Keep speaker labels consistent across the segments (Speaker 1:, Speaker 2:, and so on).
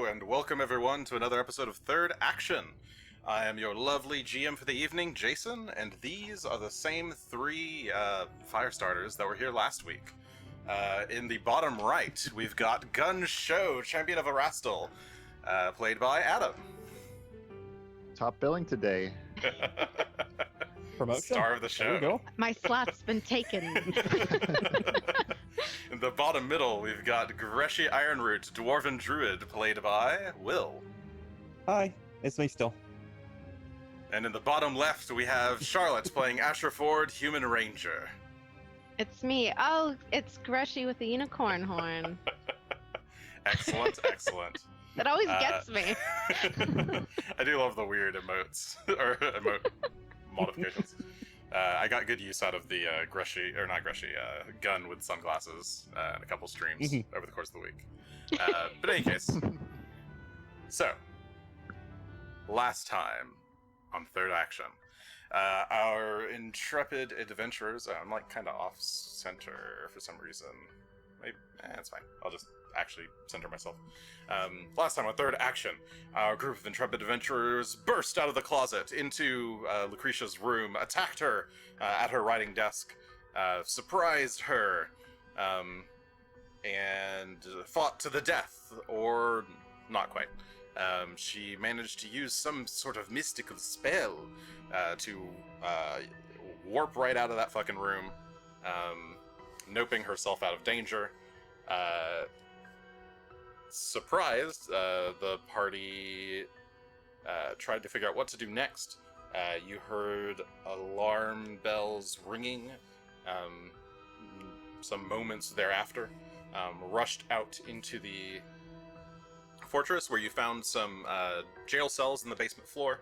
Speaker 1: Hello, and welcome everyone to another episode of Third Action. I am your lovely GM for the evening, Jason, and these are the same three fire starters that were here last week. In the bottom right, we've got Gunn, Shough, Champion of Erastil, played by Adam.
Speaker 2: Top billing today.
Speaker 3: Promotion?
Speaker 1: Star of the show.
Speaker 3: There you go.
Speaker 4: My slot's been taken.
Speaker 1: In the bottom middle, we've got Greshy Ironroot, Dwarven Druid, played by Will.
Speaker 3: Hi, it's me still.
Speaker 1: And in the bottom left, we have Charlotte playing Asher Ford, Human Ranger.
Speaker 4: It's me. Oh, it's Greshy with the unicorn horn.
Speaker 1: Excellent, excellent.
Speaker 4: That always gets me.
Speaker 1: I do love the weird emotes, or emote modifications. I got good use out of the Gunn with sunglasses in a couple streams over the course of the week. But in any case, so, last time on Third Action, our intrepid adventurers, I'm like kind of off-center for some reason. Maybe, it's fine. I'll just actually center myself. Last time on Third Action, our group of intrepid adventurers burst out of the closet into Lucretia's room, attacked her at her writing desk, surprised her, and fought to the death, or not quite. She managed to use some sort of mystical spell to warp right out of that fucking room, noping herself out of danger. Surprised, the party tried to figure out what to do next. You heard alarm bells ringing. Some moments thereafter, rushed out into the fortress, where you found some jail cells in the basement floor,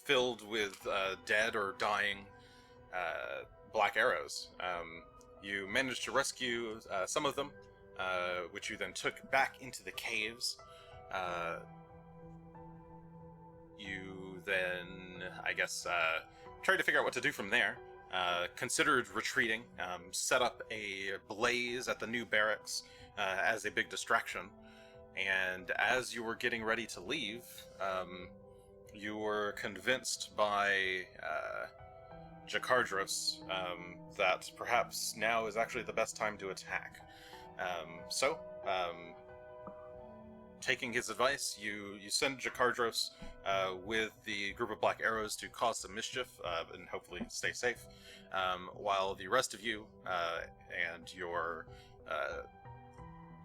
Speaker 1: filled with dead or dying black arrows. You managed to rescue some of them, which you then took back into the caves. You then, I guess, tried to figure out what to do from there. Considered retreating, set up a blaze at the new barracks as a big distraction. And as you were getting ready to leave, you were convinced by Jakardros that perhaps now is actually the best time to attack. So, taking his advice, you send Jakardros with the group of black arrows to cause some mischief and hopefully stay safe, while the rest of you and your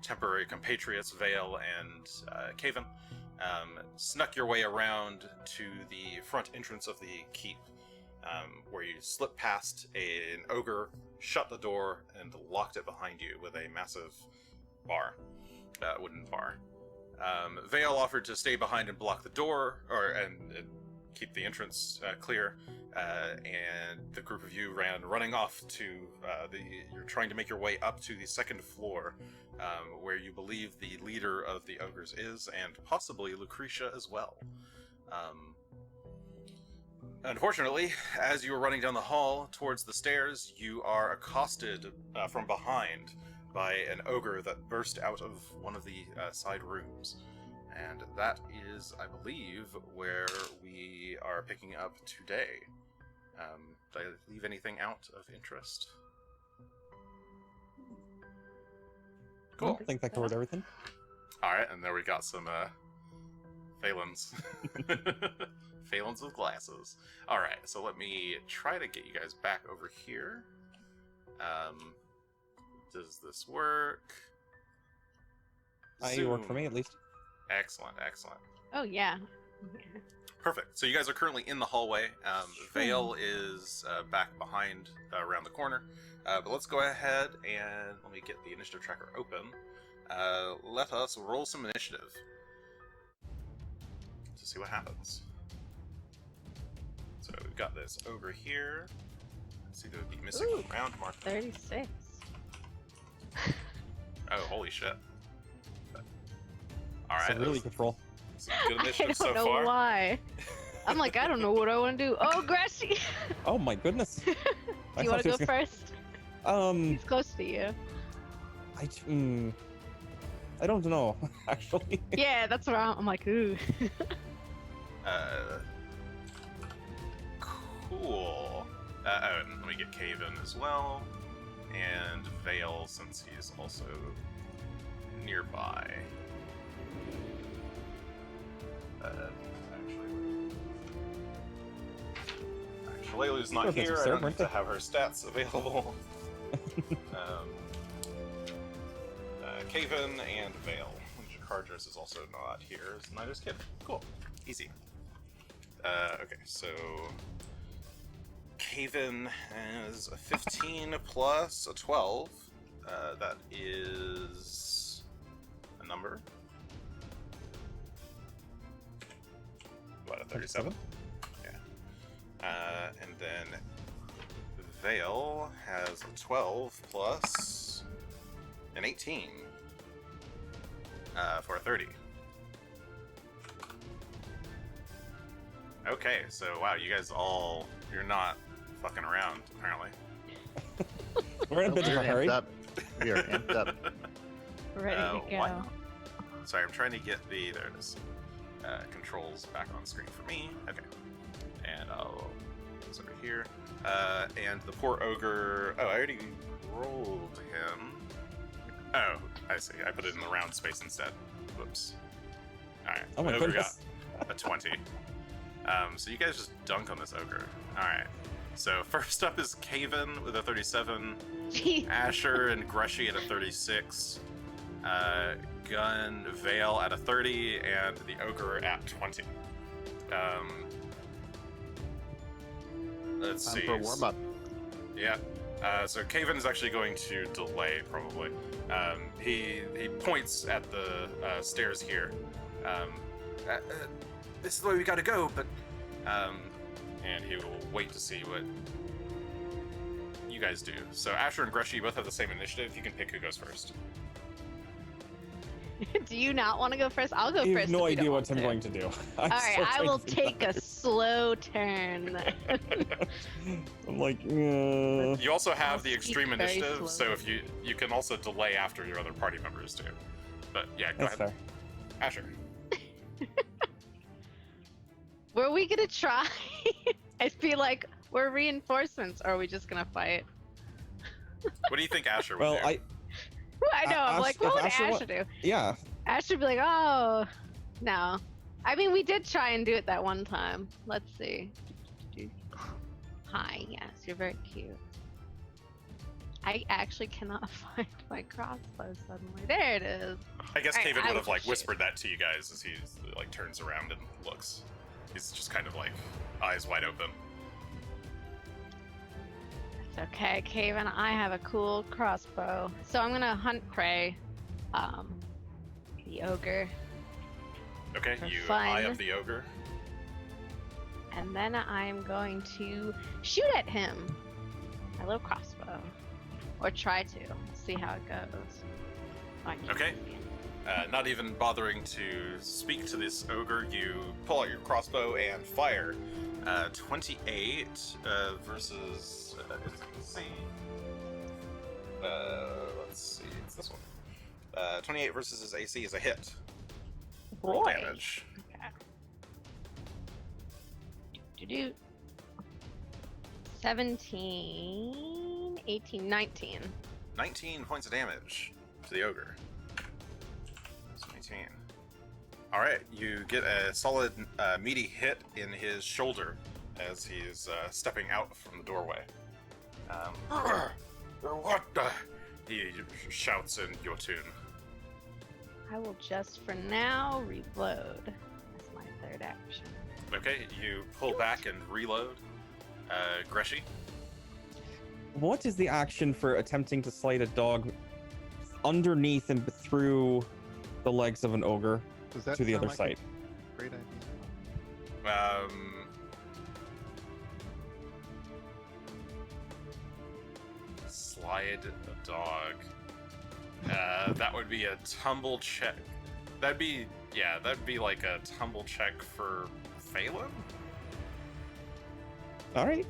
Speaker 1: temporary compatriots, Vale and Caven, snuck your way around to the front entrance of the keep, where you slipped past an ogre, shut the door, and locked it behind you with a massive bar, wooden bar. Vale offered to stay behind and block the door, and keep the entrance clear, and the group of you ran running off to you're trying to make your way up to the second floor, where you believe the leader of the ogres is, and possibly Lucretia as well. Unfortunately, as you are running down the hall towards the stairs, you are accosted from behind by an ogre that burst out of one of the side rooms. And that is, I believe, where we are picking up today. Did I leave anything out of interest? Cool.
Speaker 3: I think that covered everything.
Speaker 1: Alright, and there we got some Phalans. Phalans with glasses. Alright, so let me try to get you guys back over here. Does this work?
Speaker 3: You work for me, at least.
Speaker 1: Excellent, excellent.
Speaker 4: Oh, yeah.
Speaker 1: Perfect. So you guys are currently in the hallway. Vale is back behind, around the corner. But let's go ahead and let me get the initiative tracker open. Let us roll some initiative to see what happens. So we've got this over here. Let's see, there would be missing a round marker.
Speaker 4: 36.
Speaker 1: Oh, holy shit. Alright.
Speaker 3: It's a really good roll.
Speaker 1: Some good
Speaker 4: I
Speaker 1: initiative
Speaker 4: don't
Speaker 1: so
Speaker 4: know
Speaker 1: far.
Speaker 4: why. I'm like, I don't know what I want to do. Oh, Greshy!
Speaker 3: Oh my goodness.
Speaker 4: Do you want to go first?
Speaker 3: Um,
Speaker 4: He's close to you.
Speaker 3: I I don't know, actually.
Speaker 4: Yeah, that's what I'm like, ooh.
Speaker 1: Cool. And let me get Caven as well, and Vale since he's also nearby. Actually, Leilu's not
Speaker 3: Sure, that's
Speaker 1: here. I
Speaker 3: absurd,
Speaker 1: don't
Speaker 3: weren't
Speaker 1: need to
Speaker 3: they?
Speaker 1: have her stats available. Caven and Vale. Cardra's is also not here. Neither's Kid. Cool. Easy. Okay, so Caven has a 15 plus a 12. That is a number. What, a 37? Yeah. And then Vale has a 12 plus an 18 for a 30. Okay, so wow, you guys you're not fucking around, apparently.
Speaker 3: We're in a bit of a hurry.
Speaker 2: Amped up. We are amped up.
Speaker 4: Ready to go.
Speaker 1: What? Sorry, I'm trying to get there it is. Controls back on screen for me. Okay. And I'll it's over here. And the poor ogre, I already rolled him. Oh, I see. I put it in the round space instead. Whoops. Alright.
Speaker 3: Oh my
Speaker 1: ogre
Speaker 3: goodness.
Speaker 1: got a 20. So you guys just dunk on this ogre. Alright. So first up is Caven with a 37. Asher and Greshy at a 36. Gunn, Vale at a 30, and the ogre at 20. Let's
Speaker 2: Time
Speaker 1: see.
Speaker 2: for a warm up.
Speaker 1: Yeah. So Caven is actually going to delay, probably. He points at the stairs here. This is the way we gotta go, but... and he will wait to see what you guys do. So Asher and Greshy both have the same initiative. You can pick who goes first.
Speaker 4: Do you not want to go first? I'll go
Speaker 3: You
Speaker 4: first.
Speaker 3: have no
Speaker 4: if you
Speaker 3: idea
Speaker 4: don't
Speaker 3: what I'm
Speaker 4: want
Speaker 3: going to do.
Speaker 4: All right, I will take a slow turn.
Speaker 3: I'm like,
Speaker 1: You also have
Speaker 4: I'll
Speaker 1: the
Speaker 4: speak
Speaker 1: extreme
Speaker 4: very
Speaker 1: initiative, so
Speaker 4: slowly.
Speaker 1: if you can also delay after your other party members too. But yeah, go
Speaker 3: that's
Speaker 1: ahead.
Speaker 3: fair.
Speaker 1: Asher.
Speaker 4: Were we gonna try? I feel like we're reinforcements, or are we just gonna fight?
Speaker 1: What do you think Asher would
Speaker 3: Well,
Speaker 1: do?
Speaker 4: I know. I'm like,
Speaker 3: If
Speaker 4: what would
Speaker 3: Asher
Speaker 4: Asher do?
Speaker 3: Yeah.
Speaker 4: Asher would be like, oh, no. I mean, we did try and do it that one time. Let's see. Hi, yes, you're very cute. I actually cannot find my crossbow suddenly. There it is.
Speaker 1: I guess
Speaker 4: Alright,
Speaker 1: Caven
Speaker 4: I
Speaker 1: would have
Speaker 4: will
Speaker 1: like
Speaker 4: shoot.
Speaker 1: whispered that to you guys as he like turns around and looks. He's just kind of like eyes wide open.
Speaker 4: It's okay, Caven. I have a cool crossbow. So I'm gonna hunt prey. The ogre.
Speaker 1: Okay,
Speaker 4: For
Speaker 1: you
Speaker 4: fun.
Speaker 1: eye up the ogre.
Speaker 4: And then I'm going to shoot at him. My little crossbow. Or try to. See how it goes. Oh, I can't
Speaker 1: Okay.
Speaker 4: see it.
Speaker 1: Not even bothering to speak to this ogre, you pull out your crossbow and fire. 28 versus. Let's see. Let's see. It's this one. 28 versus his AC is a hit. Roll
Speaker 4: Boy.
Speaker 1: damage.
Speaker 4: Okay. Do 17, 18, 19.
Speaker 1: 19 points of damage to the ogre. That's 19. Alright, you get a solid meaty hit in his shoulder as he's stepping out from the doorway. What the? He shouts in your tune.
Speaker 4: I will just for now reload. That's my third action.
Speaker 1: Okay, you pull back and reload. Greshy?
Speaker 3: What is the action for attempting to slide a dog underneath and through the legs of an ogre
Speaker 2: Does that
Speaker 3: to the
Speaker 2: sound
Speaker 3: other
Speaker 2: like
Speaker 3: side?
Speaker 2: a great idea?
Speaker 1: Slide a dog. That would be a tumble check. That'd be like a tumble check for Phelan?
Speaker 3: All right.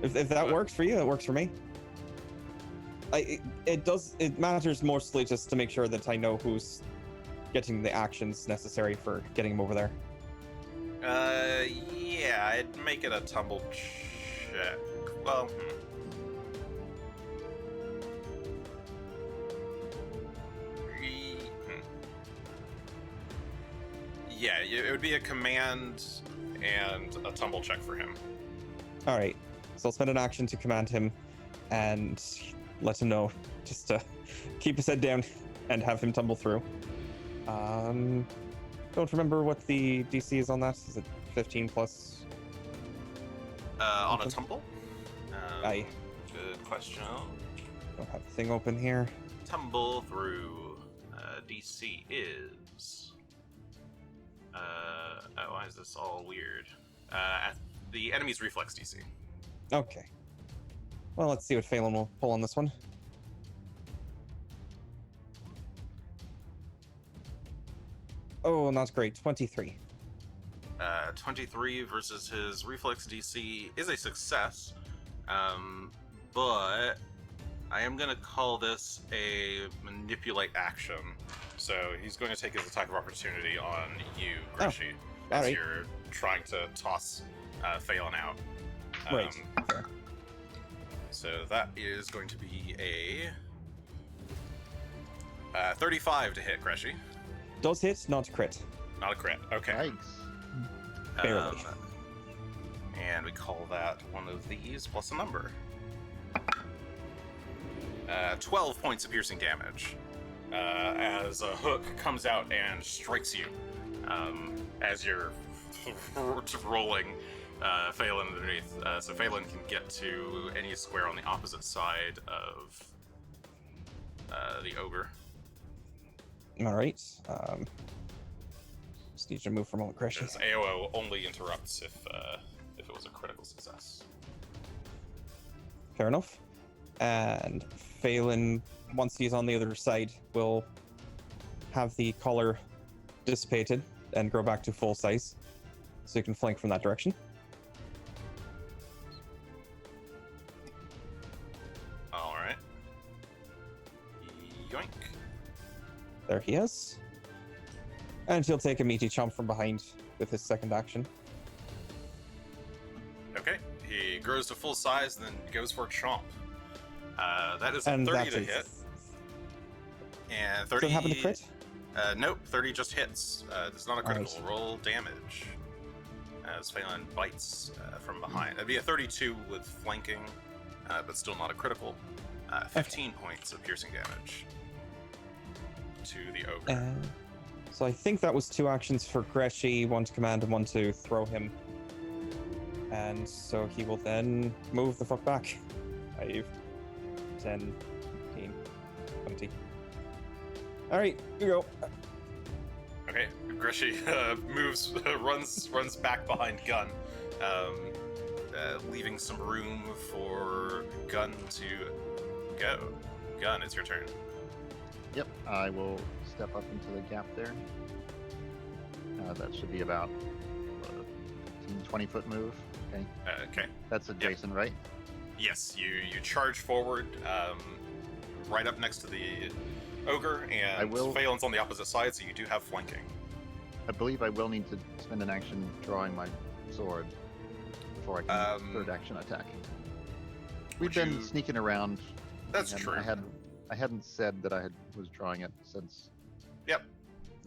Speaker 3: If that works for you, it works for me. It matters mostly just to make sure that I know who's getting the actions necessary for getting him over there.
Speaker 1: Yeah, I'd make it a tumble check. Well, yeah, it would be a command and a tumble check for him.
Speaker 3: All right, so I'll spend an action to command him and let him know, just to keep his head down and have him tumble through. Don't remember what the DC is on that. Is it 15 plus?
Speaker 1: On a tumble?
Speaker 3: Aye.
Speaker 1: Good question.
Speaker 3: Don't have the thing open here.
Speaker 1: Tumble through. DC is. Why is this all weird? The enemy's reflex DC.
Speaker 3: Okay. Well, let's see what Phelan will pull on this one. Oh, not great. 23.
Speaker 1: 23 versus his reflex DC is a success, but I am going to call this a manipulate action. So he's going to take his attack of opportunity on you, Greshy, as
Speaker 3: alright.
Speaker 1: you're trying to toss Phelan out.
Speaker 3: Right. Fair.
Speaker 1: So that is going to be a 35 to hit, Greshy.
Speaker 3: Does hit, not crit.
Speaker 1: Not a crit. Okay.
Speaker 2: Yikes.
Speaker 3: Barely.
Speaker 1: And we call that one of these plus a number. 12 points of piercing damage as a hook comes out and strikes you as you're rolling Phelan underneath. So Phelan can get to any square on the opposite side of the ogre.
Speaker 3: All right. Just need you to move for a moment, Greshy.
Speaker 1: Because AOO only interrupts if it was a critical success.
Speaker 3: Fair enough. And Phelan, once he's on the other side, will have the collar dissipated and grow back to full size, so you can flank from that direction.
Speaker 1: All right. Yoink.
Speaker 3: There he is. And he'll take a meaty chomp from behind with his second action.
Speaker 1: Okay. He grows to full size and then goes for a chomp. That is a
Speaker 3: And
Speaker 1: 30
Speaker 3: that
Speaker 1: to
Speaker 3: is...
Speaker 1: hit. And
Speaker 3: Does
Speaker 1: 30.
Speaker 3: it happen to crit?
Speaker 1: Nope, 30 just hits. It's not a critical.
Speaker 3: Alright.
Speaker 1: Roll damage. As Phelan bites from behind. That'd be a 32 with flanking, but still not a critical. 15 points of piercing damage to the ogre.
Speaker 3: So I think that was 2 actions for Greshy, 1 to command and 1 to throw him. And so he will then move the fuck back. 5, 10, 15, 20. Alright, you go.
Speaker 1: Okay, Greshy moves, runs back behind Gunn, leaving some room for Gunn to go. Gunn, it's your turn.
Speaker 2: Yep, I will step up into the gap there. That should be about a 15, 20 foot move. Okay,
Speaker 1: Okay.
Speaker 2: that's adjacent, right?
Speaker 1: Yes, you charge forward, right up next to the ogre, and Phelan's on the opposite side, so you do have flanking.
Speaker 2: I believe I will need to spend an action drawing my sword before I can third action attack. We've been sneaking around.
Speaker 1: That's
Speaker 2: and
Speaker 1: true.
Speaker 2: I hadn't said that I was drawing it since.
Speaker 1: Yep,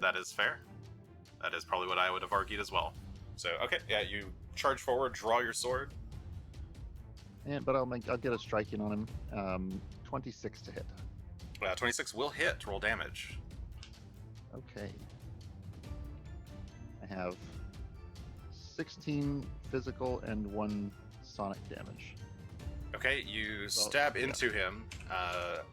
Speaker 1: that is fair. That is probably what I would have argued as well. So, okay, yeah, you charge forward, draw your sword.
Speaker 2: But I'll get a strike in on him. 26 to hit.
Speaker 1: 26 will hit. Roll damage.
Speaker 2: Okay. I have 16 physical and 1 sonic damage.
Speaker 1: Okay, you stab into him,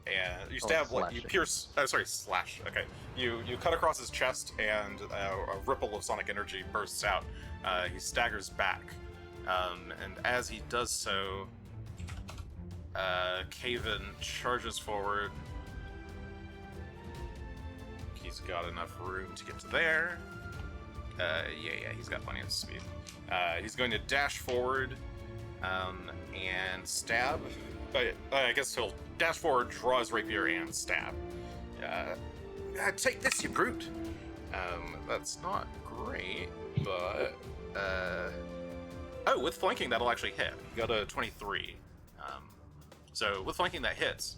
Speaker 1: and you
Speaker 2: Oh,
Speaker 1: stab like you
Speaker 2: slashing.
Speaker 1: pierce. Oh, sorry, slash. Okay, you cut across his chest, and a ripple of sonic energy bursts out. He staggers back, and as he does so, Caven charges forward. He's got enough room to get to there. Yeah, he's got plenty of speed. He's going to dash forward and stab I guess he'll dash forward, draw his rapier, and stab. Take this, you brute! That's not great, but... Oh, with flanking, that'll actually hit. You got a 23. So with flanking, that hits.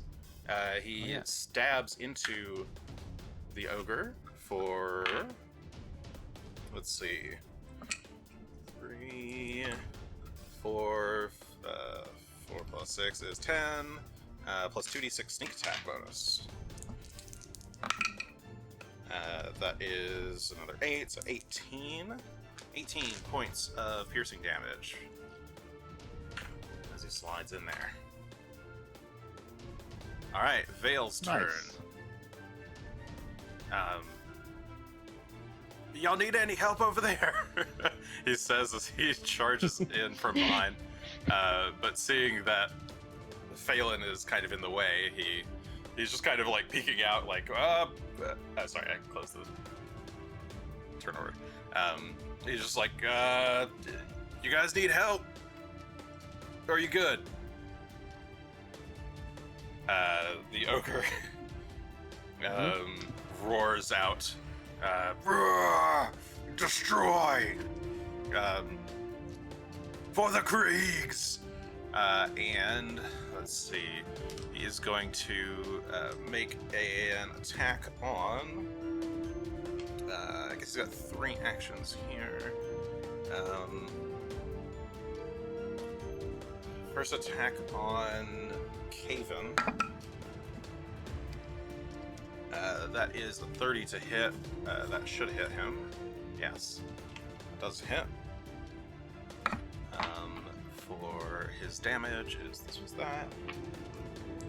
Speaker 1: He stabs into the ogre for... Let's see... 3, 4, 4 plus 6 is 10, plus 2d6 sneak attack bonus. That is another 8, so 18. 18 points of piercing damage as he slides in there. Alright, Vale's turn. Y'all need any help over there? He says as he charges in from behind. But seeing that Phelan is kind of in the way, he's just kind of like peeking out, like, sorry, I closed the turn order. He's just like, you guys need help? Or are you good? The ogre roars out, destroy! For the Kriegs! And let's see, he is going to make an attack on. I guess he's got 3 actions here. First attack on Caven. That is a 30 to hit. That should hit him. Yes, it does hit. For his damage, this was that.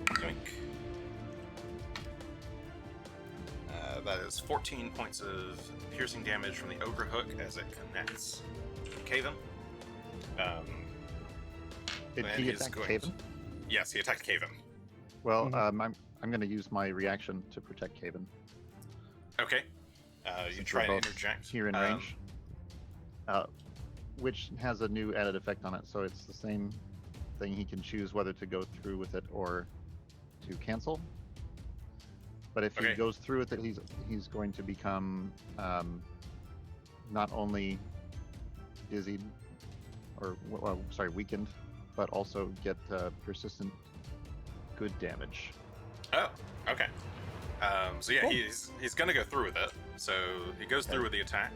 Speaker 1: Yoink. That is 14 points of piercing damage from the ogre hook as it connects Caven.
Speaker 2: Did he attack Caven?
Speaker 1: Yes, he attacked Caven.
Speaker 2: Well, I'm going to use my reaction to protect Caven.
Speaker 1: Okay. You try to interject.
Speaker 2: Here in range. Which has a new added effect on it, so it's the same thing. He can choose whether to go through with it or to cancel. But if he goes through with it, he's going to become not only dizzied, or weakened, but also get persistent good damage.
Speaker 1: Oh, okay. So yeah, he's gonna go through with it. So he goes through with the attack.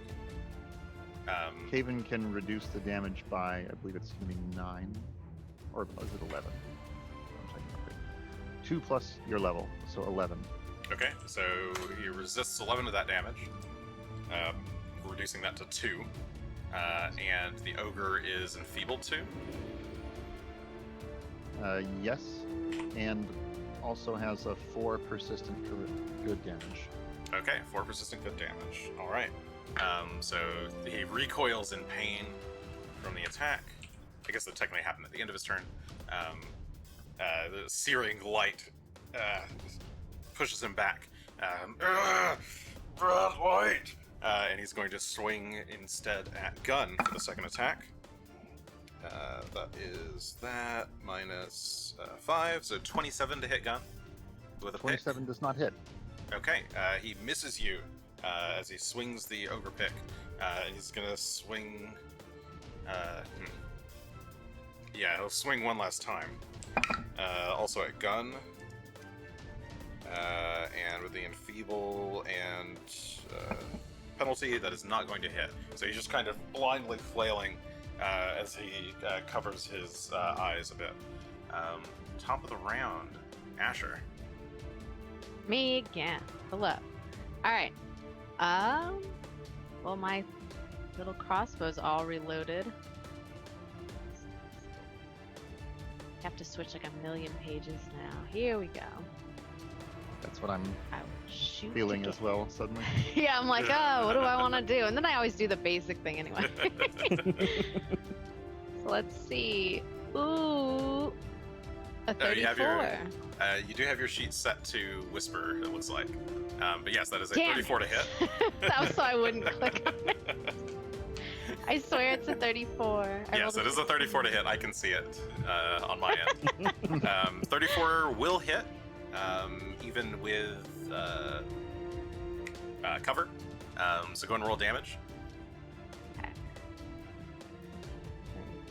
Speaker 2: Caven can reduce the damage by, I believe it's going to be 9, or is it 11? 2 plus your level, so 11.
Speaker 1: Okay, so he resists 11 of that damage, reducing that to 2, and the ogre is enfeebled 2.
Speaker 2: Yes, and also has a 4 persistent good damage.
Speaker 1: Okay, 4 persistent good damage. All right. So he recoils in pain from the attack. I guess that technically happened at the end of his turn. The searing light pushes him back. Red light! And he's going to swing instead at Gunn for the second attack. That is that minus 5, so 27 to hit Gunn with a
Speaker 2: 27
Speaker 1: pick.
Speaker 2: Does not hit.
Speaker 1: Okay, he misses you as he swings the ogre pick. He's gonna swing. Yeah, he'll swing one last time. Also at Gunn. And with the enfeeble and penalty, that is not going to hit. So he's just kind of blindly flailing as he covers his eyes a bit. Top of the round, Asher.
Speaker 4: Me again. Hello. Alright. Well, my little crossbow's all reloaded. I have to switch like a million pages now. Here we go.
Speaker 2: That's what I'm
Speaker 4: I will shoot
Speaker 2: feeling
Speaker 4: again.
Speaker 2: as well, suddenly.
Speaker 4: Yeah, I'm like, oh, what do I want to do? And then I always do the basic thing anyway. So let's see. Ooh, a 34.
Speaker 1: You do have your sheet set to whisper, it looks like. But yes, that is a
Speaker 4: Damn
Speaker 1: 34 to hit.
Speaker 4: That was so I wouldn't click on it. I swear it's a 34.
Speaker 1: Yes, it is a 34 to hit. I can see it on my end. 34 will hit, even with cover. So go and roll damage.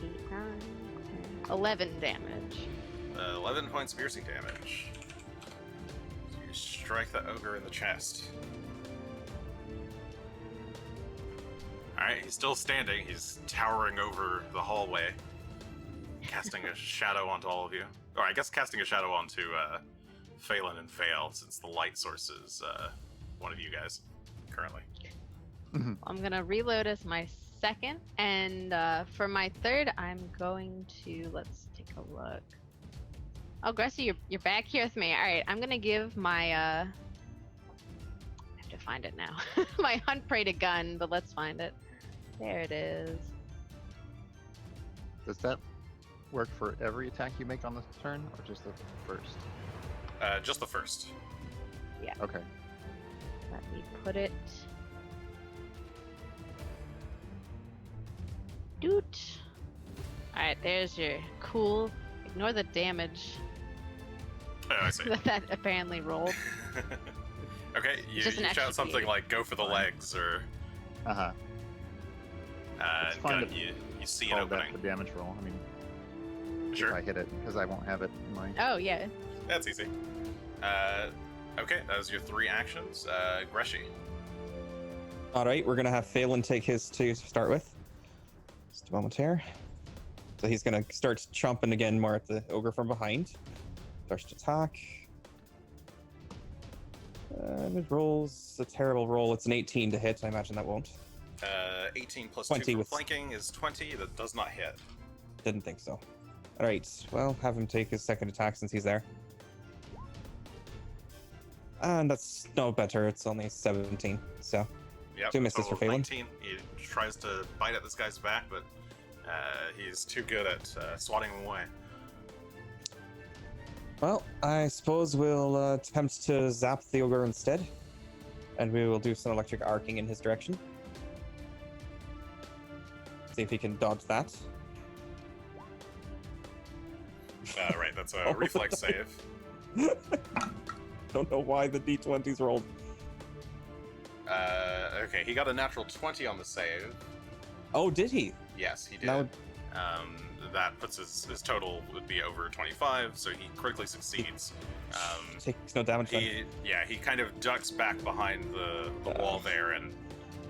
Speaker 4: 8, 9, 10, 11 damage.
Speaker 1: 11 points piercing damage. So you strike the ogre in the chest. Alright, he's still standing. He's towering over the hallway, casting a shadow onto all of you. Or I guess casting a shadow onto Phelan and Vale, since the light source is one of you guys currently.
Speaker 4: I'm gonna reload as my second, and for my third, I'm going to, let's take a look. Oh, Greshy, you're back here with me. All right, I'm gonna give my I have to find it now. My hunt prey to Gunn, but let's find it. There it is.
Speaker 2: Does that work for every attack you make on this turn, or just the first?
Speaker 1: Just the first.
Speaker 2: Okay.
Speaker 4: Let me put it. Doot. All right, there's your cool. Ignore the damage
Speaker 1: Oh, I see.
Speaker 4: that apparently rolled.
Speaker 1: Okay, you
Speaker 4: Just an
Speaker 1: shout
Speaker 4: extra
Speaker 1: something
Speaker 4: beat.
Speaker 1: like "Go for the legs" or
Speaker 2: Uh-huh. It's fine
Speaker 1: Gun.
Speaker 2: to
Speaker 1: You see an
Speaker 2: Call that
Speaker 1: opening.
Speaker 2: the damage roll. I mean, if
Speaker 1: Sure,
Speaker 2: I hit it, because I won't have it in my...
Speaker 4: Oh yeah.
Speaker 1: that's easy. Okay, that was your 3 actions. Greshy.
Speaker 3: All right, we're gonna have Phelan take his 2 to start with. Just a moment here. So he's gonna start chomping again more at the ogre from behind. First attack. And it rolls a terrible roll. It's an 18 to hit. I imagine that won't.
Speaker 1: 18 plus
Speaker 3: 20
Speaker 1: 2 for
Speaker 3: with-
Speaker 1: flanking is 20. That does not hit.
Speaker 3: Didn't think so. All right, well, have him take his second attack since he's there. And that's no better. It's only 17. So
Speaker 1: Yep,
Speaker 3: 2 misses
Speaker 1: total
Speaker 3: for Phelan.
Speaker 1: 19. He tries to bite at this guy's back, but he's too good at swatting him away.
Speaker 3: well, I suppose we'll attempt to zap the ogre instead, and we will do some electric arcing in his direction. See if he can dodge that.
Speaker 1: Right, that's a
Speaker 3: Oh,
Speaker 1: reflex save.
Speaker 3: Don't know why the d20s rolled.
Speaker 1: Okay, he got a natural 20 on the save.
Speaker 3: Oh, did he?
Speaker 1: Yes, he did.
Speaker 3: Now,
Speaker 1: That puts his total would be over 25, so he critically succeeds.
Speaker 3: takes no damage then.
Speaker 1: He kind of ducks back behind the wall there,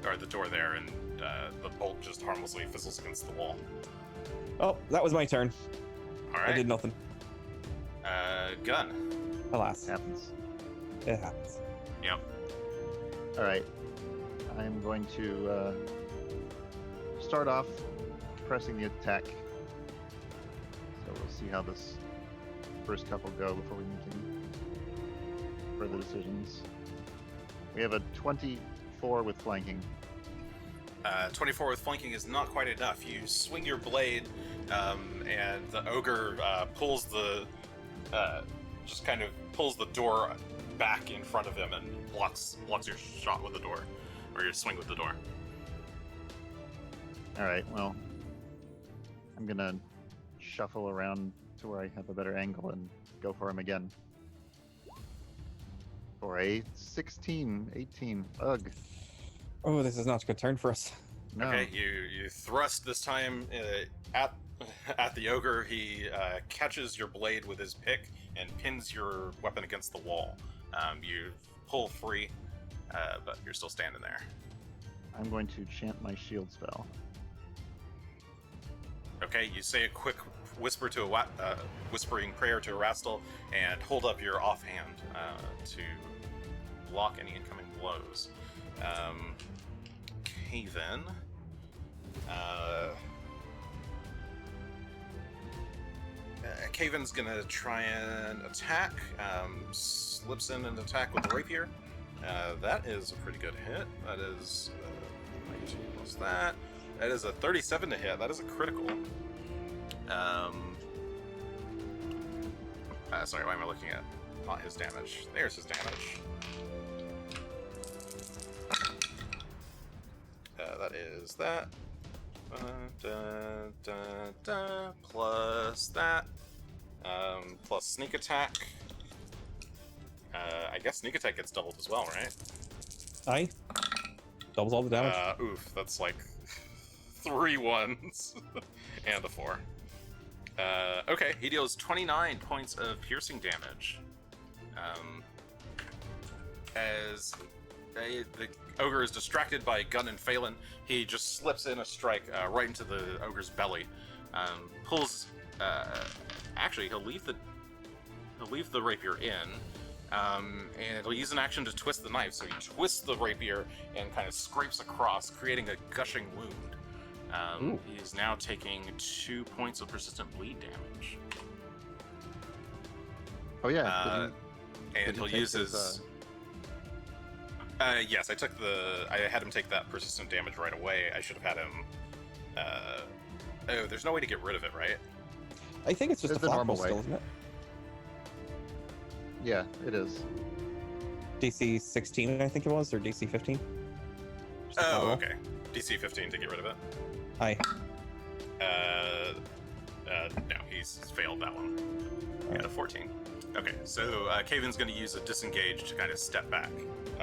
Speaker 1: or the door there, and the bolt just harmlessly fizzles against the wall.
Speaker 3: Oh, that was my turn.
Speaker 1: All
Speaker 3: I
Speaker 1: right,
Speaker 3: did nothing.
Speaker 1: Gun.
Speaker 3: Alas,
Speaker 2: Happens.
Speaker 3: it happens.
Speaker 1: Yep.
Speaker 2: All right. I'm going to start off pressing the attack. So we'll see how this first couple go before we make any further decisions. We have a 24 with flanking.
Speaker 1: 24 with flanking is not quite enough. You swing your blade, and the ogre pulls the door back in front of him and blocks your shot with the door, or your swing with the door.
Speaker 2: All right. Well, I'm gonna shuffle around to where I have a better angle and go for him again. For a 18. Ugh.
Speaker 3: Oh, this is not a good turn for us.
Speaker 2: No.
Speaker 1: Okay, you thrust this time at the ogre. He catches your blade with his pick and pins your weapon against the wall. You pull free, but you're still standing there.
Speaker 2: I'm going to chant my shield spell.
Speaker 1: Okay, you say a quick whisper to whispering prayer to Rastal, and hold up your offhand to block any incoming blows. Okay then. Kaven's gonna try and attack. Slips in an attack with the rapier. That is a pretty good hit. That is 19 plus that. That is a 37 to hit. That is a critical. Sorry, why am I looking at not his damage? There's his damage. That is that. Plus that. Plus sneak attack. I guess sneak attack gets doubled as well, right?
Speaker 3: Aye. Doubles all the damage.
Speaker 1: Oof, that's like 3 1s and a 4. Okay, he deals 29 points of piercing damage. As the ogre is distracted by Gunn and Phelan, he just slips in a strike right into the ogre's belly. Pulls. Actually, he'll leave the rapier in. And he'll use an action to twist the knife, so he twists the rapier and kind of scrapes across, creating a gushing wound. He's now taking 2 points of persistent bleed damage.
Speaker 2: Oh yeah.
Speaker 1: And he'll use his. Yes, I had him take that persistent damage right away. I should have had him. Oh, there's no way to get rid of it, right?
Speaker 3: I think it's just
Speaker 2: It's
Speaker 3: a
Speaker 2: the normal
Speaker 3: flatful
Speaker 2: way.
Speaker 3: still, isn't it?
Speaker 2: Yeah, it is.
Speaker 3: DC 16, I think it was, or DC 15. Just a flat
Speaker 1: Oh,
Speaker 3: roll.
Speaker 1: okay. DC 15 to get rid of it.
Speaker 3: Aye.
Speaker 1: No, he's failed that one. And a 14. Okay, so Kaven's going to use a disengage to kind of step back.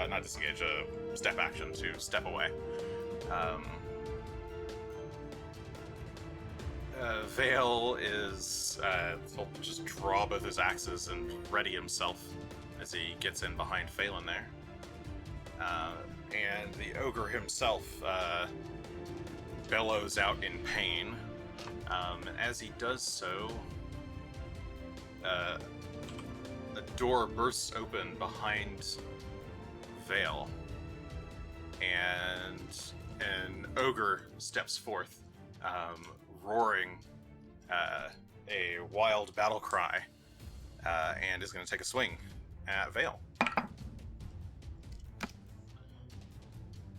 Speaker 1: Not disengage, a step action to step away. Vale is he'll just draw both his axes and ready himself as he gets in behind Phelan there. And the ogre himself bellows out in pain. As he does so, a door bursts open behind Vale, and an ogre steps forth, roaring a wild battle cry, and is going to take a swing at Vale.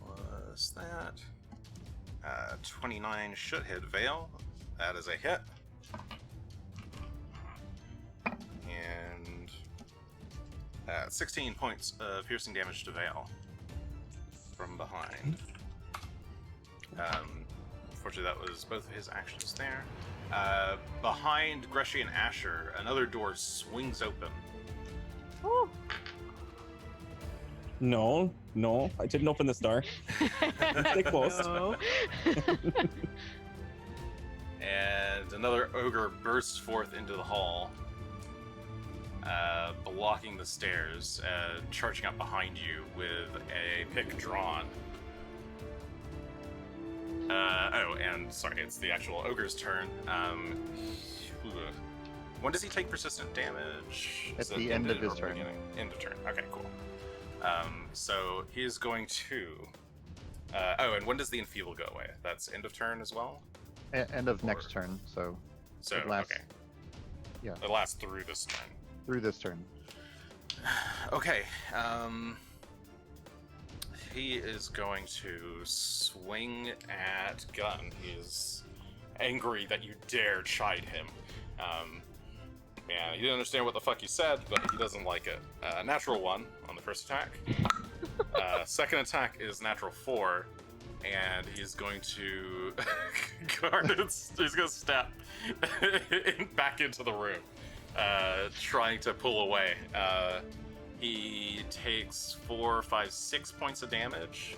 Speaker 1: What's that? 29 should hit Vale. That is a hit. And 16 points of piercing damage to Vale from behind. Unfortunately, that was both of his actions there. Behind Greshy and Asher, another door swings open.
Speaker 4: Woo.
Speaker 3: No, I didn't open this door. Stay close.
Speaker 4: No.
Speaker 1: And another ogre bursts forth into the hall, blocking the stairs, charging up behind you with a pick drawn. And sorry, it's the actual ogre's turn. When does he take persistent damage?
Speaker 2: At
Speaker 1: Is it
Speaker 2: the end of
Speaker 1: ended
Speaker 2: his
Speaker 1: or
Speaker 2: turn.
Speaker 1: beginning? End of turn. Okay, cool. So he is going to. And when does the enfeeble go away? That's end of turn as well.
Speaker 2: End of next turn, so
Speaker 1: So
Speaker 2: it lasts
Speaker 1: okay,
Speaker 2: yeah.
Speaker 1: it lasts through this turn.
Speaker 2: through this turn.
Speaker 1: Okay. He is going to swing at Gunn. He is angry that you dare chide him. Yeah, he didn't understand what the fuck you said, but he doesn't like it. Natural 1 on the first attack. Second attack is natural 4, and he's going to he's going to step back into the room, trying to pull away. He takes 4, 5, 6 points of damage,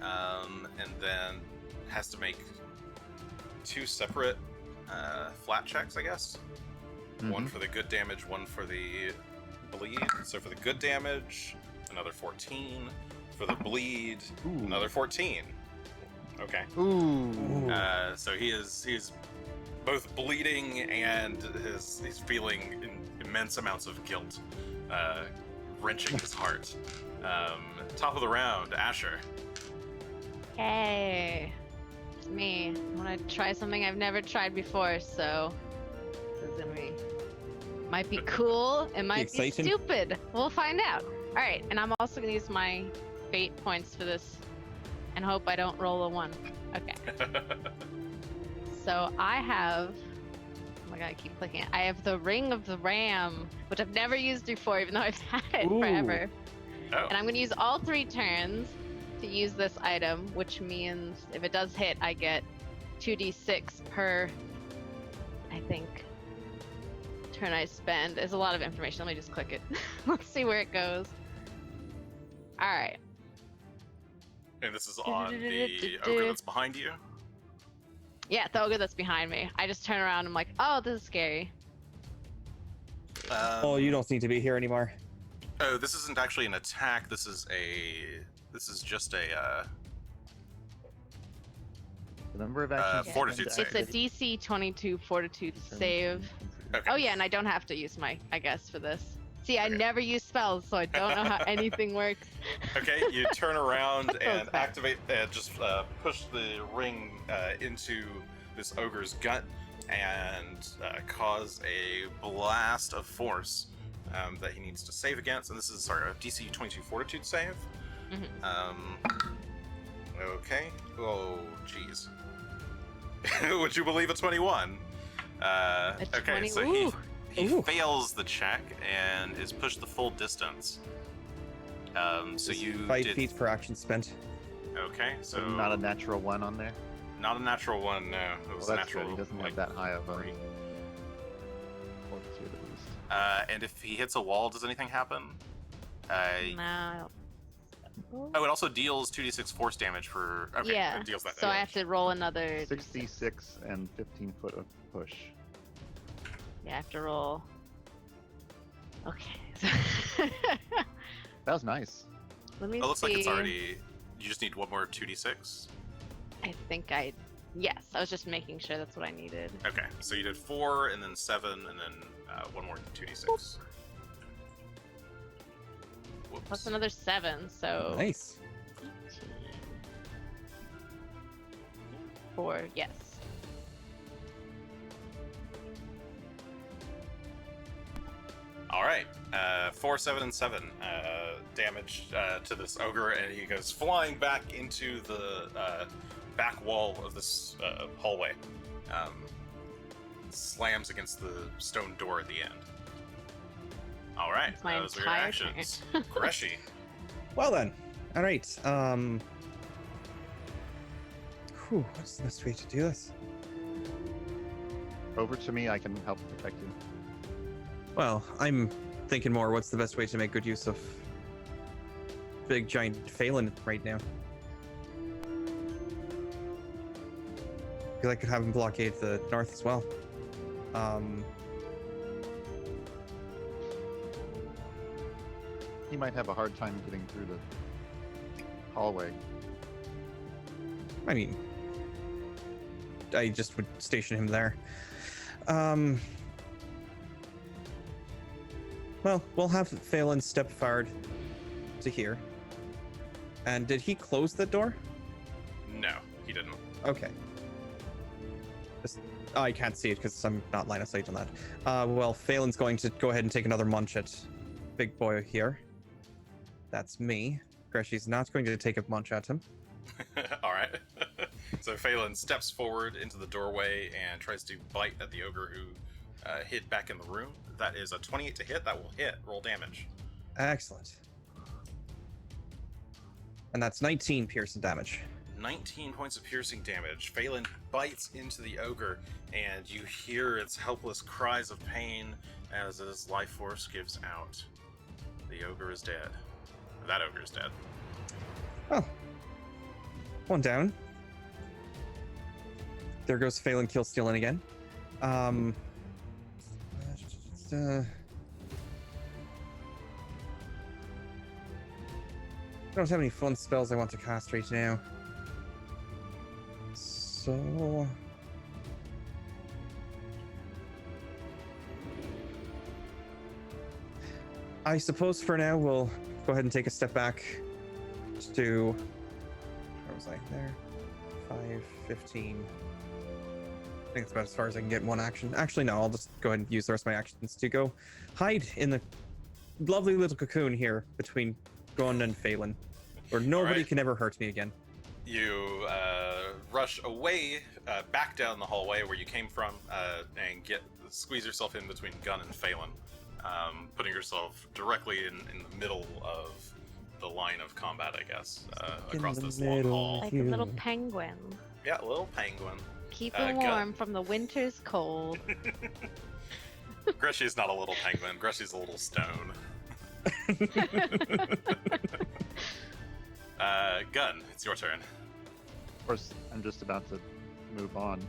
Speaker 1: and then has to make 2 separate flat checks, I guess. One for the good damage, one for the bleed. So for the good damage, another 14. For the bleed, another 14. Okay.
Speaker 2: Ooh.
Speaker 1: So he's both bleeding and he's feeling immense amounts of guilt, wrenching his heart. Top of the round, Asher.
Speaker 4: Hey, it's me. I want to try something I've never tried before, so this is gonna be might be cool. It might be
Speaker 3: exciting.
Speaker 4: stupid. We'll find out. All right, and I'm also gonna use my fate points for this, and hope I don't roll a 1. Okay. So I have. Oh my god, I keep clicking it. I have the Ring of the Ram, which I've never used before, even though I've had it
Speaker 3: Ooh.
Speaker 4: forever.
Speaker 1: Oh.
Speaker 4: And I'm going to use all 3 turns to use this item, which means if it does hit, I get 2d6 per, I think, turn I spend. There's a lot of information. Let me just click it. Let's see where it goes. All right.
Speaker 1: And this is on the ogre that's behind you?
Speaker 4: Yeah, the ogre that's behind me. I just turn around and I'm like, oh, this is scary.
Speaker 3: Oh, you don't need to be here anymore.
Speaker 1: Oh, this isn't actually an attack. This is just a
Speaker 2: The number of actions.
Speaker 1: fortitude save.
Speaker 4: It's a DC 22 fortitude save.
Speaker 1: Okay.
Speaker 4: Oh yeah, and I don't have to use my, I guess, for this. See, I
Speaker 1: Okay.
Speaker 4: never use spells, so I don't know how anything works.
Speaker 1: Okay, you turn around
Speaker 4: That feels
Speaker 1: and
Speaker 4: bad.
Speaker 1: activate, just push the ring into this ogre's gut and cause a blast of force that he needs to save against. And this is, sorry, a DC 22 fortitude save. Okay. Oh, jeez. Would you believe a 21? Okay, so he
Speaker 3: Ooh.
Speaker 1: fails the check and is pushed the full distance. So you
Speaker 3: 5
Speaker 1: did...
Speaker 3: feet per action spent.
Speaker 1: Okay, so
Speaker 2: So not a natural one on there.
Speaker 1: not a natural one. No, it was
Speaker 2: Well, that's
Speaker 1: natural.
Speaker 2: good. He doesn't
Speaker 1: like,
Speaker 2: have that high of a
Speaker 1: 3.
Speaker 2: fortitude at least.
Speaker 1: And if he hits a wall, does anything happen?
Speaker 4: No, I don't.
Speaker 1: Oh, it also deals 2d6 force damage for. Okay,
Speaker 4: Yeah,
Speaker 1: it deals that.
Speaker 4: so I have to roll another.
Speaker 2: 66 and 15 foot of push.
Speaker 4: Yeah, I have to roll. Okay.
Speaker 2: That was nice.
Speaker 4: Let me
Speaker 1: Oh, it looks
Speaker 4: see.
Speaker 1: like it's already. You just need one more 2d6.
Speaker 4: I think I. Yes, I was just making sure that's what I needed.
Speaker 1: Okay, so you did 4, and then 7, and then one more 2d6. Whoops.
Speaker 4: Plus another 7, so.
Speaker 3: Nice.
Speaker 4: 18. 4, yes.
Speaker 1: All right, 4, 7, and 7 damage to this ogre, and he goes flying back into the back wall of this hallway. Slams against the stone door at the end. All right,
Speaker 4: That's my
Speaker 1: those are your
Speaker 4: entire
Speaker 1: actions. Greshy.
Speaker 3: Well then. All right. What's the best way to do this?
Speaker 2: Over to me, I can help protect you.
Speaker 3: Well, I'm thinking more. What's the best way to make good use of big giant Phelan right now? I feel like I could have him blockade the north as well.
Speaker 2: He might have a hard time getting through the hallway.
Speaker 3: I mean, I just would station him there. Well, we'll have Phelan step forward to here. And did he close the door?
Speaker 1: No, he didn't.
Speaker 3: Okay. I can't see it because I'm not line of sight on that. Well, Phelan's going to go ahead and take another munch at big boy here. That's me. Greshy's not going to take a munch at him.
Speaker 1: All right. So Phelan steps forward into the doorway and tries to bite at the ogre who hid back in the room. That is a 28 to hit. That will hit. Roll damage.
Speaker 3: Excellent. And that's 19 piercing damage.
Speaker 1: 19 points of piercing damage. Phelan bites into the ogre, and you hear its helpless cries of pain as its life force gives out. The ogre is dead. That ogre is dead.
Speaker 3: Oh. One down. There goes Phelan kill stealing again. I don't have any fun spells I want to cast right now. So... I suppose for now we'll go ahead and take a step back to... Where was I? There. 5, 15... I think that's about as far as I can get in one action. Actually, no, I'll just go ahead and use the rest of my actions to go hide in the lovely little cocoon here between Gunn and Phelan, where nobody
Speaker 1: Alright.
Speaker 3: can ever hurt me again.
Speaker 1: You rush away, back down the hallway where you came from, and squeeze yourself in between Gunn and Phelan, putting yourself directly in the middle of the line of combat, I guess,
Speaker 3: In
Speaker 1: across
Speaker 3: the
Speaker 1: this long
Speaker 3: middle.
Speaker 1: hall.
Speaker 4: Like a little
Speaker 3: Phew.
Speaker 4: penguin.
Speaker 1: Yeah, a little penguin.
Speaker 4: Keeping
Speaker 1: Gunn.
Speaker 4: warm from the winter's cold.
Speaker 1: Greshy's not a little penguin. Greshy's a little stone. Gunn, it's your turn.
Speaker 2: Of course, I'm just about to move on.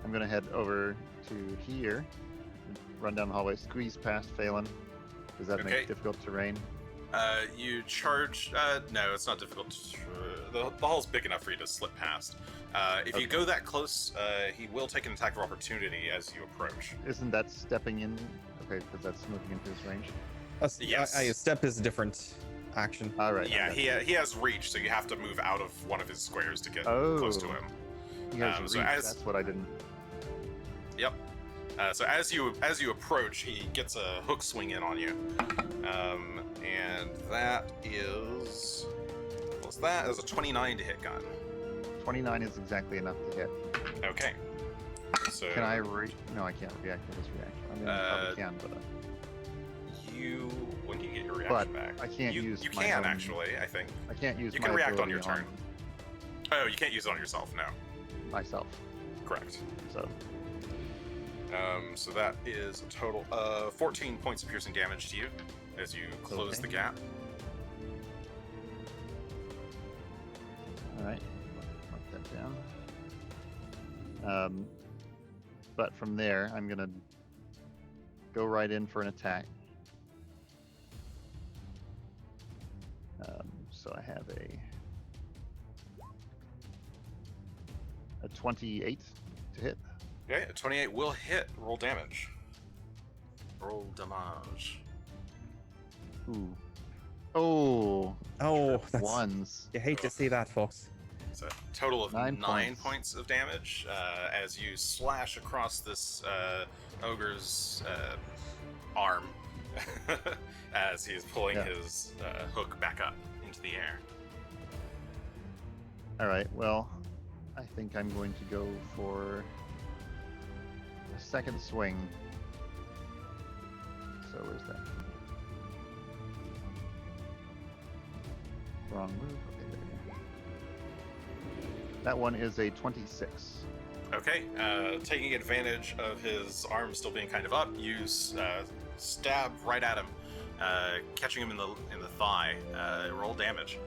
Speaker 2: I'm gonna head over to here, run down the hallway, squeeze past Phelan. Does that
Speaker 1: Okay.
Speaker 2: make difficult terrain?
Speaker 1: You charge. No, it's not difficult. The hall's big enough for you to slip past. If you
Speaker 2: Okay.
Speaker 1: go that close, he will take an attack of opportunity as you approach.
Speaker 2: Isn't that stepping in? Okay, because that's moving into his range.
Speaker 1: Yes.
Speaker 3: A step is a different action.
Speaker 2: All right.
Speaker 1: Yeah,
Speaker 2: okay.
Speaker 1: he has reach, so you have to move out of one of his squares to get close to
Speaker 2: Oh.
Speaker 1: him.
Speaker 2: He has
Speaker 1: so
Speaker 2: reach,
Speaker 1: as-
Speaker 2: that's what I didn't.
Speaker 1: Yep. So as you approach, he gets a hook swing in on you, and that is what's that? Is a 29 to hit, Gun.
Speaker 2: 29 is exactly enough to hit.
Speaker 1: Okay. So
Speaker 2: Can I No, I can't react to this reaction. I mean, I probably can, but
Speaker 1: you when do you get your reaction back?
Speaker 2: I can't
Speaker 1: you,
Speaker 2: use
Speaker 1: You
Speaker 2: my
Speaker 1: can
Speaker 2: own-
Speaker 1: actually, I think.
Speaker 2: I can't use.
Speaker 1: You
Speaker 2: my
Speaker 1: can react on
Speaker 2: ability
Speaker 1: your turn. Oh, you can't use it on yourself. No.
Speaker 2: Myself.
Speaker 1: Correct.
Speaker 2: So
Speaker 1: So that is a total of 14 points of piercing damage to you as you close
Speaker 2: Okay.
Speaker 1: the gap.
Speaker 2: all right, mark that down. But from there, I'm gonna go right in for an attack. So I have a 28 to hit.
Speaker 1: Okay, a 28 will hit. Roll damage. Roll damage.
Speaker 2: Ooh. Oh,
Speaker 3: Oh, that's
Speaker 2: ones.
Speaker 3: You hate to see that, folks.
Speaker 1: It's a total of
Speaker 2: 9
Speaker 1: 9
Speaker 2: points.
Speaker 1: points of damage as you slash across this ogre's arm as he's pulling
Speaker 2: Yeah.
Speaker 1: his hook back up into the air.
Speaker 2: All right. Well, I think I'm going to go for a second swing. So where's that? Wrong move. Okay, there we go. That one is a 26.
Speaker 1: Okay, taking advantage of his arm still being kind of up, you stab right at him, catching him in the thigh. Roll damage.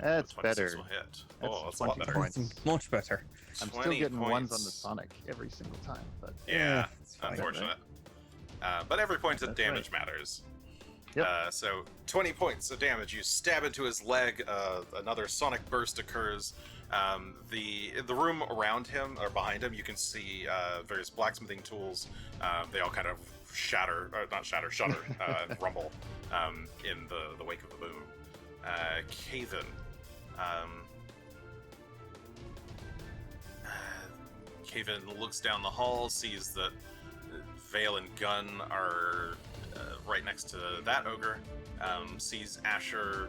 Speaker 2: That's
Speaker 1: 26
Speaker 2: better.
Speaker 1: Will hit.
Speaker 2: That's
Speaker 1: Oh, that's a lot
Speaker 2: 20
Speaker 1: better.
Speaker 2: points.
Speaker 3: It's much better.
Speaker 2: I'm still
Speaker 1: 20
Speaker 2: getting ones on the
Speaker 1: points.
Speaker 2: Sonic every single time, but
Speaker 1: Yeah,
Speaker 3: it's fine.
Speaker 1: unfortunate. But every point of
Speaker 2: That's
Speaker 1: damage matters.
Speaker 2: Yep.
Speaker 1: So 20 points of damage. You stab into his leg. Another sonic burst occurs. The room around him or behind him, you can see various blacksmithing tools. They all kind of shudder, and rumble in the wake of the boom. Caven. Caven looks down the hall, sees that Vale and Gunn are right next to that ogre. Sees Asher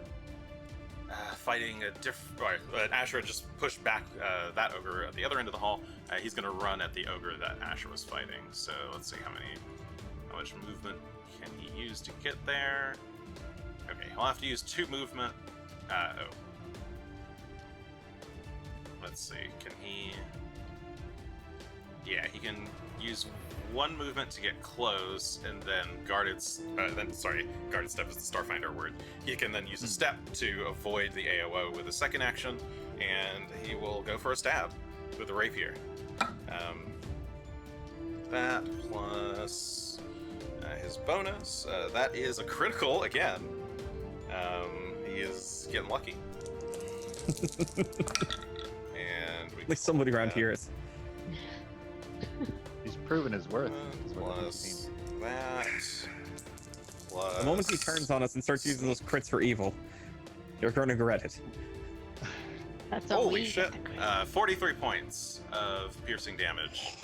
Speaker 1: fighting a different. Asher had just pushed back that ogre at the other end of the hall. He's going to run at the ogre that Asher was fighting. So let's see how much movement can he use to get there. Okay, he'll have to use 2 movement. Let's see. Can he? Yeah, he can use 1 movement to get close, and then guarded step is the Starfinder word. He can then use a step to avoid the AOO with a second action, and he will go for a stab with the rapier. That plus his bonus, that is a critical again. He is getting lucky. And we
Speaker 3: At least somebody around here is.
Speaker 2: he's proven his worth. is what it
Speaker 1: plus
Speaker 2: means.
Speaker 1: that. Plus.
Speaker 3: The moment he turns on us and starts using those crits for evil, you're going to regret it.
Speaker 4: That's what
Speaker 1: Holy
Speaker 4: we
Speaker 1: shit!
Speaker 4: get to crit.
Speaker 1: 43 points of piercing damage.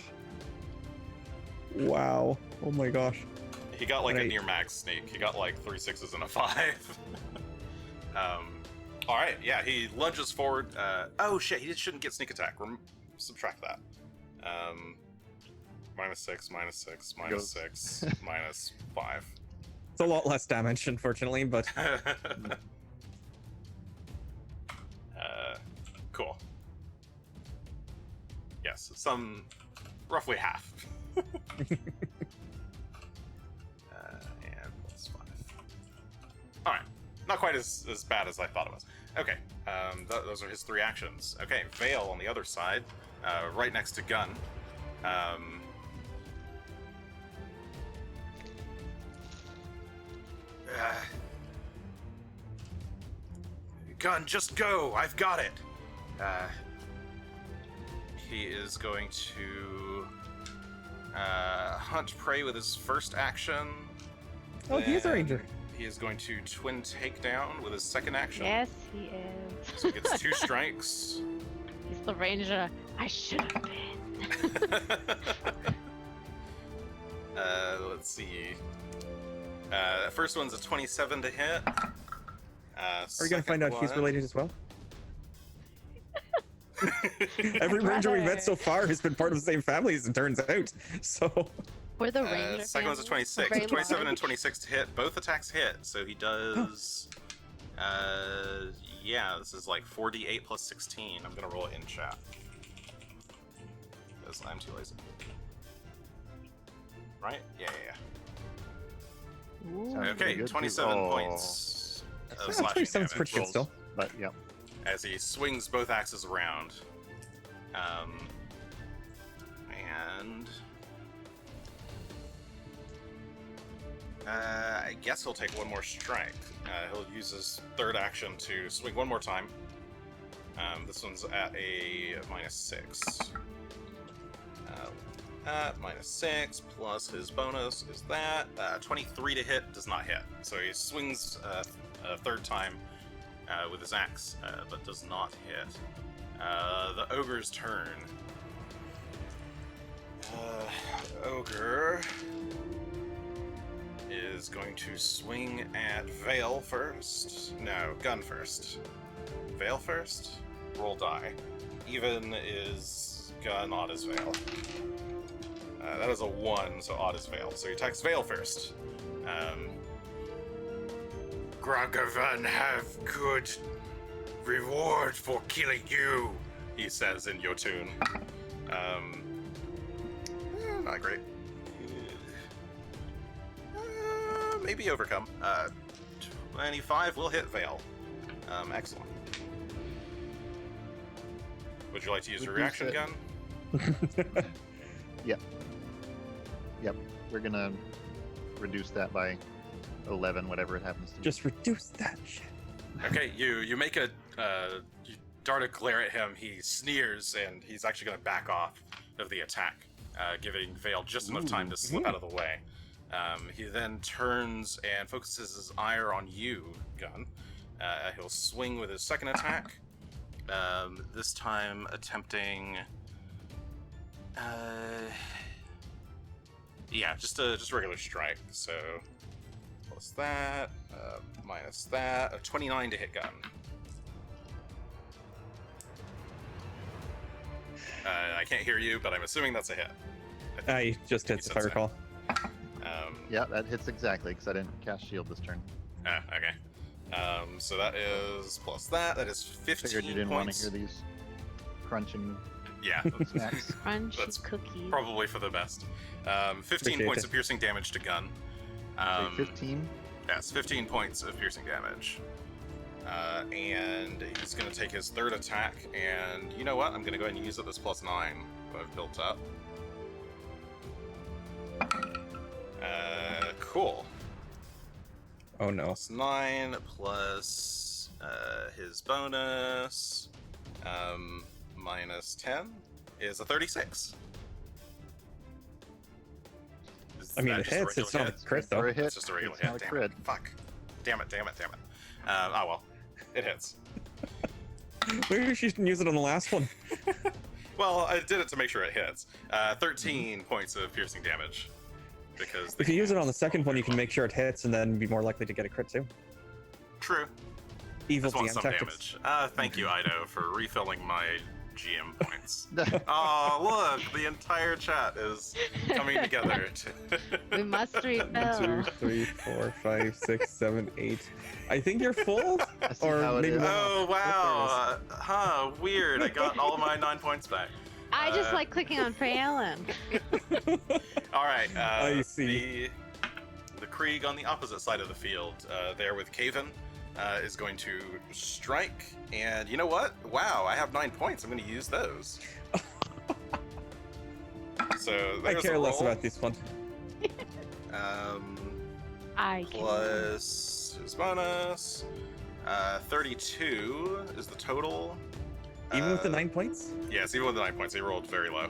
Speaker 3: Wow. Oh my gosh.
Speaker 1: He got like a
Speaker 3: Right.
Speaker 1: near max sneak. He got like 3 6s and a 5. All right, yeah, he lunges forward. Oh shit, he shouldn't get sneak attack. Subtract that. minus 6, minus 6,
Speaker 2: Goes.
Speaker 1: minus 6, minus 5.
Speaker 3: It's a lot less damage, unfortunately, but
Speaker 1: Cool. Yes, some roughly half. And plus 5. All right, not quite as bad as I thought it was. Okay, those are his 3 actions. Okay, Vale on the other side, right next to Gunn. Gunn, just go! I've got it! He is going to hunt prey with his first action.
Speaker 3: oh, he is a
Speaker 1: Then
Speaker 3: ranger.
Speaker 1: He is going to twin takedown with his second action.
Speaker 4: Yes, he is.
Speaker 1: So he gets 2 strikes.
Speaker 4: He's the ranger I should have been.
Speaker 1: Let's see. First one's a 27 to hit.
Speaker 3: Are you gonna find out she's related as well? Every ranger we've met so far has been part of the same family, as it turns out. So
Speaker 4: We're the ranger.
Speaker 1: Second one's a
Speaker 4: family.
Speaker 1: 26.
Speaker 4: Very
Speaker 1: 27 and
Speaker 4: large.
Speaker 1: 26 to hit. Both attacks hit. So he does. Yeah, this is like 4d8 plus 16. I'm gonna roll it in chat. Because I'm too lazy. Right? Yeah.
Speaker 4: Ooh.
Speaker 2: Sounds pretty
Speaker 1: Okay,
Speaker 2: good, too.
Speaker 1: 27
Speaker 2: Oh.
Speaker 1: points of
Speaker 3: yeah,
Speaker 1: slashing
Speaker 3: 27's
Speaker 1: damage.
Speaker 3: pretty good still.
Speaker 2: But yeah,
Speaker 1: As he swings both axes around. And I guess he'll take one more strike. He'll use his third action to swing one more time. This one's at a minus 6. Minus 6 plus his bonus is that. 23 to hit does not hit. So he swings a third time with his axe, but does not hit. The ogre's turn. Ogre is going to swing at Vale first. No, Gunn first. Vale first. Roll die. Even is Gunn, odd is Vale. That is a 1, so odd is Vale. So he attacks Vale first. Gragavan have good reward for killing you, he says in Jotun. Not great. Maybe overcome. 25 will hit Vale. Excellent. Would you like to use your
Speaker 2: Reduce
Speaker 1: reaction
Speaker 2: it.
Speaker 1: gun?
Speaker 2: Yep. We're gonna reduce that by 11, whatever it happens to be.
Speaker 3: Just reduce that shit.
Speaker 1: Okay, you make a you dart a glare at him. He sneers and he's actually going to back off of the attack, giving Vale just enough time to slip out of the way. He then turns and focuses his ire on you, Gunn. He'll swing with his second attack. This time attempting. Yeah, just a regular strike. So plus that, minus that, a 29 to hit Gunn. I can't hear you, but I'm assuming that's a hit.
Speaker 3: I just hits if I recall.
Speaker 2: Yeah, that hits exactly, because I didn't cast shield this turn.
Speaker 1: Okay. So that is plus that. That is 15
Speaker 2: Figured you didn't want
Speaker 1: points.
Speaker 2: to hear these crunching
Speaker 1: Yeah,
Speaker 2: snacks.
Speaker 4: Crunchy
Speaker 1: That's
Speaker 4: cookies.
Speaker 1: probably for the best. 15
Speaker 3: Appreciate
Speaker 1: points
Speaker 3: it.
Speaker 1: of piercing damage to Gunn.
Speaker 2: Say 15.
Speaker 1: Yes, 15 points of piercing damage. And he's going to take his third attack, and you know what? I'm going to go ahead and use up this plus 9 that I've built up. Cool.
Speaker 3: Oh no.
Speaker 1: Plus 9 plus his bonus minus 10 is a 36. Is
Speaker 3: I mean,
Speaker 1: that
Speaker 3: it
Speaker 1: just a
Speaker 3: hits. It's
Speaker 1: regular
Speaker 3: not a
Speaker 1: hit?
Speaker 3: crit
Speaker 2: For
Speaker 3: though.
Speaker 2: a hit,
Speaker 1: It's just a regular
Speaker 2: it's
Speaker 1: hit.
Speaker 2: not a
Speaker 1: Damn
Speaker 2: crit.
Speaker 1: it. Fuck. Damn it. Oh well. It hits.
Speaker 3: Maybe you shouldn't use it on the last one.
Speaker 1: Well, I did it to make sure it hits. 13 points of piercing damage. Because
Speaker 3: If you use it on the second one, you can make sure it hits and then be more likely to get a crit too.
Speaker 1: True.
Speaker 3: Evil
Speaker 1: Just want
Speaker 3: DM
Speaker 1: some
Speaker 3: tactics.
Speaker 1: damage. Thank you, Ido, for refilling my GM points. Oh, look, the entire chat is coming together.
Speaker 4: We must
Speaker 3: 1,
Speaker 4: refill.
Speaker 3: 2, 3, 4, 5, 6, 7, 8. I think you're full.
Speaker 2: I see
Speaker 3: Or
Speaker 2: how it
Speaker 3: maybe
Speaker 2: is.
Speaker 3: one
Speaker 1: Oh,
Speaker 3: off.
Speaker 1: wow. Weird. I got all my 9 points back.
Speaker 4: I just like clicking on Phelan.
Speaker 1: All right.
Speaker 3: I see.
Speaker 1: The Krieg on the opposite side of the field, there with Caven, is going to strike. And you know what? Wow, I have 9 points. I'm going to use those. So
Speaker 3: I
Speaker 1: there's
Speaker 3: care
Speaker 1: a
Speaker 3: less
Speaker 1: roll.
Speaker 3: about this one.
Speaker 4: I can.
Speaker 1: Plus his bonus. 32 is the total.
Speaker 3: Even with the 9 points?
Speaker 1: Yes, even with the 9 points, he rolled very low.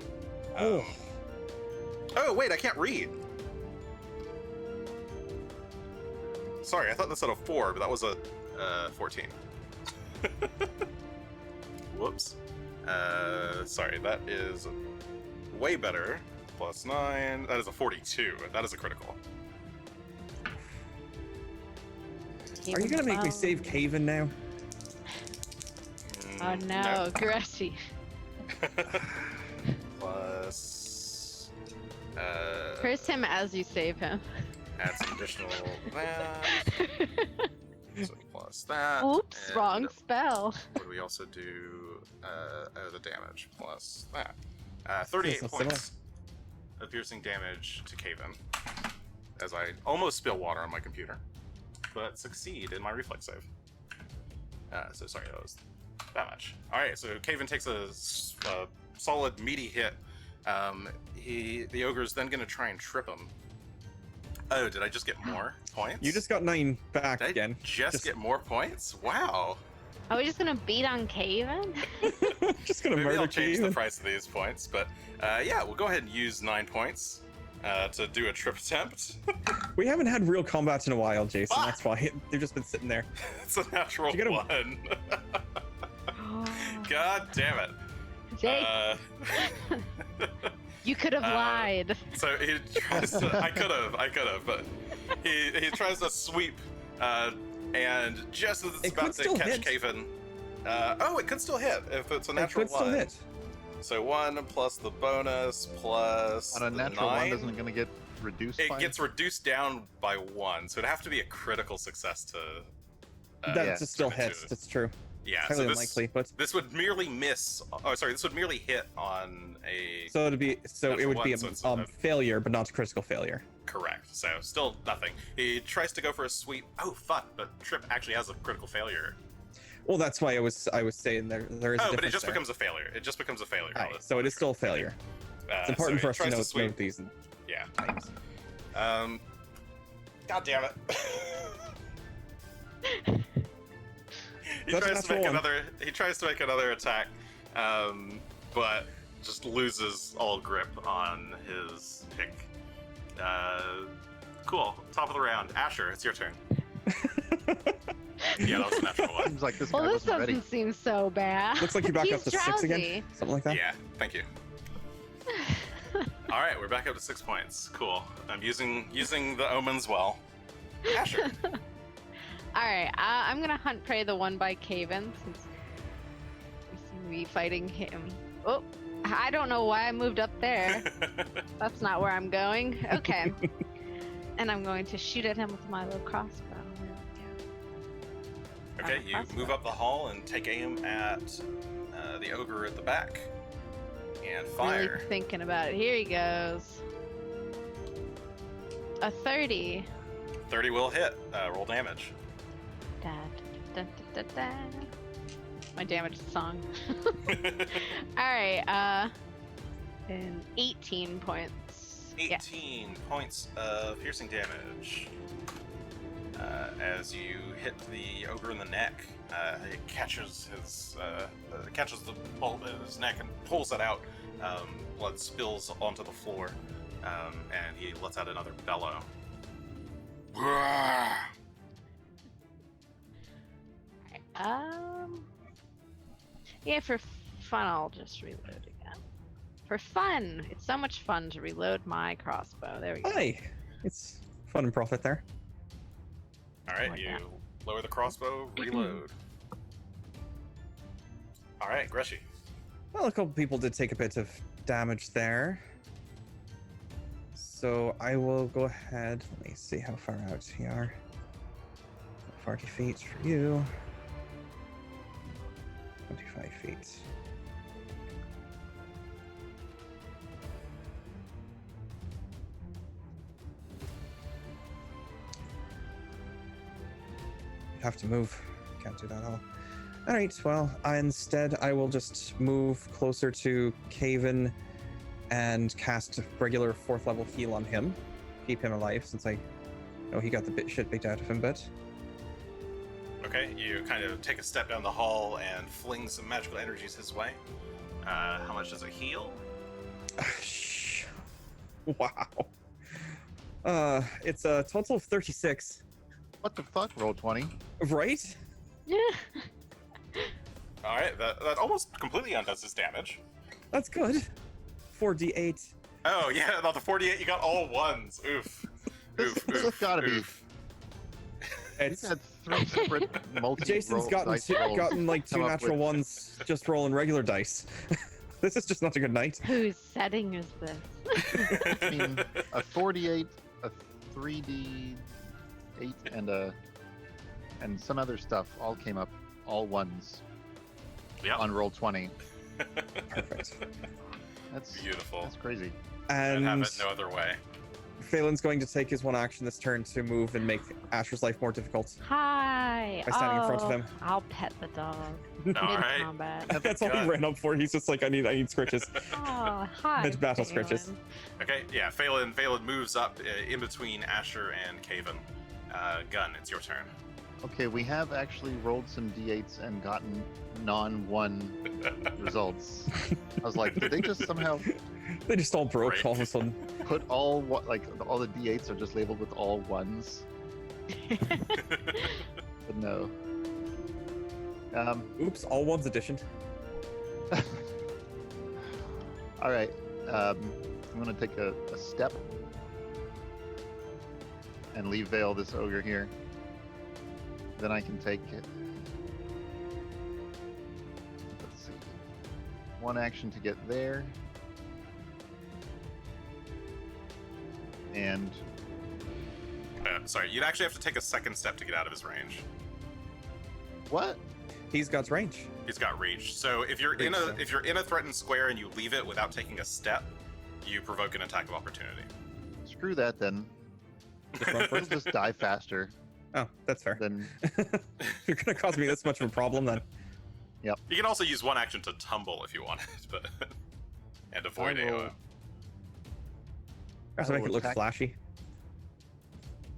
Speaker 3: Oh.
Speaker 1: Oh, wait, I can't read. Sorry, I thought this said a 4, but that was a 14. Whoops. Sorry, that is way better. Plus 9. That is a 42. That is a critical.
Speaker 3: Are you gonna make me save Caven now?
Speaker 4: Oh no, Greshy.
Speaker 1: Plus.
Speaker 4: Curse him as you save him.
Speaker 1: Add some additional that. So plus that.
Speaker 4: Oops,
Speaker 1: and
Speaker 4: wrong spell.
Speaker 1: What do we also do? The damage plus that. 38
Speaker 3: Feels so
Speaker 1: points of piercing damage to Caven. As I almost spill water on my computer, but succeed in my reflex save. So sorry, that was that much. All right, so Caven takes a solid meaty hit. The ogre is then going to try and trip him. Oh, did I just get more points?
Speaker 3: You just got 9 back
Speaker 1: Did
Speaker 3: again.
Speaker 1: I just get more points? Wow.
Speaker 4: Are we just gonna beat on Caven?
Speaker 3: Just gonna
Speaker 1: Maybe
Speaker 3: murder
Speaker 1: I'll change the
Speaker 3: Caven.
Speaker 1: price of these points, but yeah, we'll go ahead and use 9 points to do a trip attempt.
Speaker 3: We haven't had real combat in a while, Jason.
Speaker 1: Ah!
Speaker 3: That's why they've just been sitting there.
Speaker 1: It's a natural
Speaker 3: Did you get
Speaker 1: 1. God damn it.
Speaker 4: Jake, you could have lied.
Speaker 1: So he tries to. I could have, but he tries to sweep, and just as it's
Speaker 3: It
Speaker 1: about
Speaker 3: could
Speaker 1: to
Speaker 3: still
Speaker 1: catch
Speaker 3: hit.
Speaker 1: Caven. Oh, it could still hit if it's a
Speaker 3: It
Speaker 1: natural
Speaker 3: could still
Speaker 1: 1.
Speaker 3: hit.
Speaker 1: So 1 plus the bonus plus
Speaker 2: On a
Speaker 1: the
Speaker 2: natural
Speaker 1: 9.
Speaker 2: one, doesn't it going to get reduced
Speaker 1: It
Speaker 2: by?
Speaker 1: gets reduced down by 1, so it'd have to be a critical success to.
Speaker 3: That
Speaker 2: yeah.
Speaker 3: just still
Speaker 1: Give it
Speaker 3: hits.
Speaker 1: to-
Speaker 3: That's true.
Speaker 1: Yeah,
Speaker 3: Highly
Speaker 1: so
Speaker 3: unlikely, but
Speaker 1: this would merely miss. Oh, sorry, this would merely hit on a.
Speaker 3: so it'd be it
Speaker 1: Natural
Speaker 3: would be
Speaker 1: one, so it's
Speaker 3: a failure, but not a critical failure.
Speaker 1: Correct. So still nothing. He tries to go for a sweep. Oh fuck! But Trip actually has a critical failure.
Speaker 3: Well, that's why I was saying there is.
Speaker 1: Oh,
Speaker 3: a
Speaker 1: but it
Speaker 3: difference
Speaker 1: just
Speaker 3: there.
Speaker 1: becomes a failure. It just becomes a failure.
Speaker 3: Aye, so it is still a failure. It's important for us to note these.
Speaker 1: Yeah.
Speaker 3: Items.
Speaker 1: God damn it. He
Speaker 3: That's
Speaker 1: tries to make
Speaker 3: natural one.
Speaker 1: another. He tries to make another attack, but just loses all grip on his pick. Cool. Top of the round, Asher. It's your turn. Yeah, that was a natural one.
Speaker 2: Seems like this guy
Speaker 4: Well, this
Speaker 2: wasn't ready.
Speaker 4: doesn't seem so bad.
Speaker 3: Looks like you're back
Speaker 4: He's
Speaker 3: up to 6 again.
Speaker 4: drowsy.
Speaker 3: Something like that.
Speaker 1: Yeah, thank you. All right, we're back up to 6 points. Cool. I'm using the omens well. Asher.
Speaker 4: All right, I'm gonna hunt prey the one by Caven since we seem to be fighting him. Oh, I don't know why I moved up there. That's not where I'm going. Okay. And I'm going to shoot at him with my little crossbow.
Speaker 1: Okay, you move up the hall and take aim at the ogre at the back, and fire.
Speaker 4: Really thinking about it. Here he goes. A 30.
Speaker 1: 30 will hit. Roll damage.
Speaker 4: Da, da, da, da, da. My damage song. Alright, and 18 points.
Speaker 1: 18 points of piercing damage. As you hit the ogre in the neck, it catches the bolt in his neck and pulls it out. Blood spills onto the floor, and he lets out another bellow.
Speaker 4: Yeah, for fun, I'll just reload again. For fun! It's so much fun to reload my crossbow. There we go.
Speaker 3: Hi. It's fun and profit there.
Speaker 1: All right,
Speaker 4: Like
Speaker 1: you
Speaker 4: that.
Speaker 1: lower the crossbow, reload. All right, Greshy.
Speaker 3: Well, a couple people did take a bit of damage there. So I will go ahead. Let me see how far out you are. 40 feet for you. 25 feet. You have to move. Can't do that all. Alright, well, instead I will just move closer to Caven and cast regular 4th level heal on him. Keep him alive, since I know he got the shit beat out of him, but...
Speaker 1: Okay, you kind of take a step down the hall and fling some magical energies his way. How much does it heal?
Speaker 3: Wow. It's a total of 36.
Speaker 2: What the fuck? Roll 20.
Speaker 3: Right?
Speaker 4: Yeah.
Speaker 1: Alright, that almost completely undoes his damage.
Speaker 3: That's good. 4d8.
Speaker 1: Oh, yeah, about the 48, you got all ones. Oof. Oof,
Speaker 2: This has
Speaker 1: oof,
Speaker 2: gotta be-
Speaker 1: oof.
Speaker 2: He's had 3 separate multi
Speaker 3: Jason's gotten like 2
Speaker 2: come up
Speaker 3: natural
Speaker 2: with-
Speaker 3: ones just rolling regular dice. This is just not a good night.
Speaker 4: Whose setting is this?
Speaker 2: I mean, a 48, a 3d8, and some other stuff all came up, all ones
Speaker 1: Yep.
Speaker 2: on roll 20.
Speaker 3: Perfect.
Speaker 2: That's
Speaker 1: Beautiful.
Speaker 2: That's crazy.
Speaker 1: And have
Speaker 3: And
Speaker 1: it no other way.
Speaker 3: Phelan's going to take his one action this turn to move and make Asher's life more difficult.
Speaker 4: Hi.
Speaker 3: By standing in front of him.
Speaker 4: I'll pet the dog.
Speaker 1: Alright.
Speaker 4: Mid-combat.
Speaker 3: That's all he
Speaker 1: God.
Speaker 3: ran up for. He's just like, I need scritches.
Speaker 4: Oh, hi.
Speaker 3: Mid-battle
Speaker 4: Phelan.
Speaker 3: scritches.
Speaker 1: Okay, yeah, Phelan moves up in between Asher and Caven. Gunn, it's your turn.
Speaker 2: Okay, we have actually rolled some d8s and gotten non-1 results. I was like, did they just somehow
Speaker 3: They just all broke
Speaker 1: Right.
Speaker 3: all of a sudden.
Speaker 2: put all all the d8s are just labeled with all ones? But no.
Speaker 3: Oops, all ones edition.
Speaker 2: All right. I'm gonna take a step and leave Veil this ogre here. Then I can take it. Let's see. One action to get there. And
Speaker 1: Sorry, you'd actually have to take a second step to get out of his range.
Speaker 2: what?
Speaker 3: He's got range.
Speaker 1: He's got reach. So if you're in a threatened square and you leave it without taking a step, you provoke an attack of opportunity.
Speaker 2: Screw that then.
Speaker 3: Just run
Speaker 2: He'll
Speaker 3: first.
Speaker 2: just die faster
Speaker 3: Oh, that's fair.
Speaker 2: than.
Speaker 3: You're gonna cause me this much of a problem then.
Speaker 1: You can also use one action to tumble if you wanted, but and avoid
Speaker 2: I will-
Speaker 1: AoE.
Speaker 3: To make it look
Speaker 2: attack-
Speaker 3: flashy.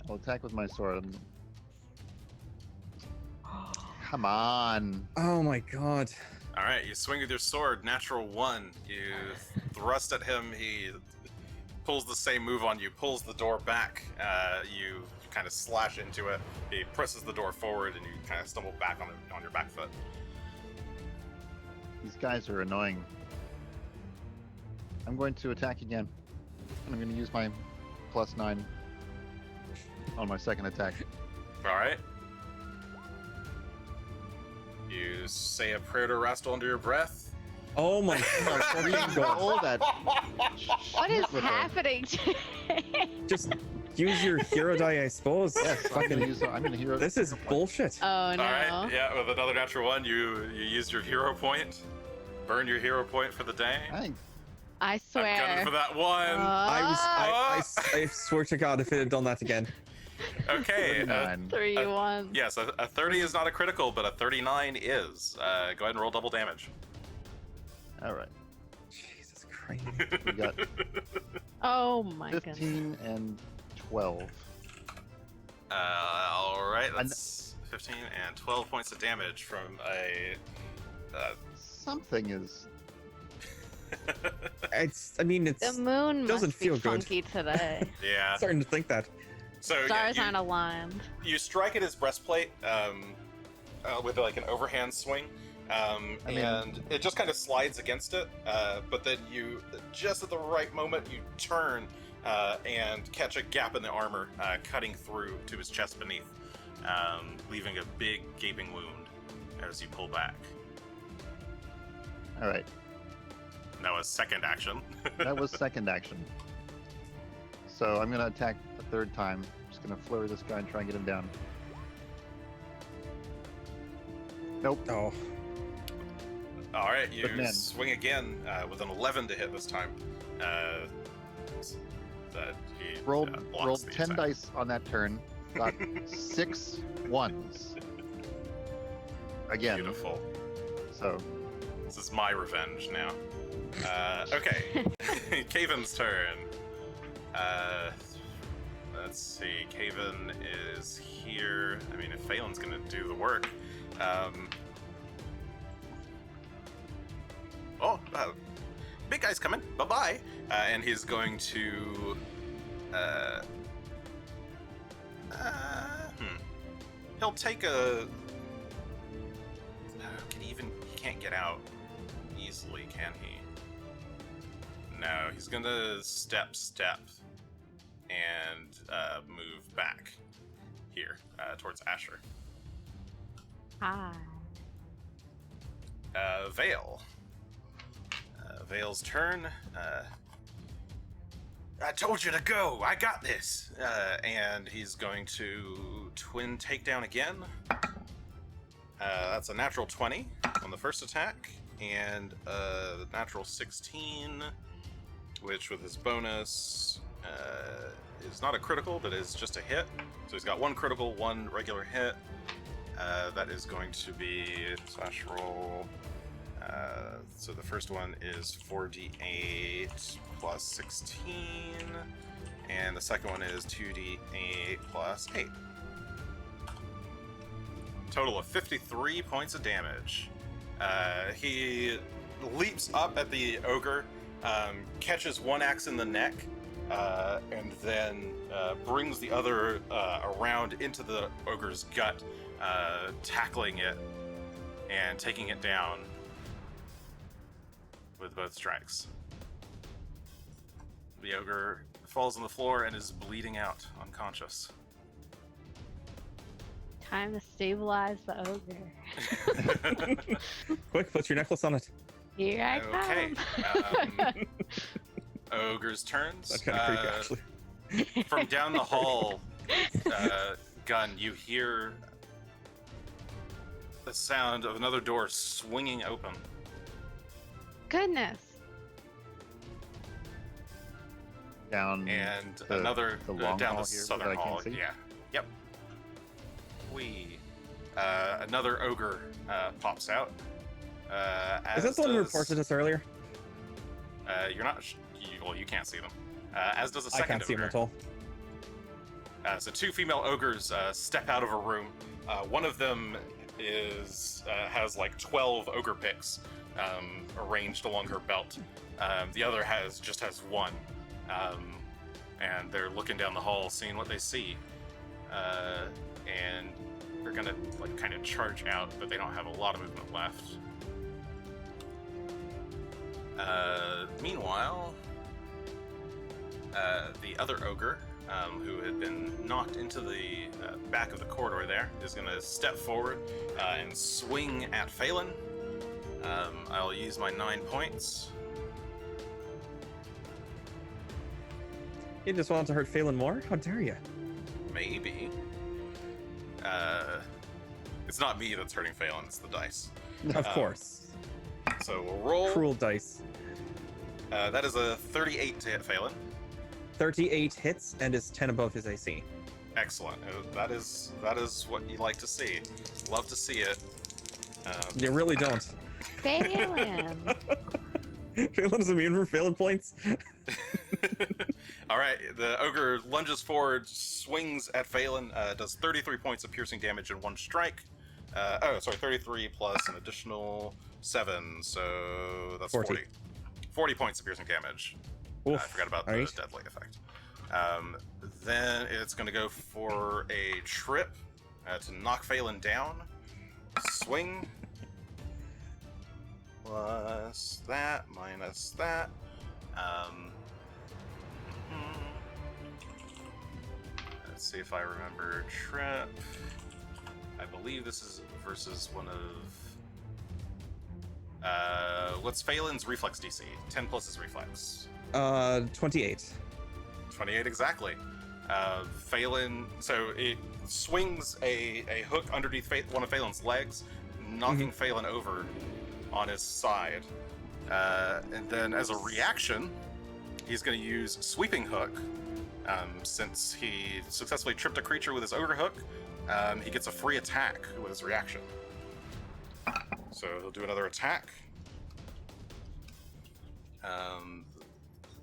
Speaker 2: I'll attack with my sword. Come on.
Speaker 3: Oh my god.
Speaker 1: All right, you swing with your sword, natural 1. You thrust at him. He pulls the same move on you, pulls the door back. You kind of slash into it. He presses the door forward, and you kind of stumble back on your back foot.
Speaker 2: These guys are annoying. I'm going to attack again. And I'm going to use my +9 on my second attack.
Speaker 1: All right. You say a prayer to Rastal under your breath.
Speaker 3: Oh my
Speaker 2: All that
Speaker 4: What is
Speaker 2: shit with
Speaker 4: happening?
Speaker 3: Just use your hero die, I suppose.
Speaker 2: Yes, I'm going to use. I'm going to hero.
Speaker 3: This is bullshit.
Speaker 4: Oh no.
Speaker 1: All right. Yeah, with another natural 1, you use your hero point. Burn your hero point for the day.
Speaker 2: I think
Speaker 4: I
Speaker 1: I'm
Speaker 4: swear.
Speaker 1: gunning for that 1.
Speaker 3: I swear to God, if it had done that again.
Speaker 1: Okay.
Speaker 2: 39.
Speaker 4: 3 1.
Speaker 1: Yes, a 30 is not a critical, but a 39 is. Go ahead and roll double damage.
Speaker 2: All right.
Speaker 3: Jesus Christ.
Speaker 2: We got
Speaker 4: Oh my goodness.
Speaker 2: 15 and 12.
Speaker 1: All right. That's 15 and 12 points of damage from a.
Speaker 2: Something is.
Speaker 3: I mean,
Speaker 4: The
Speaker 3: it's
Speaker 4: moon
Speaker 3: doesn't
Speaker 4: must be
Speaker 3: feel good.
Speaker 4: funky today.
Speaker 1: Yeah.
Speaker 3: starting to think that.
Speaker 1: So yeah,
Speaker 4: Stars aren't aligned.
Speaker 1: you strike at his breastplate with like an overhand swing,
Speaker 2: mean-
Speaker 1: and it just kind of slides against it. But then you, just at the right moment, you turn and catch a gap in the armor, cutting through to his chest beneath, leaving a big gaping wound as you pull back.
Speaker 2: All right.
Speaker 1: That was second action.
Speaker 2: That was second action. So I'm going to attack a third time. Just going to flurry this guy and try and get him down. Nope.
Speaker 3: Oh.
Speaker 1: All right,
Speaker 2: But
Speaker 1: you
Speaker 2: man.
Speaker 1: swing again with an 11 to hit this time. That he
Speaker 2: Rolled
Speaker 1: blocks the
Speaker 2: 10
Speaker 1: attack.
Speaker 2: dice on that turn. Got 6 ones. Again.
Speaker 1: Beautiful.
Speaker 2: So
Speaker 1: This is my revenge now. Okay, Kaven's turn. Let's see. Kaven is here. I mean, if Phelan's gonna do the work. Big guy's coming. Bye bye. And he's going to. He'll take a. He can't get out easily, can he? No, he's gonna step, and move back here towards Asher.
Speaker 4: Hi.
Speaker 1: Vale. Vale's turn. I told you to go. I got this. And he's going to twin takedown again. That's a natural 20 on the first attack, and a natural 16, which with his bonus is not a critical, but is just a hit. So he's got one critical, one regular hit. That is going to be slash roll. So the first one is 4d8 plus 16, and the second one is 2d8 plus 8. Total of 53 points of damage. He leaps up at the ogre, catches one axe in the neck, and then brings the other around into the ogre's gut, tackling it and taking it down with both strikes. The ogre falls on the floor and is bleeding out, unconscious.
Speaker 4: Time to stabilize the ogre.
Speaker 3: Quick, put your necklace on it.
Speaker 4: Here I
Speaker 1: Okay.
Speaker 4: come.
Speaker 1: Ogre's turns.
Speaker 3: That's kind of creepy, actually.
Speaker 1: From down the hall, Gunn, you hear the sound of another door swinging open.
Speaker 4: Goodness.
Speaker 2: down
Speaker 1: And
Speaker 2: the,
Speaker 1: another
Speaker 2: the long
Speaker 1: down
Speaker 2: hall
Speaker 1: the
Speaker 2: here
Speaker 1: southern
Speaker 2: that I
Speaker 1: hall.
Speaker 2: can't see.
Speaker 1: Yeah. Yep. Another ogre pops out.
Speaker 3: Is that the one who
Speaker 1: does-
Speaker 3: reported us earlier?
Speaker 1: You're not. You can't see them. As does a
Speaker 3: I
Speaker 1: second
Speaker 3: can't see him
Speaker 1: ogre.
Speaker 3: at all.
Speaker 1: So two female ogres step out of a room. One of them has like 12 ogre picks arranged along her belt. The other just has one. And they're looking down the hall, seeing what they see. And they're gonna like kind of charge out, but they don't have a lot of movement left. Meanwhile, the other ogre, who had been knocked into the back of the corridor there, is going to step forward and swing at Phelan. I'll use my 9 points.
Speaker 3: You just want to hurt Phelan more? How dare you?
Speaker 1: Maybe. It's not me that's hurting Phelan, it's the dice.
Speaker 3: Of course.
Speaker 1: So we'll roll.
Speaker 3: Cruel dice.
Speaker 1: That is a 38 to hit Phelan.
Speaker 3: 38 hits and is 10 above his AC.
Speaker 1: Excellent. That is what you like to see. Love to see it.
Speaker 3: You really don't.
Speaker 4: Phelan.
Speaker 3: Phelan's immune from Phelan points.
Speaker 1: All right, the ogre lunges forward, swings at Phelan, does 33 points of piercing damage in one strike. 33 plus an additional 7, so that's 40. 40 points of piercing damage. I
Speaker 3: Oof.
Speaker 1: forgot about the
Speaker 3: Alright.
Speaker 1: deadly effect. Then it's going to go for a trip to knock Phelan down. Swing. Plus that, minus that. Let's see if I remember trip. I believe this is versus what's Phelan's reflex DC? 10 plus his reflex.
Speaker 3: 28.
Speaker 1: 28 exactly. Phelan, so it swings a hook underneath one of Phelan's legs, knocking Phelan over on his side. And then as a reaction, he's going to use Sweeping Hook. Since he successfully tripped a creature with his Ogre Hook, he gets a free attack with his reaction. So he'll do another attack.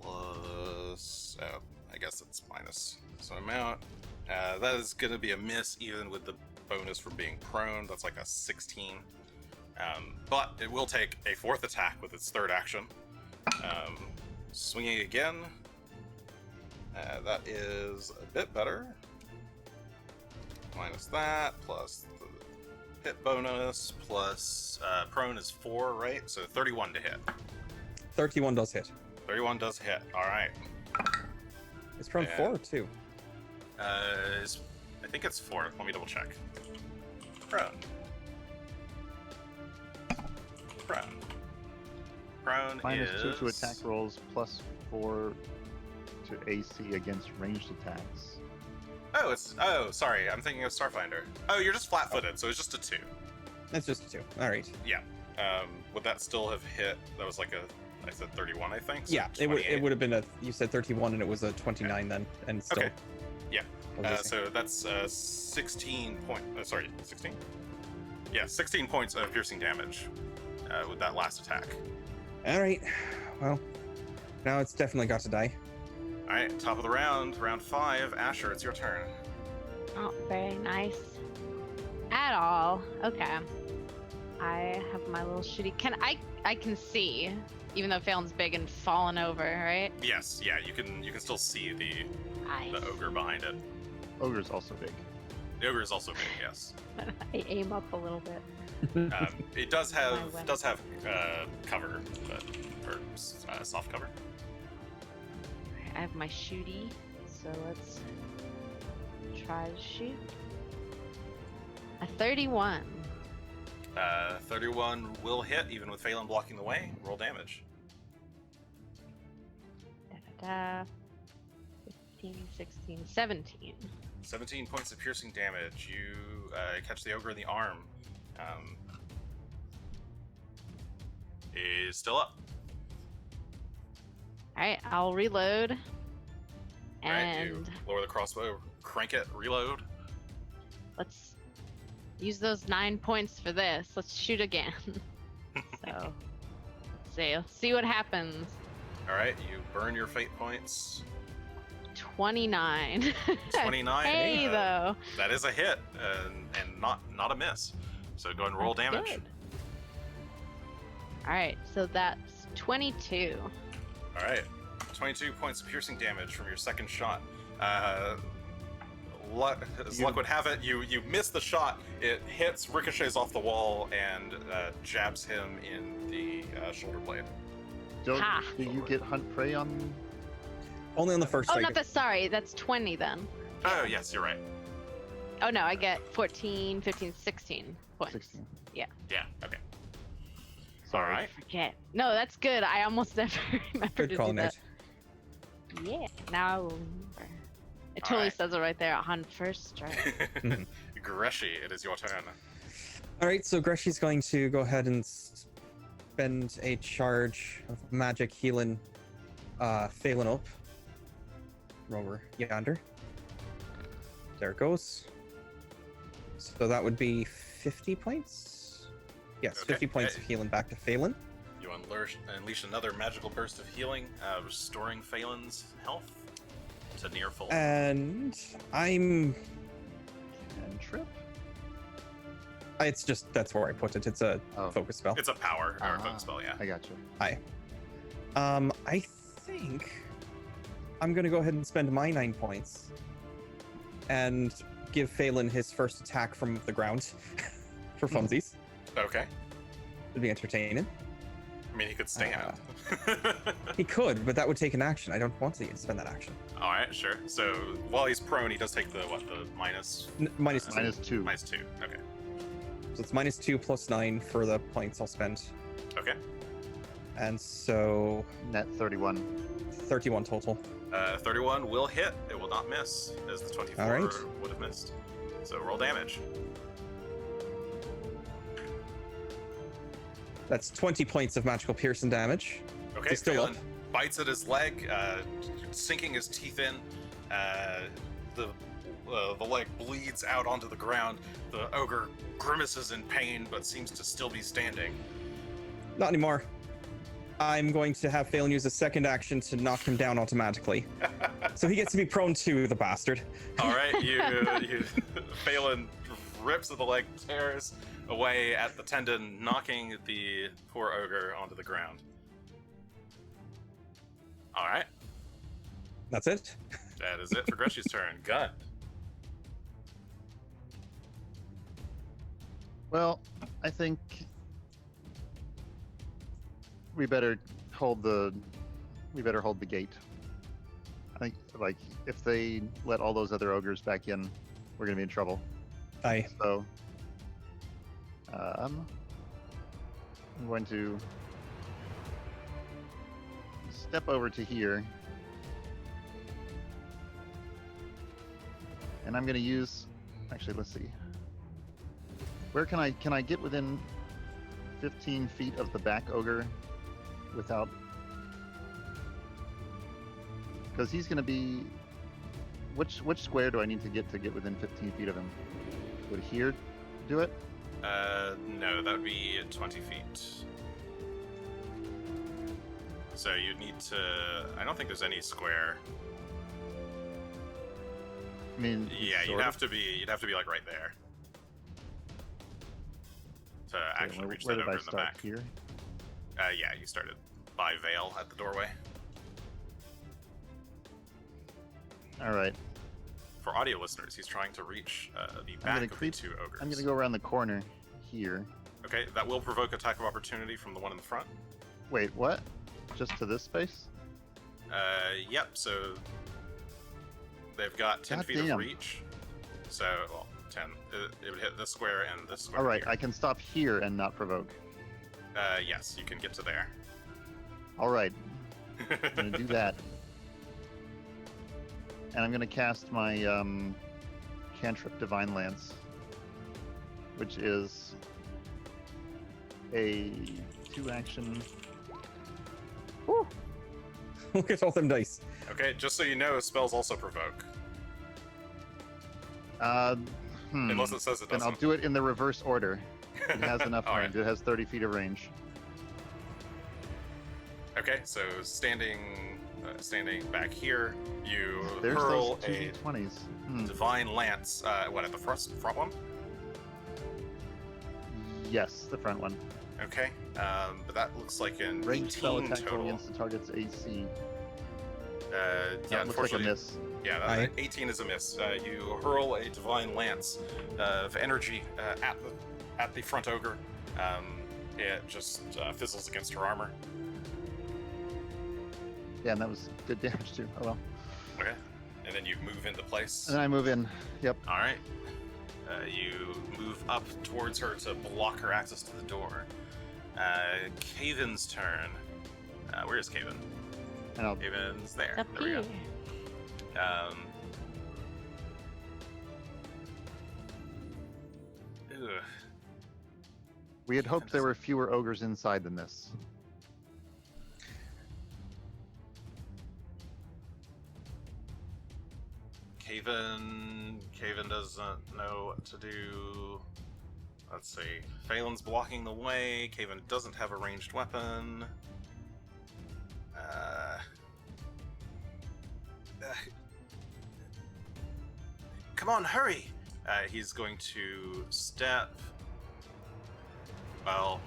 Speaker 1: Plus, I guess it's minus some amount. That is going to be a miss even with the bonus for being prone. That's like a 16. But it will take a fourth attack with its third action. Swinging again. That is a bit better. Minus that, plus the hit bonus, plus prone is 4, right? So 31 to hit.
Speaker 3: 31 does hit.
Speaker 1: 31 does hit. All right.
Speaker 3: Is prone 4 or 2?
Speaker 1: I think it's 4. Let me double check. Prone. Prone
Speaker 2: Minus
Speaker 1: is
Speaker 2: 2 to attack rolls, plus 4 to AC against ranged attacks.
Speaker 1: Oh, sorry. I'm thinking of Starfinder. Oh, you're just flat-footed, so it's just a 2.
Speaker 3: It's just a 2. All right.
Speaker 1: Yeah. Would that still have hit? That was like I said 31, I think. So
Speaker 3: Yeah, it would have been you said 31 and it was a 29 then, and still.
Speaker 1: Okay. Yeah. So that's 16 sorry, 16? Yeah, 16 points of piercing damage with that last attack.
Speaker 3: All right. Well, now it's definitely got to die.
Speaker 1: All right, top of the round, round 5. Asher, it's your turn.
Speaker 4: Oh, very nice. At all. Okay. I have my little shooty. I can see, even though Phelan's big and fallen over, right?
Speaker 1: Yes, yeah, you can still see the ogre behind it.
Speaker 2: Ogre's also big.
Speaker 1: The ogre is also big, yes.
Speaker 4: I aim up a little bit.
Speaker 1: It does have cover, or soft cover.
Speaker 4: I have my shooty, so let's try to shoot. A 31.
Speaker 1: 31 will hit, even with Phelan blocking the way. Roll damage.
Speaker 4: 15, 16, 17.
Speaker 1: 17 points of piercing damage. You catch the ogre in the arm. Is still up.
Speaker 4: Alright, I'll reload.
Speaker 1: Alright, you
Speaker 4: And
Speaker 1: lower the crossbow, crank it, reload.
Speaker 4: let's use those 9 points for this. Let's shoot again. So, let's see what happens.
Speaker 1: Alright, you burn your fate points.
Speaker 4: 29.
Speaker 1: 29.
Speaker 4: Hey, though.
Speaker 1: That is a hit, and not a miss. So go ahead and roll
Speaker 4: That's
Speaker 1: damage.
Speaker 4: good. Alright, so that's 22.
Speaker 1: Alright, 22 points of piercing damage from your second shot. As luck would have it, you miss the shot. It hits, ricochets off the wall, and jabs him in the shoulder blade.
Speaker 2: Do
Speaker 4: Ha!
Speaker 2: you get hunt prey on?
Speaker 3: Only on the first
Speaker 4: Oh,
Speaker 3: strike.
Speaker 4: not that. Sorry, that's 20 then.
Speaker 1: Oh, yes, you're right.
Speaker 4: Oh no, I get 14, 15, 16 points.
Speaker 2: 16.
Speaker 1: Yeah, okay.
Speaker 2: Sorry.
Speaker 1: Alright.
Speaker 4: Forget. No, that's good. I almost never remember
Speaker 3: Good
Speaker 4: to
Speaker 3: call,
Speaker 4: do
Speaker 3: Nate.
Speaker 4: that. Yeah, now I will remember. It totally
Speaker 1: Alright.
Speaker 4: says it right there on first strike.
Speaker 1: Greshy, it is your turn.
Speaker 3: All right, so Greshy's going to go ahead and spend a charge of magic healing Phelan up. Over yonder. There it goes. So that would be 50 points? Yes,
Speaker 1: Okay.
Speaker 3: 50 points of healing back to Phelan.
Speaker 1: You unleash another magical burst of healing, restoring Phelan's health to near full.
Speaker 3: And I'm...
Speaker 2: And trip.
Speaker 3: It's just, that's where I put it. It's a
Speaker 2: Oh.
Speaker 3: focus spell.
Speaker 1: It's a power or a
Speaker 2: Ah.
Speaker 1: focus spell, yeah.
Speaker 2: I got you.
Speaker 3: I think I'm going to go ahead and spend my 9 points and give Phelan his first attack from the ground for funsies.
Speaker 1: Okay.
Speaker 3: It'd be entertaining.
Speaker 1: I mean, he could stand.
Speaker 3: He could, but that would take an action. I don't want to spend that action.
Speaker 1: All right, sure. So while he's prone, he does take the minus
Speaker 3: Minus 2.
Speaker 2: Minus 2.
Speaker 1: minus 2. Okay.
Speaker 3: So it's minus 2 plus 9 for the points I'll spend.
Speaker 1: Okay.
Speaker 3: And so
Speaker 2: Net 31.
Speaker 3: 31 total.
Speaker 1: 31 will hit. It will not miss, as the 24
Speaker 3: All right.
Speaker 1: would have missed. So roll damage.
Speaker 3: That's 20 points of magical piercing damage.
Speaker 1: Okay,
Speaker 3: He's still
Speaker 1: Phelan
Speaker 3: up.
Speaker 1: bites at his leg, sinking his teeth in. The leg bleeds out onto the ground. The ogre grimaces in pain, but seems to still be standing.
Speaker 3: Not anymore. I'm going to have Phelan use a second action to knock him down automatically. So he gets to be prone to the bastard.
Speaker 1: All right, you Phelan rips at the leg, tears away at the tendon, knocking the poor ogre onto the ground. All right,
Speaker 3: That's it.
Speaker 1: that is it for Greshy's turn. Gunn.
Speaker 2: Well, I think we better hold the gate. I think, like, if they let all those other ogres back in, we're gonna be in trouble.
Speaker 3: Aye.
Speaker 2: So, I'm going to step over to here, and I'm gonna use. Actually, let's see. Where can I get within 15 feet of the back ogre without? Because he's going to be. Which square do I need to get within 15 feet of him? Would here do it?
Speaker 1: No, that would be 20 feet. So you'd need to. I don't think there's any square.
Speaker 2: I mean,
Speaker 1: Yeah, you'd
Speaker 2: sort
Speaker 1: have
Speaker 2: of.
Speaker 1: to be. You'd have to be like right there to
Speaker 2: Okay,
Speaker 1: actually reach
Speaker 2: where
Speaker 1: that
Speaker 2: did
Speaker 1: over
Speaker 2: I
Speaker 1: in the
Speaker 2: start?
Speaker 1: back.
Speaker 2: Here.
Speaker 1: Yeah, you started by Vale at the doorway.
Speaker 2: All right.
Speaker 1: For audio listeners, he's trying to reach the
Speaker 2: I'm
Speaker 1: back
Speaker 2: gonna
Speaker 1: of the
Speaker 2: creep.
Speaker 1: two ogres.
Speaker 2: I'm gonna go around the corner here.
Speaker 1: Okay, that will provoke attack of opportunity from the one in the front.
Speaker 2: Wait, what? Just to this space?
Speaker 1: Yep. So they've got 10
Speaker 2: God
Speaker 1: feet
Speaker 2: damn.
Speaker 1: of reach. So, well, 10. It would hit this square and this square.
Speaker 2: All right,
Speaker 1: here.
Speaker 2: I can stop here and not provoke.
Speaker 1: Yes, you can get to there.
Speaker 2: All right, I'm gonna do that. And I'm gonna cast my cantrip Divine Lance, which is a 2-action. Woo!
Speaker 3: Look at all them dice.
Speaker 1: Okay, just so you know, spells also provoke. Unless it says it
Speaker 2: Then
Speaker 1: doesn't.
Speaker 2: I'll do it in the reverse order. It has enough
Speaker 1: All
Speaker 2: range.
Speaker 1: right.
Speaker 2: It has 30 feet of range.
Speaker 1: Okay, so standing back here, you
Speaker 2: There's
Speaker 1: hurl
Speaker 2: those
Speaker 1: a
Speaker 2: 2d20s.
Speaker 1: divine lance. What, at the front one?
Speaker 2: Yes, the front one.
Speaker 1: Okay, but that looks like an
Speaker 2: Range spell
Speaker 1: 18
Speaker 2: attack roll
Speaker 1: total.
Speaker 2: against the target's AC.
Speaker 1: Yeah,
Speaker 2: That looks like a
Speaker 1: unfortunately,
Speaker 2: miss.
Speaker 1: yeah,
Speaker 3: Aye.
Speaker 1: 18 is a miss. You hurl a divine lance of energy at the front ogre. It just fizzles against her armor.
Speaker 2: Yeah, and that was good damage too. Oh well.
Speaker 1: Okay, and then you move into place.
Speaker 2: And then I move in. Yep.
Speaker 1: All right. You move up towards her to block her access to the door. Caven's turn. Where is Caven?
Speaker 2: And I'll
Speaker 1: Caven's there.
Speaker 4: Up
Speaker 1: There we
Speaker 4: here.
Speaker 1: go. Ugh.
Speaker 2: We had hoped there were fewer ogres inside than this.
Speaker 1: Caven doesn't know what to do. Let's see. Phelan's blocking the way. Caven doesn't have a ranged weapon. Come on, hurry! He's going to step. Well.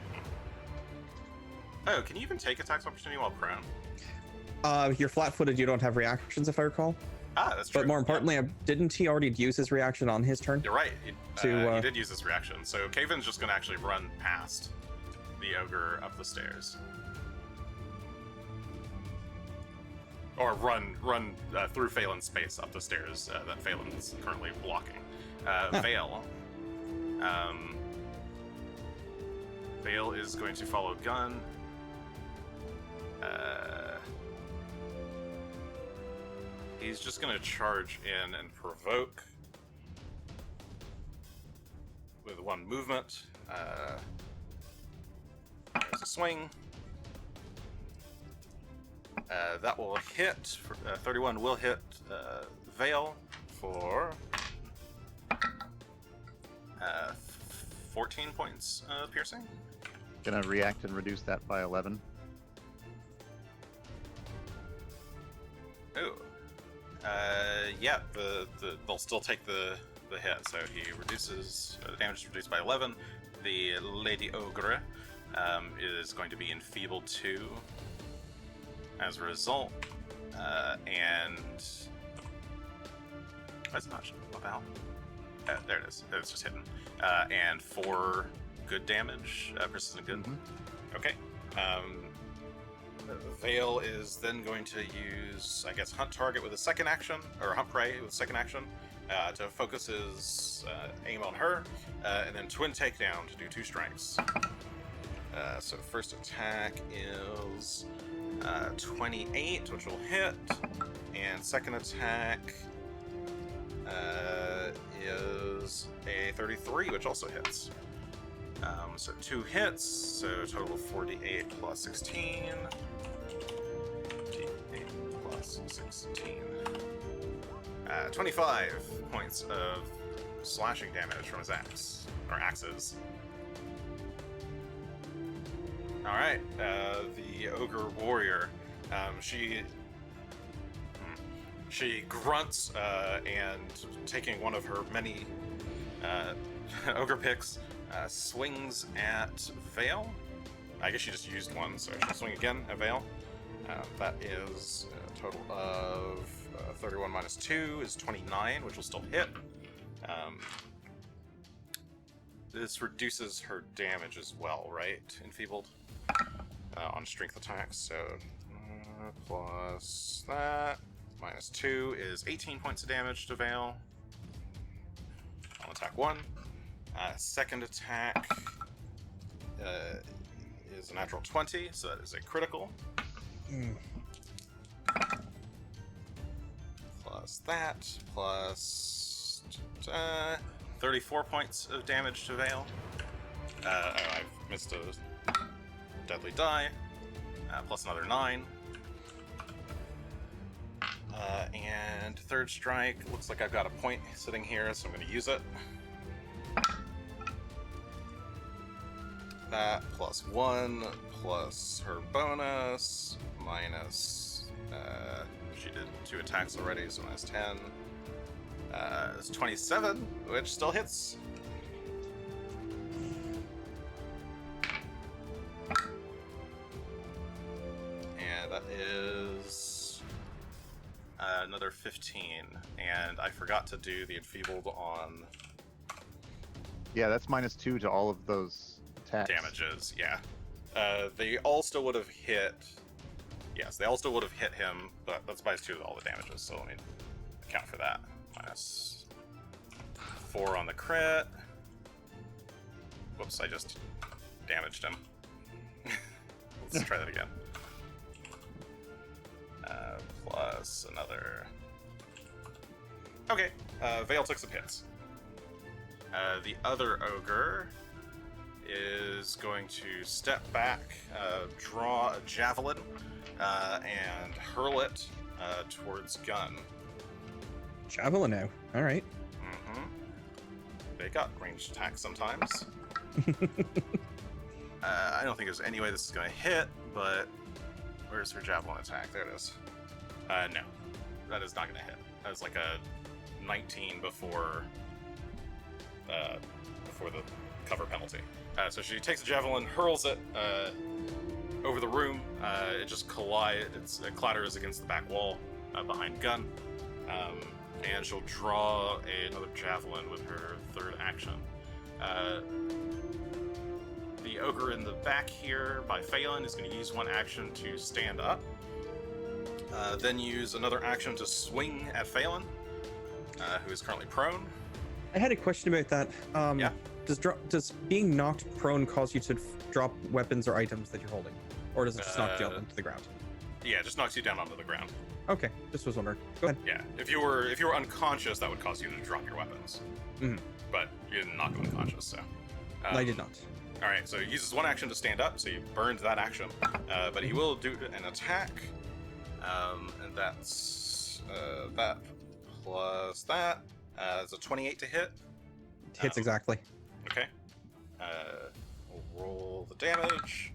Speaker 1: Oh, can you even take attacks of opportunity while prone?
Speaker 3: You're flat-footed. You don't have reactions, if I recall.
Speaker 1: Ah, that's true.
Speaker 3: But more
Speaker 1: Yeah.
Speaker 3: importantly, didn't he already use his reaction on his turn?
Speaker 1: You're right. He
Speaker 3: To,
Speaker 1: did use this reaction. So Caven's just going to actually run past the ogre up the stairs. Or run through Phelan's space up the stairs that Phelan's currently blocking. Vale. Vale is going to follow Gunn. He's just gonna charge in and provoke with one movement. There's a swing. That will hit. 31 will hit Vale for 14 points piercing.
Speaker 2: Gonna react and reduce that by 11.
Speaker 1: Ooh. Yeah, they'll still take the hit, so he reduces, the damage is reduced by 11. The Lady Ogre is going to be enfeebled 2 as a result, and that's not about. There it is. It's just hidden. And 4 good damage, persistent good.
Speaker 2: Mm-hmm.
Speaker 1: Okay. Vale is then going to use, I guess, Hunt Target with a second action, or Hunt Prey with a second action, to focus his aim on her, and then Twin Takedown to do 2 strikes. So first attack is 28, which will hit, and second attack is a 33, which also hits. So 2 hits, so a total of 48 plus 16. 48 plus 16. 25 points of slashing damage from his axe, or axes. Alright, the Ogre Warrior, she grunts, and taking one of her many Ogre picks, swings at Vale. I guess she just used one, so she'll swing again at Vale. That is a total of 31 minus 2 is 29, which will still hit. This reduces her damage as well, right? Enfeebled on strength attacks, so plus that minus 2 is 18 points of damage to Vale. On attack 1. Second attack is a natural 20, so that is a critical. Plus that, plus 34 points of damage to Vale. I've missed a deadly die. Plus another 9. And third strike, looks like I've got a point sitting here, so I'm going to use it. That plus 1 plus her bonus minus she did 2 attacks already, so minus 10. It's 27, which still hits. And that is another 15. And I forgot to do the enfeebled on
Speaker 2: Yeah, that's minus 2 to all of those attacks.
Speaker 1: damages, yeah. They all still would have hit. Yes, they all still would have hit him, but that's minus 2 to all the damages, so let me account for that. Minus 4 on the crit. Whoops, I just damaged him. Let's try that again. Plus another. Okay, Vale took some hits. The other ogre is going to step back, draw a javelin, and hurl it towards Gunn.
Speaker 3: Javelin now. All right.
Speaker 1: Mm-hmm. They got ranged attacks sometimes. I don't think there's any way this is going to hit, but where's her javelin attack? There it is. No, that is not going to hit. That was like a 19 before the cover penalty. So she takes a javelin, hurls it over the room. It just it clatters against the back wall behind Gunn. And she'll draw another javelin with her third action. The ogre in the back here by Phelan is going to use one action to stand up. Then use another action to swing at Phelan, who is currently prone.
Speaker 3: I had a question about that.
Speaker 1: Yeah.
Speaker 3: Does being knocked prone cause you to drop weapons or items that you're holding, Or does it just knock you up into the ground?
Speaker 1: Yeah, just knocks you down onto the ground.
Speaker 3: Okay, just was wondering. Go ahead.
Speaker 1: Yeah, if you were unconscious, that would cause you to drop your weapons.
Speaker 3: Mhm.
Speaker 1: But you didn't knock him unconscious, so.
Speaker 3: I did not.
Speaker 1: All right, so he uses one action to stand up, so you burned that action. But he will do an attack, and that's that plus that. It's a 28 to hit.
Speaker 3: Hits exactly.
Speaker 1: Okay. We'll roll the damage.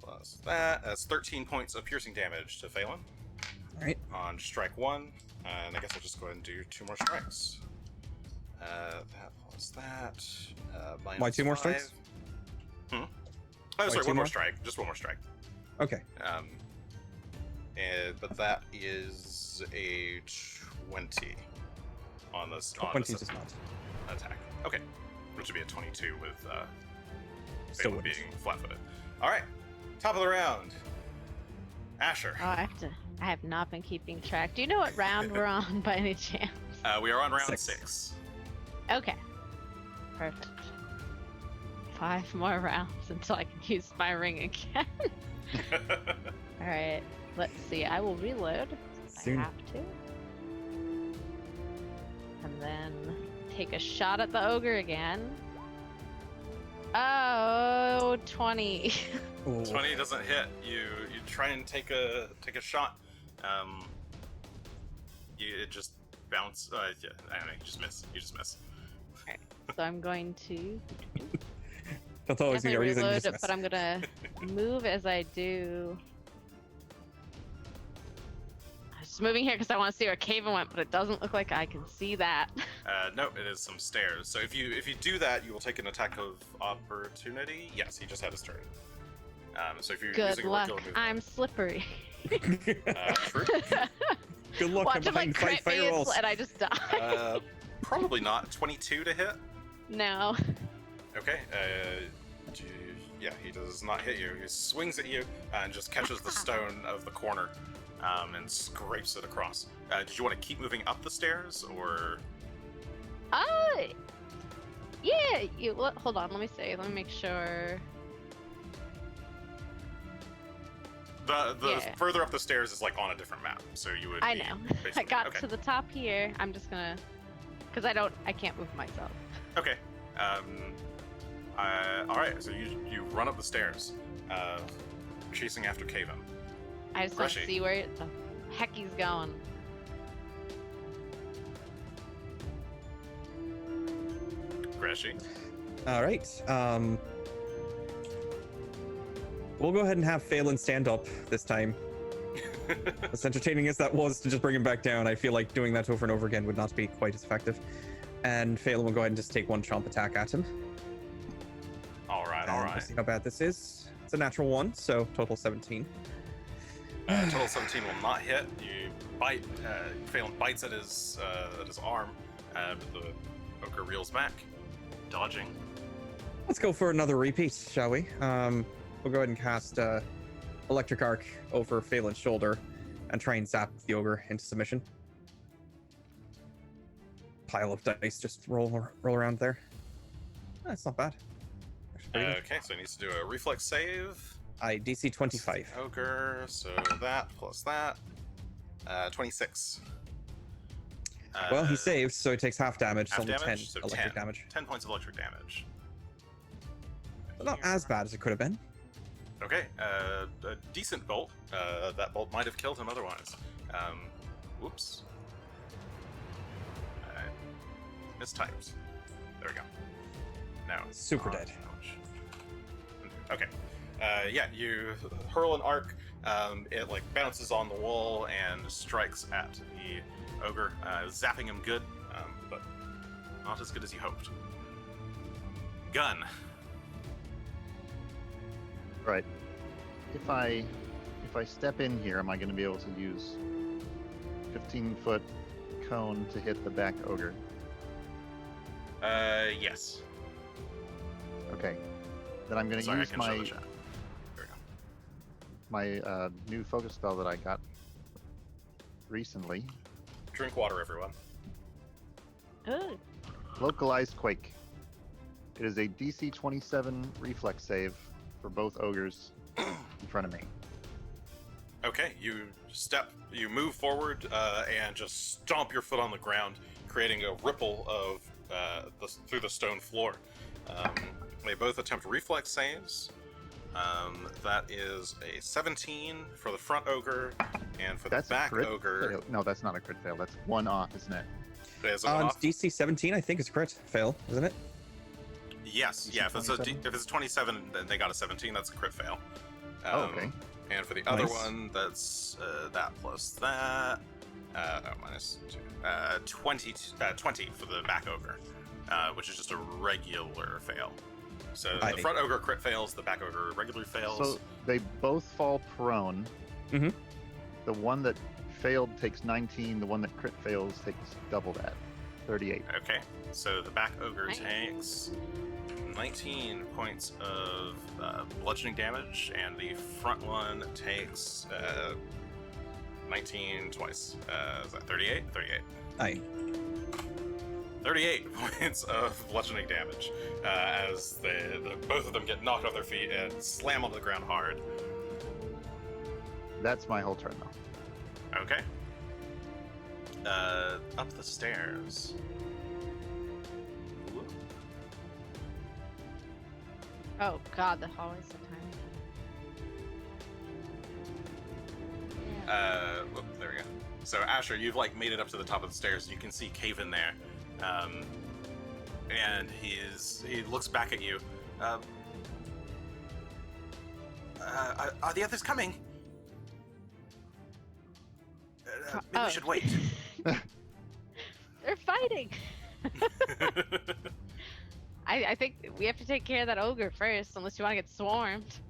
Speaker 1: Plus that. That's 13 points of piercing damage to Phelan.
Speaker 3: All right.
Speaker 1: On strike 1. And I guess I'll just go ahead and do 2 more strikes. That plus that.
Speaker 3: Why 2 more
Speaker 1: -5.
Speaker 3: strikes?
Speaker 1: Oh,
Speaker 3: Why
Speaker 1: sorry,
Speaker 3: 2
Speaker 1: one more
Speaker 3: more?
Speaker 1: strike. Just one more strike.
Speaker 3: Okay.
Speaker 1: But that is a 20 on this
Speaker 3: 20 does not.
Speaker 1: attack. Okay. Which would be a 22 with
Speaker 3: Still
Speaker 1: Phelan
Speaker 3: wouldn't.
Speaker 1: being flat-footed. All right. Top of the round. Asher.
Speaker 4: Oh, I have not been keeping track. Do you know what round we're on by any chance?
Speaker 1: We are on round
Speaker 3: 6.
Speaker 1: 6.
Speaker 4: Okay. Perfect. 5 more rounds until I can use my ring again. Alright, let's see. I will reload.
Speaker 3: Soon.
Speaker 4: I have to. And then take a shot at the ogre again. Oh, 20.
Speaker 3: Ooh.
Speaker 1: 20 doesn't hit. You try and take a shot. It just bounce. Yeah, I don't know. You just miss.
Speaker 4: So I'm going to
Speaker 3: That's always the
Speaker 4: definitely
Speaker 3: reason.
Speaker 4: reload
Speaker 3: Just
Speaker 4: it,
Speaker 3: miss.
Speaker 4: but I'm gonna move as I do. I'm just moving here because I want to see where Caven went, but it doesn't look like I can see that.
Speaker 1: No, it is some stairs. So if you do that, you will take an attack of opportunity. Yes, he just had his turn. So if you're
Speaker 4: Good
Speaker 1: using a
Speaker 4: luck.
Speaker 1: regular
Speaker 4: I'm slippery.
Speaker 1: true.
Speaker 3: Good luck.
Speaker 4: Watch
Speaker 3: I'm
Speaker 4: him like
Speaker 3: behind 5
Speaker 4: crit me
Speaker 3: firewalls.
Speaker 4: and I just die.
Speaker 1: Probably not. 22 to hit.
Speaker 4: No.
Speaker 1: Okay. Yeah, he does not hit you. He swings at you and just catches the stone of the corner and scrapes it across. Did you want to keep moving up the stairs, or?
Speaker 4: Yeah. Hold on. Let me see. Let me make sure.
Speaker 1: The
Speaker 4: Yeah.
Speaker 1: further up the stairs is like on a different map, so you would.
Speaker 4: I
Speaker 1: be
Speaker 4: know.
Speaker 1: basically-
Speaker 4: I got
Speaker 1: okay.
Speaker 4: to the top here. I'm just gonna, because I can't move myself.
Speaker 1: Okay. All right. So you run up the stairs, chasing after Caven.
Speaker 4: I just want to
Speaker 1: Greshy.
Speaker 4: see where the heck he's going.
Speaker 1: Greshy.
Speaker 3: All right. We'll go ahead and have Phelan stand up this time. As entertaining as that was to just bring him back down, I feel like doing that over and over again would not be quite as effective. And Phelan will go ahead and just take one chomp attack at him.
Speaker 1: All right.
Speaker 3: And we'll see how bad this is. It's a natural 1, so total 17.
Speaker 1: Total 17 will not hit. You bite. Phelan bites at his arm, but the ogre reels back, dodging.
Speaker 3: Let's go for another repeat, shall we? We'll go ahead and cast Electric Arc over Phelan's shoulder and try and zap the ogre into submission. Pile of dice just roll around there. That's not bad. Actually pretty good.
Speaker 1: Okay, so he needs to do a reflex save.
Speaker 3: I DC 25.
Speaker 1: Ogre, so that plus that. 26.
Speaker 3: Well, he saved, so he takes half damage,
Speaker 1: half
Speaker 3: so only 10
Speaker 1: damage, so
Speaker 3: electric
Speaker 1: 10.
Speaker 3: damage.
Speaker 1: 10 points of electric damage.
Speaker 3: But not as bad as it could have been.
Speaker 1: Okay, a decent bolt. That bolt might have killed him otherwise. Whoops. Mistyped. There we go. Now it's
Speaker 3: Super
Speaker 1: on
Speaker 3: dead.
Speaker 1: damage. Okay. Yeah, you hurl an arc. It like bounces on the wall and strikes at the ogre, zapping him good, but not as good as you hoped. Gun.
Speaker 2: Right. If I step in here, am I going to be able to use 15-foot cone to hit the back ogre?
Speaker 1: Yes.
Speaker 2: Okay. Then I'm going to
Speaker 1: Sorry, I
Speaker 2: use
Speaker 1: can show the chat. There we go.
Speaker 2: my new focus spell that I got recently.
Speaker 1: Drink water, everyone.
Speaker 4: Good.
Speaker 2: Localized Quake. It is a DC 27 reflex save for both ogres. You front of me.
Speaker 1: Okay, you move forward and just stomp your foot on the ground, creating a ripple of through the stone floor. They both attempt reflex saves. That is a 17 for the front ogre, and for the back ogre.
Speaker 2: Fail. No, that's not a crit fail. That's one off, isn't it?
Speaker 1: Is it one off?
Speaker 3: DC 17, I think, is crit fail, isn't it?
Speaker 1: Yes, yeah. If it's 27, then they got a 17. That's a crit fail.
Speaker 2: Okay.
Speaker 1: And for the other one, that's that plus that. Minus 2. 20 for the back ogre, which is just a regular fail. So the front ogre crit fails, the back ogre regularly fails.
Speaker 2: So they both fall prone.
Speaker 3: Mm-hmm.
Speaker 2: The one that failed takes 19. The one that crit fails takes double that, 38.
Speaker 1: Okay, so the back ogre takes 19 points of bludgeoning damage, and the front one takes 19 twice. Is that 38? 38.
Speaker 3: Aye.
Speaker 1: 38 points of bludgeoning damage as both of them get knocked off their feet and slam onto the ground hard.
Speaker 2: That's my whole turn, though.
Speaker 1: Okay. Up the stairs. Ooh.
Speaker 4: Oh god, the hallway's so tiny.
Speaker 1: There we go. So Asher, you've made it up to the top of the stairs. You can see Caven there. And he looks back at you. Are the others coming? Maybe we should wait.
Speaker 4: They're fighting. I think we have to take care of that ogre first, unless you want to get swarmed.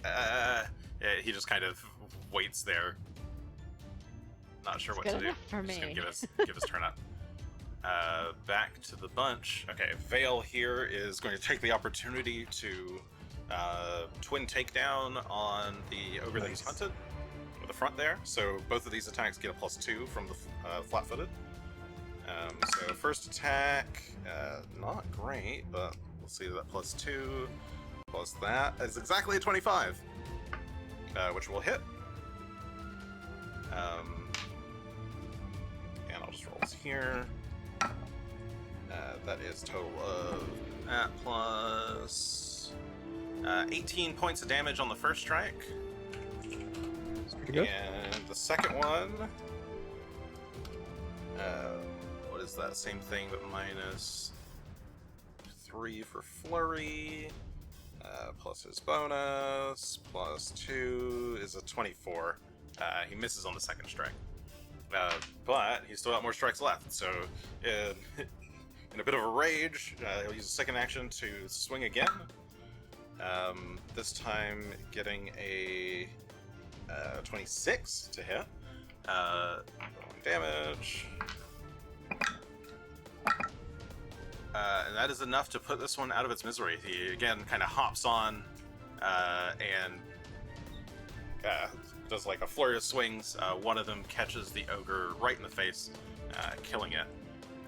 Speaker 1: Yeah, he just kind of waits there. Not sure what to do.
Speaker 4: For
Speaker 1: Just
Speaker 4: me.
Speaker 1: gonna give his turn up. Back to the bunch. Okay, Vale here is going to take the opportunity to twin takedown on the ogre that he's hunted with the front there. So both of these attacks get a +2 from the flat-footed. So first attack, not great, but we'll see that +2 plus that is exactly a 25, which will hit. And I'll just roll this here. That is total of that plus 18 points of damage on the first strike.
Speaker 3: That's pretty good.
Speaker 1: And the second one, what is that? Same thing, but -3 for flurry, plus his bonus, +2 is a 24. He misses on the second strike. But he's still got more strikes left, so in a bit of a rage, he'll use a second action to swing again. This time getting a 26 to hit. Damage. And that is enough to put this one out of its misery. He again kind of hops on and does a flurry of swings. One of them catches the ogre right in the face, killing it.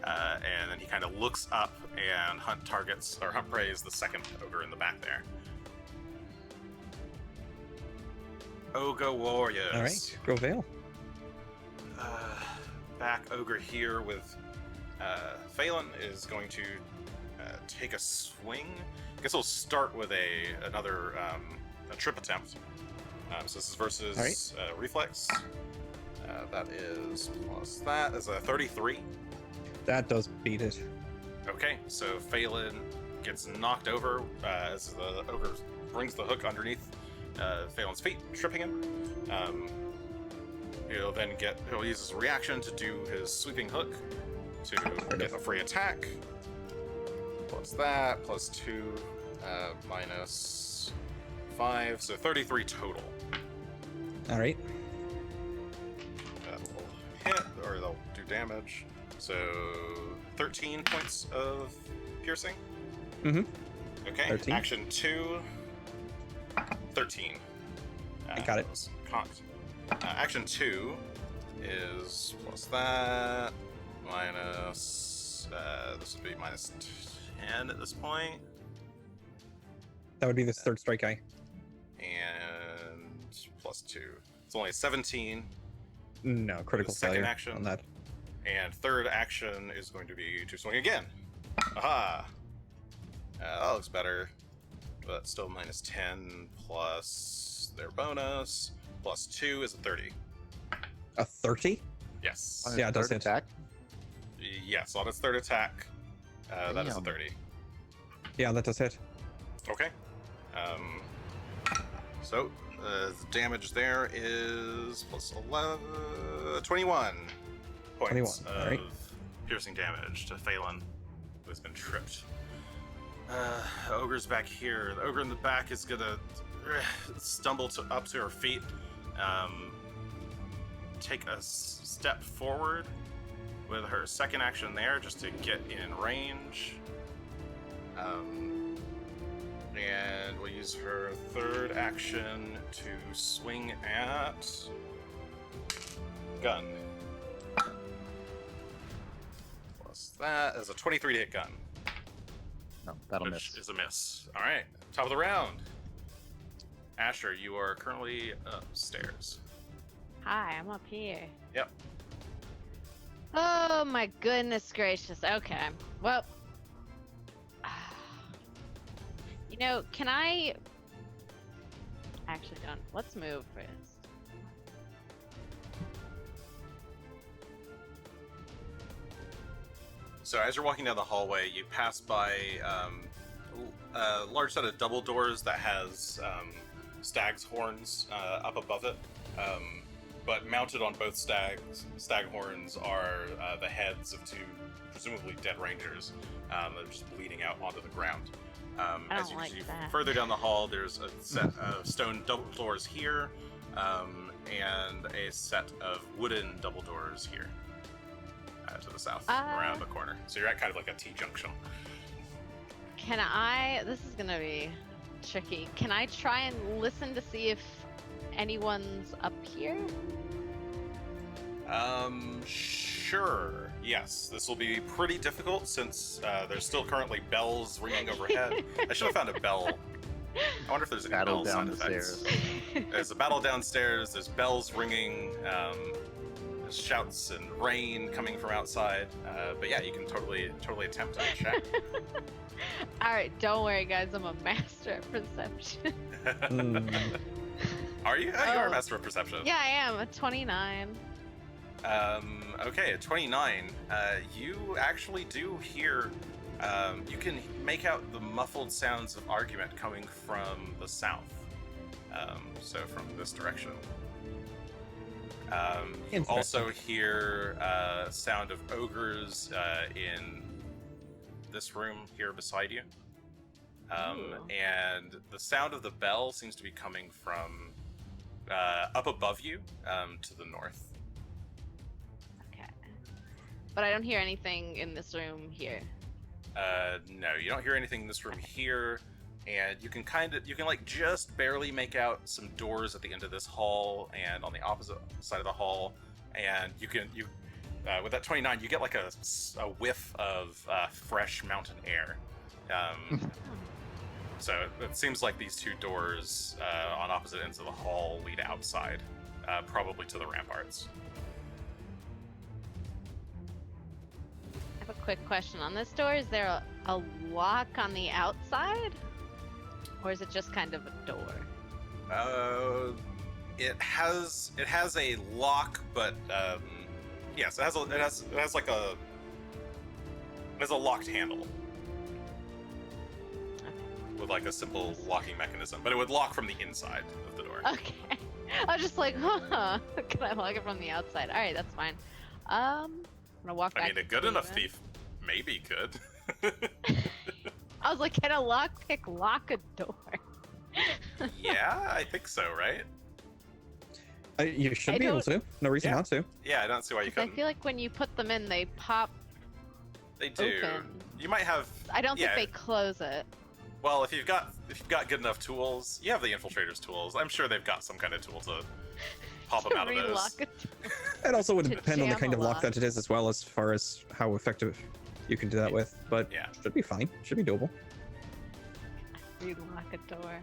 Speaker 1: And then he kind of looks up and hunt preys the second ogre in the back there. Ogre warriors.
Speaker 3: All right, go Vale.
Speaker 1: Back ogre here with Phelan is going to take a swing. I guess we'll start with another trip attempt. So this is versus reflex. That is plus that is a 33.
Speaker 3: That does beat it.
Speaker 1: Okay, so Phelan gets knocked over as the ogre brings the hook underneath Phelan's feet, tripping him. He'll use his reaction to do his sweeping hook to get a free attack. Plus that, +2, -5, so 33 total.
Speaker 3: All right.
Speaker 1: That'll hit, or they'll do damage. So 13 points of piercing.
Speaker 3: Mm-hmm.
Speaker 1: Okay,
Speaker 3: 13.
Speaker 1: Action 2, 13.
Speaker 3: I got it.
Speaker 1: Cocked. Action 2 is plus that, minus, this would be -10 at this point.
Speaker 3: That would be this third strike guy.
Speaker 1: And +2. It's only a 17.
Speaker 3: No, critical
Speaker 1: Second
Speaker 3: failure
Speaker 1: action.
Speaker 3: on that.
Speaker 1: And third action is going to be to swing again. Aha! That looks better. But still -10 plus their bonus. +2 is a 30.
Speaker 3: A 30?
Speaker 1: Yes.
Speaker 2: On its
Speaker 3: Yeah, it does
Speaker 2: third
Speaker 3: hit.
Speaker 2: attack?
Speaker 1: Yes, on its third attack. That is a
Speaker 2: Damn.
Speaker 1: 30.
Speaker 3: Yeah, that does hit.
Speaker 1: Okay. So, the damage there is +11, 21 points
Speaker 3: 21,
Speaker 1: of
Speaker 3: alright.
Speaker 1: piercing damage to Phelan, who has been tripped. Ogre's back here. The ogre in the back is gonna stumble up to her feet, take a step forward with her second action there just to get in range. And we'll use her third action to swing at Gunn. Plus that is a 23 to hit Gunn,
Speaker 2: No, that'll
Speaker 1: which
Speaker 2: miss.
Speaker 1: is a miss. All right, top of the round. Asher, you are currently upstairs.
Speaker 4: Hi, I'm up here.
Speaker 1: Yep.
Speaker 4: Oh my goodness gracious. Okay. Well, you know, can I actually don't. Let's move first.
Speaker 1: So as you're walking down the hallway, you pass by a large set of double doors that has stag's horns up above it. But mounted on both stag horns are the heads of two presumably dead rangers that are just bleeding out onto the ground.
Speaker 4: I
Speaker 1: As
Speaker 4: don't
Speaker 1: you
Speaker 4: like
Speaker 1: see
Speaker 4: that.
Speaker 1: further down the hall, there's a set of stone double doors here, and a set of wooden double doors here to the south around the corner. So you're at kind of like a T-junction.
Speaker 4: Can I? This is gonna be tricky. Can I try and listen to see if anyone's up here?
Speaker 1: Sure. Yes, this will be pretty difficult since there's still currently bells ringing overhead. I should have found a bell. I wonder if there's any
Speaker 2: Battle
Speaker 1: bell
Speaker 2: down
Speaker 1: sound
Speaker 2: the
Speaker 1: effects.
Speaker 2: stairs.
Speaker 1: There's a battle downstairs. There's bells ringing. There's shouts and rain coming from outside. But yeah, you can totally attempt to check.
Speaker 4: All right, don't worry, guys. I'm a master at perception.
Speaker 1: Are you? You are a
Speaker 4: Oh.
Speaker 1: master of perception.
Speaker 4: Yeah, I am. A 29.
Speaker 1: Okay, at 29, you actually do hear, you can make out the muffled sounds of argument coming from the south. So from this direction. You also hear sound of ogres in this room here beside you. And the sound of the bell seems to be coming from up above you to the north.
Speaker 4: Okay. But I don't hear anything in this room here.
Speaker 1: No, you don't hear anything in this room here, and you can like just barely make out some doors at the end of this hall and on the opposite side of the hall, and you with that 29 you get like a whiff of fresh mountain air. So it seems like these two doors on opposite ends of the hall lead outside, probably to the ramparts.
Speaker 4: I have a quick question on this door. Is there a lock on the outside? Or is it just kind of a door?
Speaker 1: It has a lock, but yes, it has a locked handle with like a simple locking mechanism, but it would lock from the inside of the door.
Speaker 4: Okay. I was just like, huh, can I lock it from the outside? Alright, that's fine. I'm gonna walk back.
Speaker 1: I mean, a
Speaker 4: to
Speaker 1: good enough
Speaker 4: Steven.
Speaker 1: thief maybe could.
Speaker 4: I was like, can a lockpick lock a door?
Speaker 1: Yeah, I think so, right?
Speaker 3: You should
Speaker 4: I
Speaker 3: be able
Speaker 4: don't-
Speaker 3: to. No reason
Speaker 1: Yeah.
Speaker 3: not to.
Speaker 1: Yeah, I don't see why you
Speaker 4: 'Cause I
Speaker 1: couldn't.
Speaker 4: feel like when you put them in, they pop
Speaker 1: They do.
Speaker 4: open.
Speaker 1: You might have.
Speaker 4: I don't
Speaker 1: Yeah.
Speaker 4: think they close it.
Speaker 1: Well, if you've got good enough tools, you have the infiltrator's tools. I'm sure they've got some kind of tool to pop them
Speaker 4: To
Speaker 1: out of those.
Speaker 4: relock it.
Speaker 3: It also would
Speaker 4: To
Speaker 3: depend on the
Speaker 4: jam
Speaker 3: kind
Speaker 4: a
Speaker 3: of lock
Speaker 4: lock.
Speaker 3: that it is as well, as far as how effective you can do that with. But
Speaker 1: Yeah.
Speaker 3: should be fine. Should be doable.
Speaker 4: Relock a door.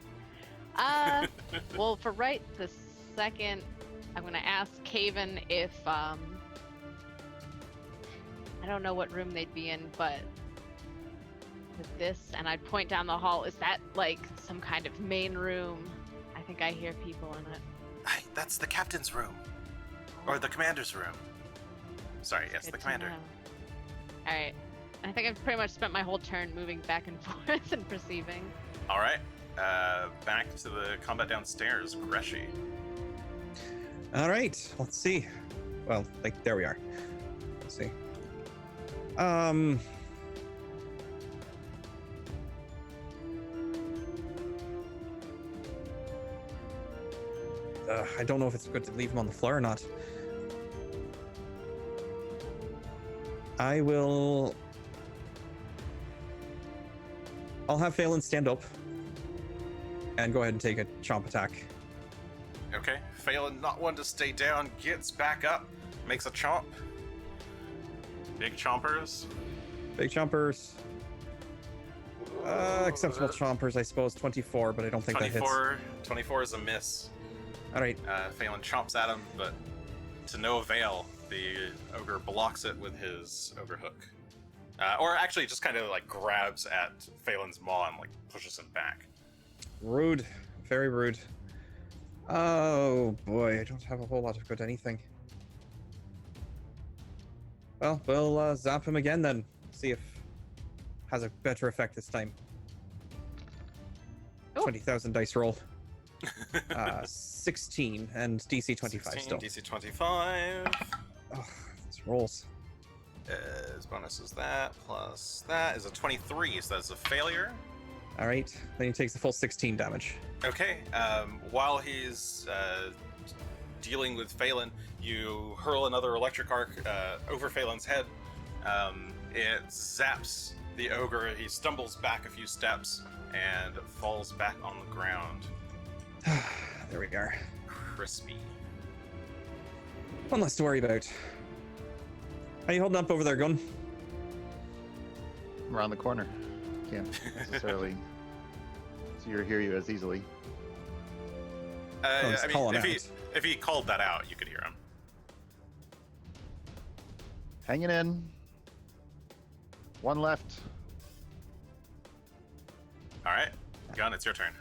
Speaker 4: Well, for right this second, I'm gonna ask Caven if I don't know what room they'd be in, but with this, and I'd point down the hall. Is that like some kind of main room? I think I hear people in it.
Speaker 1: That's the captain's room, or the commander's room. Sorry, yes, the commander.
Speaker 4: All right. I think I've pretty much spent my whole turn moving back and forth and perceiving.
Speaker 1: All right, back to the combat downstairs, Greshy.
Speaker 3: All right, let's see. Well, like, there we are. Let's see. I don't know if it's good to leave him on the floor or not. I'll have Phelan stand up and go ahead and take a chomp attack.
Speaker 1: Okay, Phelan, not one to stay down, gets back up, makes a chomp. Big chompers.
Speaker 3: Big chompers. Acceptable chompers, I suppose. 24, but I don't think that hits.
Speaker 1: 24 is a miss.
Speaker 3: All right.
Speaker 1: Phelan chomps at him, but to no avail. The ogre blocks it with his ogre hook. Or actually just kind of like grabs at Phelan's maw and like pushes him back.
Speaker 3: Rude. Very rude. Oh boy, I don't have a whole lot of good anything. Well, we'll zap him again then. See if has a better effect this time.
Speaker 4: Oh.
Speaker 3: 20,000 dice roll. 16 and DC 25
Speaker 1: 16,
Speaker 3: still.
Speaker 1: DC 25.
Speaker 3: Oh, this rolls.
Speaker 1: His bonus is that, plus that is a 23, so that's a failure.
Speaker 3: All right, then he takes the full 16 damage.
Speaker 1: Okay, while he's dealing with Phelan, you hurl another electric arc over Phelan's head. It zaps the ogre, he stumbles back a few steps and falls back on the ground.
Speaker 3: There we are.
Speaker 1: Crispy.
Speaker 3: One less to worry about. How you holding up over there, Gunn?
Speaker 2: I'm around the corner. Can't necessarily see or hear you as easily.
Speaker 3: Oh, he's
Speaker 1: I mean,
Speaker 3: calling
Speaker 1: if he called that out, you could hear him.
Speaker 2: Hanging in. One left.
Speaker 1: All right, Gunn, it's your turn.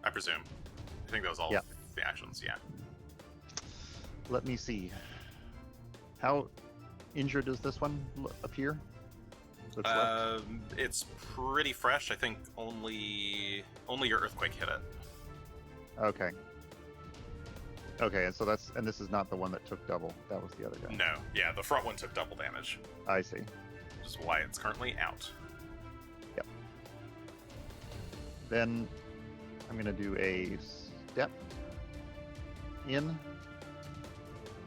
Speaker 1: I presume. I think that was all
Speaker 2: Yep.
Speaker 1: the actions, yeah.
Speaker 2: Let me see. How injured does this one appear? That's left?
Speaker 1: It's pretty fresh. I think only your earthquake hit it.
Speaker 2: Okay. Okay, and so this is not the one that took double. That was the other guy.
Speaker 1: No, yeah, the front one took double damage,
Speaker 2: I see.
Speaker 1: which is why it's currently out.
Speaker 2: Yep. Then I'm gonna do a step in. I'm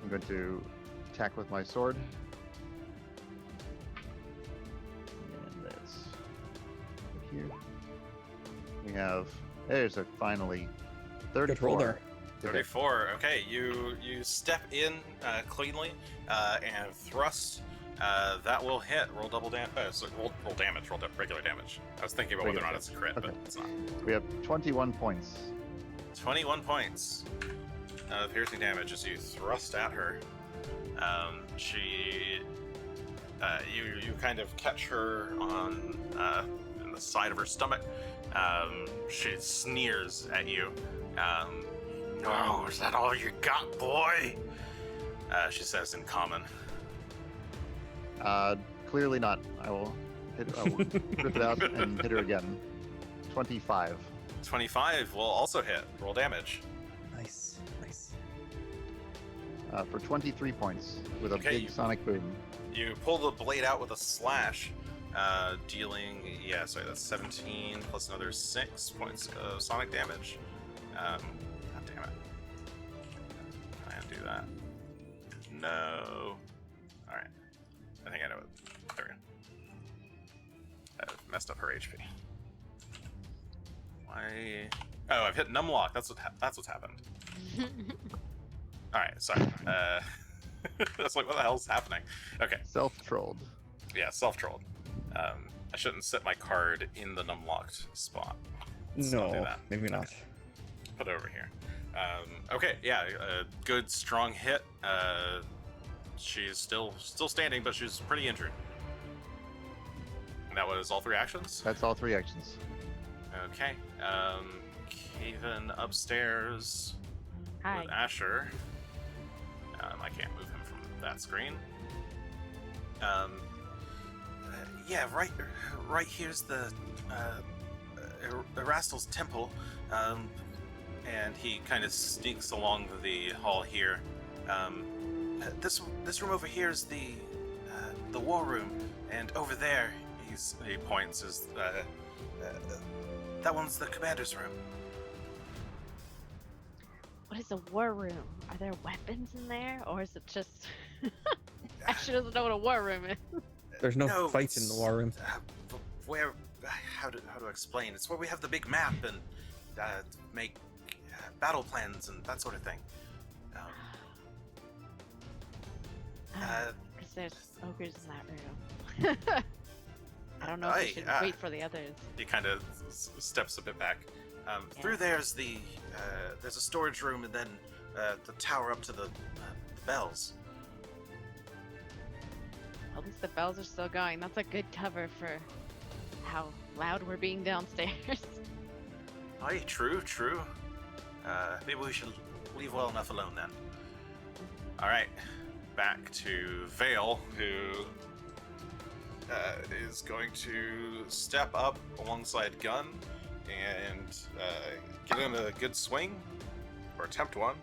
Speaker 2: going to attack with my sword. And that's here. We have there's a finally 34.
Speaker 3: Good roll there.
Speaker 1: 34. Okay, you step in cleanly and thrust. That will hit. Roll double damage. Roll damage. Roll regular damage. I was thinking about whether or not it's a crit,
Speaker 2: Okay.
Speaker 1: but it's not.
Speaker 2: We have 21 points.
Speaker 1: 21 points of piercing damage as you thrust at her. You kind of catch her on in the side of her stomach. She sneers at you. No, is that all you got, boy? She says in common.
Speaker 2: Clearly not. I will rip it out and hit her again. 25.
Speaker 1: 25 will also hit. Roll damage.
Speaker 3: Nice, nice.
Speaker 2: For 23 points with a
Speaker 1: Okay,
Speaker 2: big sonic boom.
Speaker 1: You pull the blade out with a slash, dealing, sorry, that's 17 plus another 6 points of sonic damage. God damn it. Can I undo that? No. Alright. I think I know it. There we go. I've messed up her HP. Why? Oh, I've hit numlock. That's what's happened. Alright, sorry. That's like, what the hell's happening? Okay.
Speaker 2: Self-trolled.
Speaker 1: Yeah, self-trolled. I shouldn't set my card in the numlocked spot. Let's not do
Speaker 3: No,
Speaker 1: that.
Speaker 3: maybe not.
Speaker 1: Put it over here. Okay, yeah, a good strong hit. She's still standing, but she's pretty injured. And that was all 3 actions?
Speaker 2: That's all 3 actions.
Speaker 1: Okay. Caven upstairs
Speaker 4: Hi.
Speaker 1: with Asher. I can't move him from that screen. Yeah, right here's the Erastil's temple. And he kind of sneaks along the hall here. This room over here is the war room, and over there, he points, is that one's the commander's room.
Speaker 4: What is a war room? Are there weapons in there, or is it just? Asher doesn't know what a war room is.
Speaker 3: There's no fight in the war room.
Speaker 1: Where? How do I explain? It's where we have the big map and make battle plans and that sort of thing.
Speaker 4: Because there's ogres in that room. I don't know if we should wait for the others.
Speaker 1: He kind of steps a bit back. Through there's there's a storage room, and then the tower up to the bells.
Speaker 4: At least the bells are still going. That's a good cover for how loud we're being downstairs.
Speaker 1: Aye, true. Maybe we should leave well enough alone then. All right, back to Vale, who is going to step up alongside Gunn and get in a good swing, or attempt one.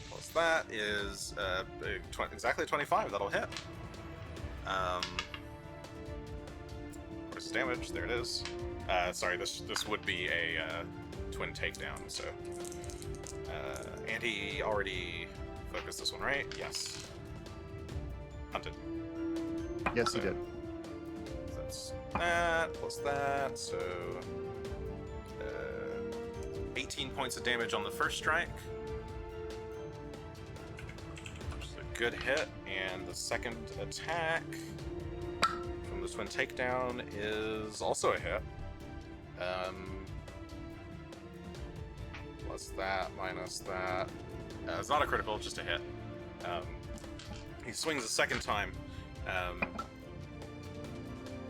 Speaker 1: Plus that is exactly 25. That'll hit. Where's the damage? There it is. Sorry, this would be a twin takedown. So, and he already focused this one, right? Yes. Hunted.
Speaker 2: Yes, he did.
Speaker 1: That's that plus that, so 18 points of damage on the first strike. Which is a good hit, and the second attack from the twin takedown is also a hit. Plus that, minus that. It's not a critical, just a hit. He swings a second time,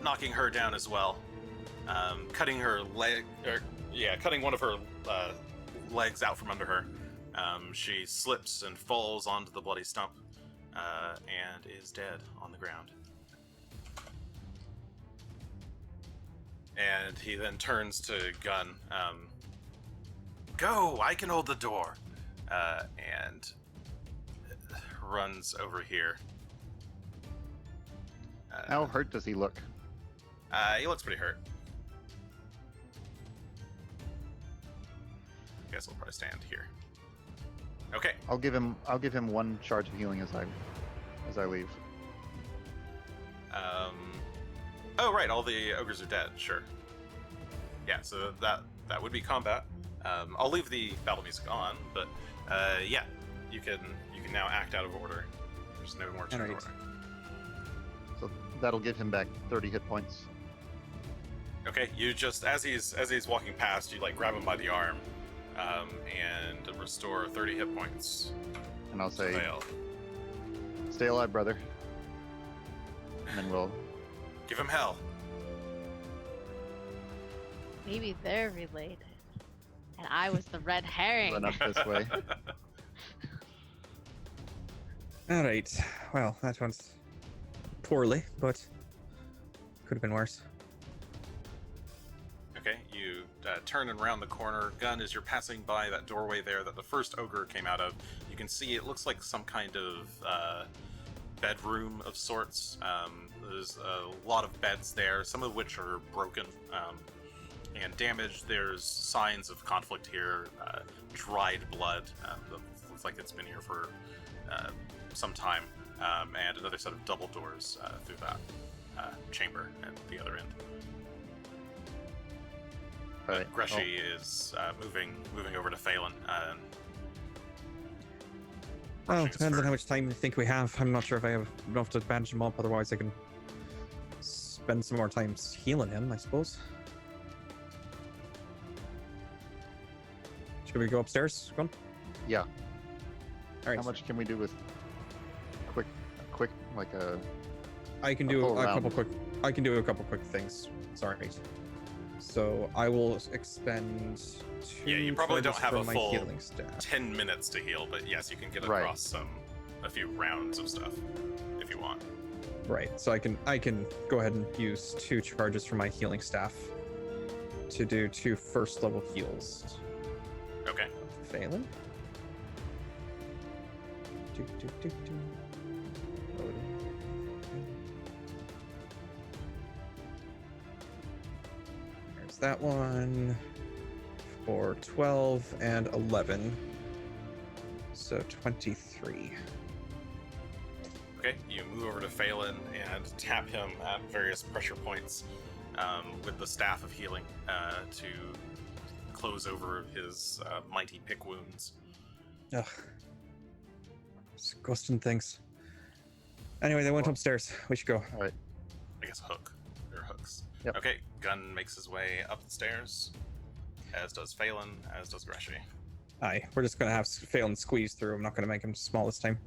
Speaker 1: knocking her down as well, cutting her leg, cutting one of her legs out from under her. She slips and falls onto the bloody stump, and is dead on the ground. And he then turns to Gunn. Go! I can hold the door. And runs over here.
Speaker 2: How hurt does he look?
Speaker 1: He looks pretty hurt. Guess we'll probably stand here. Okay.
Speaker 2: I'll give him 1 charge of healing as I leave.
Speaker 1: Oh right, all the ogres are dead. Sure. Yeah, so that would be combat. I'll leave the battle music on, but yeah, you can now act out of order. There's no more turn order.
Speaker 2: So that'll give him back 30 hit points.
Speaker 1: Okay, you just as he's walking past, you like grab him by the arm, and restore 30 hit points.
Speaker 2: And I'll say,
Speaker 1: Vale.
Speaker 2: "Stay alive, brother." And then we'll
Speaker 1: Give him hell.
Speaker 4: Maybe they're related. And I was the red herring.
Speaker 2: run up this way.
Speaker 3: All right. Well, that one's poorly, but could have been worse.
Speaker 1: Okay, you turn and round the corner. Gunn, as you're passing by that doorway there that the first ogre came out of, you can see it looks like some kind of bedroom of sorts. There's a lot of beds there, some of which are broken and damaged. There's signs of conflict here, dried blood. Looks like it's been here for some time, and another set of double doors through that chamber at the other end.
Speaker 2: All right.
Speaker 1: Greshy is moving over to Phelan.
Speaker 3: Well, depends on how much time I think we have. I'm not sure if I have enough to bandage them up, otherwise I can spend some more time healing him, I suppose. Should we go upstairs, Gunn?
Speaker 2: Yeah.
Speaker 3: All right.
Speaker 2: How much can we do with quick, like a?
Speaker 3: I can
Speaker 2: a
Speaker 3: do
Speaker 2: full
Speaker 3: a
Speaker 2: round?
Speaker 3: couple quick. I can do a couple quick things. Sorry. So I will expend 2
Speaker 1: Yeah, you probably don't
Speaker 3: charges
Speaker 1: have
Speaker 3: from
Speaker 1: a
Speaker 3: my
Speaker 1: full
Speaker 3: healing staff.
Speaker 1: 10 minutes to heal, but yes, you can get
Speaker 2: Right.
Speaker 1: across a few rounds of stuff if you want.
Speaker 3: Right. So I can go ahead and use 2 charges from my healing staff to do 2 first level heals.
Speaker 1: Okay.
Speaker 3: Phelan. Loading. There's that one for 12 and 11. So 23.
Speaker 1: Okay, you move over to Phelan and tap him at various pressure points with the staff of healing to close over his mighty pick wounds.
Speaker 3: Ugh. Disgusting things. Anyway, they went upstairs. We should go.
Speaker 2: All right.
Speaker 1: I guess hook. They're hooks.
Speaker 2: Yep.
Speaker 1: Okay, Gunn makes his way up the stairs, as does Phelan, as does Greshy.
Speaker 3: Aye, we're just gonna have Phelan squeeze through. I'm not gonna make him small this time.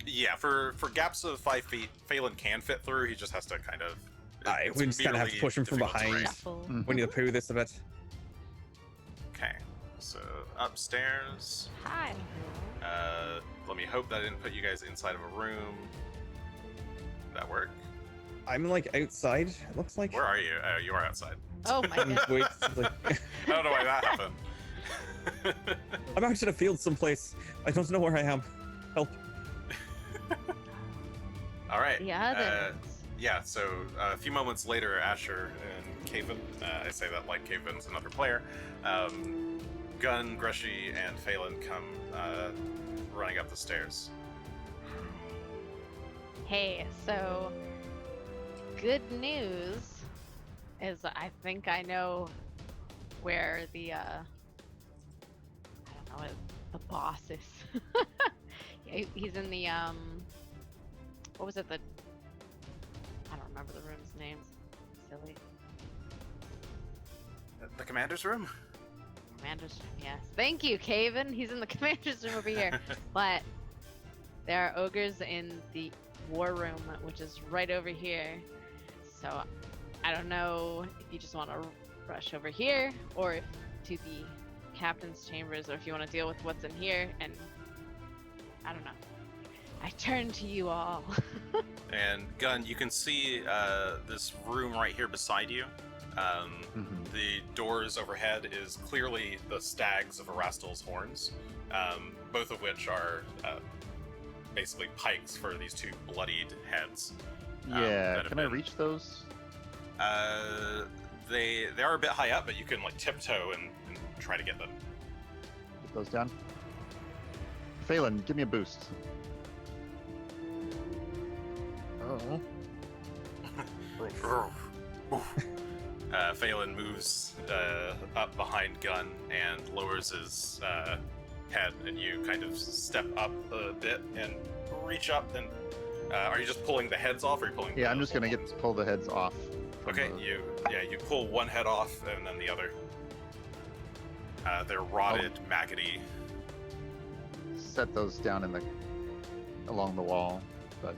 Speaker 1: Yeah, for gaps of 5 feet, Phelan can fit through. He just has to kind of.
Speaker 3: Aye,
Speaker 1: it's
Speaker 3: we just kinda have to
Speaker 1: merely
Speaker 3: push him from
Speaker 1: difficult
Speaker 3: behind.
Speaker 1: terrain.
Speaker 4: Shuffle.
Speaker 2: Mhm.
Speaker 3: We need to poo this a bit.
Speaker 1: Okay, so upstairs.
Speaker 4: Hi.
Speaker 1: Let me hope that I didn't put you guys inside of a room. That work?
Speaker 3: I'm like outside. It looks like.
Speaker 1: Where are you? Oh, you are outside.
Speaker 4: Oh my
Speaker 3: I'm,
Speaker 4: god.
Speaker 3: wait, like,
Speaker 1: I don't know why that happened.
Speaker 3: I'm out in a field someplace. I don't know where I am. Help.
Speaker 1: All right.
Speaker 4: The others.
Speaker 1: Yeah, so a few moments later, Asher and Caven, I say that like Caven's another player, Gunn, Greshy, and Phelan come running up the stairs.
Speaker 4: Hey, so good news is I think I know where the I don't know, the boss is. Yeah, he's in the what was it, the I don't remember the room's names. Silly.
Speaker 1: The commander's room?
Speaker 4: Commander's room, yes. Thank you, Caven. He's in the commander's room over here. But there are ogres in the war room, which is right over here. So I don't know if you just want to rush over here or if to the captain's chambers, or if you want to deal with what's in here. And I don't know. I turn to you all.
Speaker 1: And Gunn, you can see this room right here beside you. The doors overhead is clearly the stags of Erastil's horns, both of which are basically pikes for these 2 bloodied heads.
Speaker 2: Yeah.
Speaker 1: that have
Speaker 2: Can I
Speaker 1: been-
Speaker 2: reach those?
Speaker 1: They are a bit high up, but you can like tiptoe and try to get them.
Speaker 2: Get those down. Phelan, give me a boost. Oh.
Speaker 1: Phelan moves up behind Gunn and lowers his head, and you kind of step up a bit and reach up. And are you just pulling the heads off, or are you pulling?
Speaker 2: Yeah, I'm just gonna pull the heads off. from
Speaker 1: Okay,
Speaker 2: the-
Speaker 1: you pull one head off and then the other. They're rotted, maggoty.
Speaker 2: Set those down along the wall, but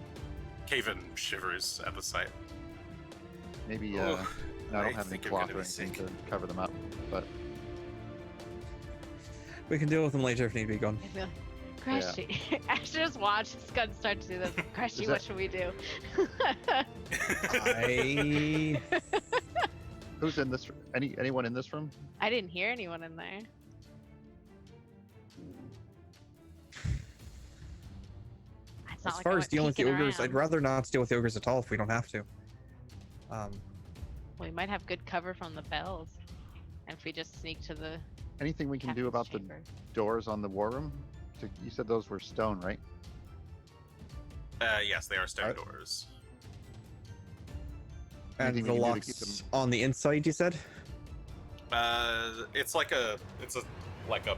Speaker 1: Caven shivers at the sight.
Speaker 2: maybe
Speaker 1: Ugh,
Speaker 2: no, I
Speaker 1: I
Speaker 2: don't have any
Speaker 1: think I'm
Speaker 2: cloth
Speaker 1: gonna
Speaker 2: or
Speaker 1: be
Speaker 2: anything
Speaker 1: sick.
Speaker 2: to cover them up. But
Speaker 3: We can deal with them later if need be. Gone.
Speaker 4: I feel Greshy. I should just watch this gun start to do this. Greshy,
Speaker 2: Is
Speaker 4: what
Speaker 2: that-
Speaker 4: should we do?
Speaker 3: I
Speaker 2: who's in this? Anyone in this room?
Speaker 4: I didn't hear anyone in there. It's not
Speaker 3: As
Speaker 4: like
Speaker 3: far
Speaker 4: I
Speaker 3: as
Speaker 4: went
Speaker 3: dealing with the
Speaker 4: peeking
Speaker 3: ogres,
Speaker 4: around.
Speaker 3: I'd rather not deal with the ogres at all if we don't have to.
Speaker 4: We might have good cover from the bells. And if we just sneak to the
Speaker 2: Anything we can do
Speaker 4: captain's
Speaker 2: about
Speaker 4: chamber.
Speaker 2: the doors on the war room? You said those were stone, right?
Speaker 1: Yes, they are stone
Speaker 3: Alright.
Speaker 1: doors.
Speaker 3: And
Speaker 2: Anything
Speaker 3: the
Speaker 2: we can do to keep
Speaker 3: locks
Speaker 2: them-
Speaker 3: on the inside, you said?
Speaker 1: It's like a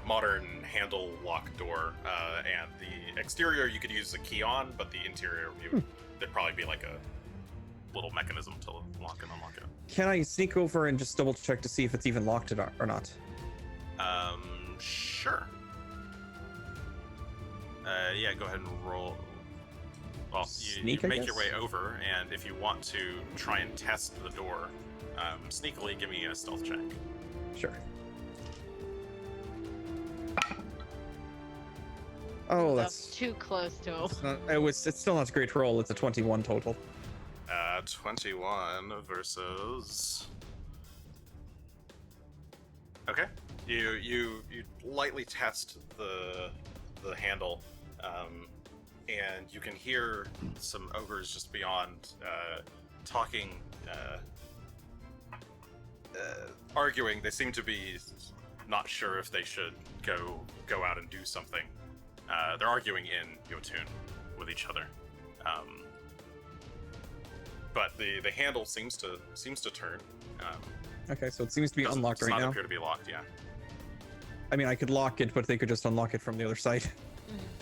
Speaker 1: modern handle lock door, and the exterior you could use a key on, but the interior there'd probably be like little mechanism to lock and unlock it.
Speaker 3: Can I sneak over and just double check to see if it's even locked or not?
Speaker 1: Sure. Yeah, go ahead and roll. Well, you
Speaker 3: Sneak, I
Speaker 1: make your
Speaker 3: guess?
Speaker 1: way over, and if you want to try and test the door, sneakily give me a stealth check.
Speaker 3: Sure. Oh, that's
Speaker 4: too close to him.
Speaker 3: it's still not a great roll. It's a 21 total.
Speaker 1: 21 versus. Okay. You lightly test the handle, and you can hear some ogres just beyond talking, arguing. They seem to be not sure if they should go out and do something. They're arguing in Yotun with each other. But the handle seems to turn.
Speaker 3: Okay, so it seems to be unlocked right
Speaker 1: now. Does
Speaker 3: now.
Speaker 1: not appear to be locked. Yeah.
Speaker 3: I mean, I could lock it, but they could just unlock it from the other side.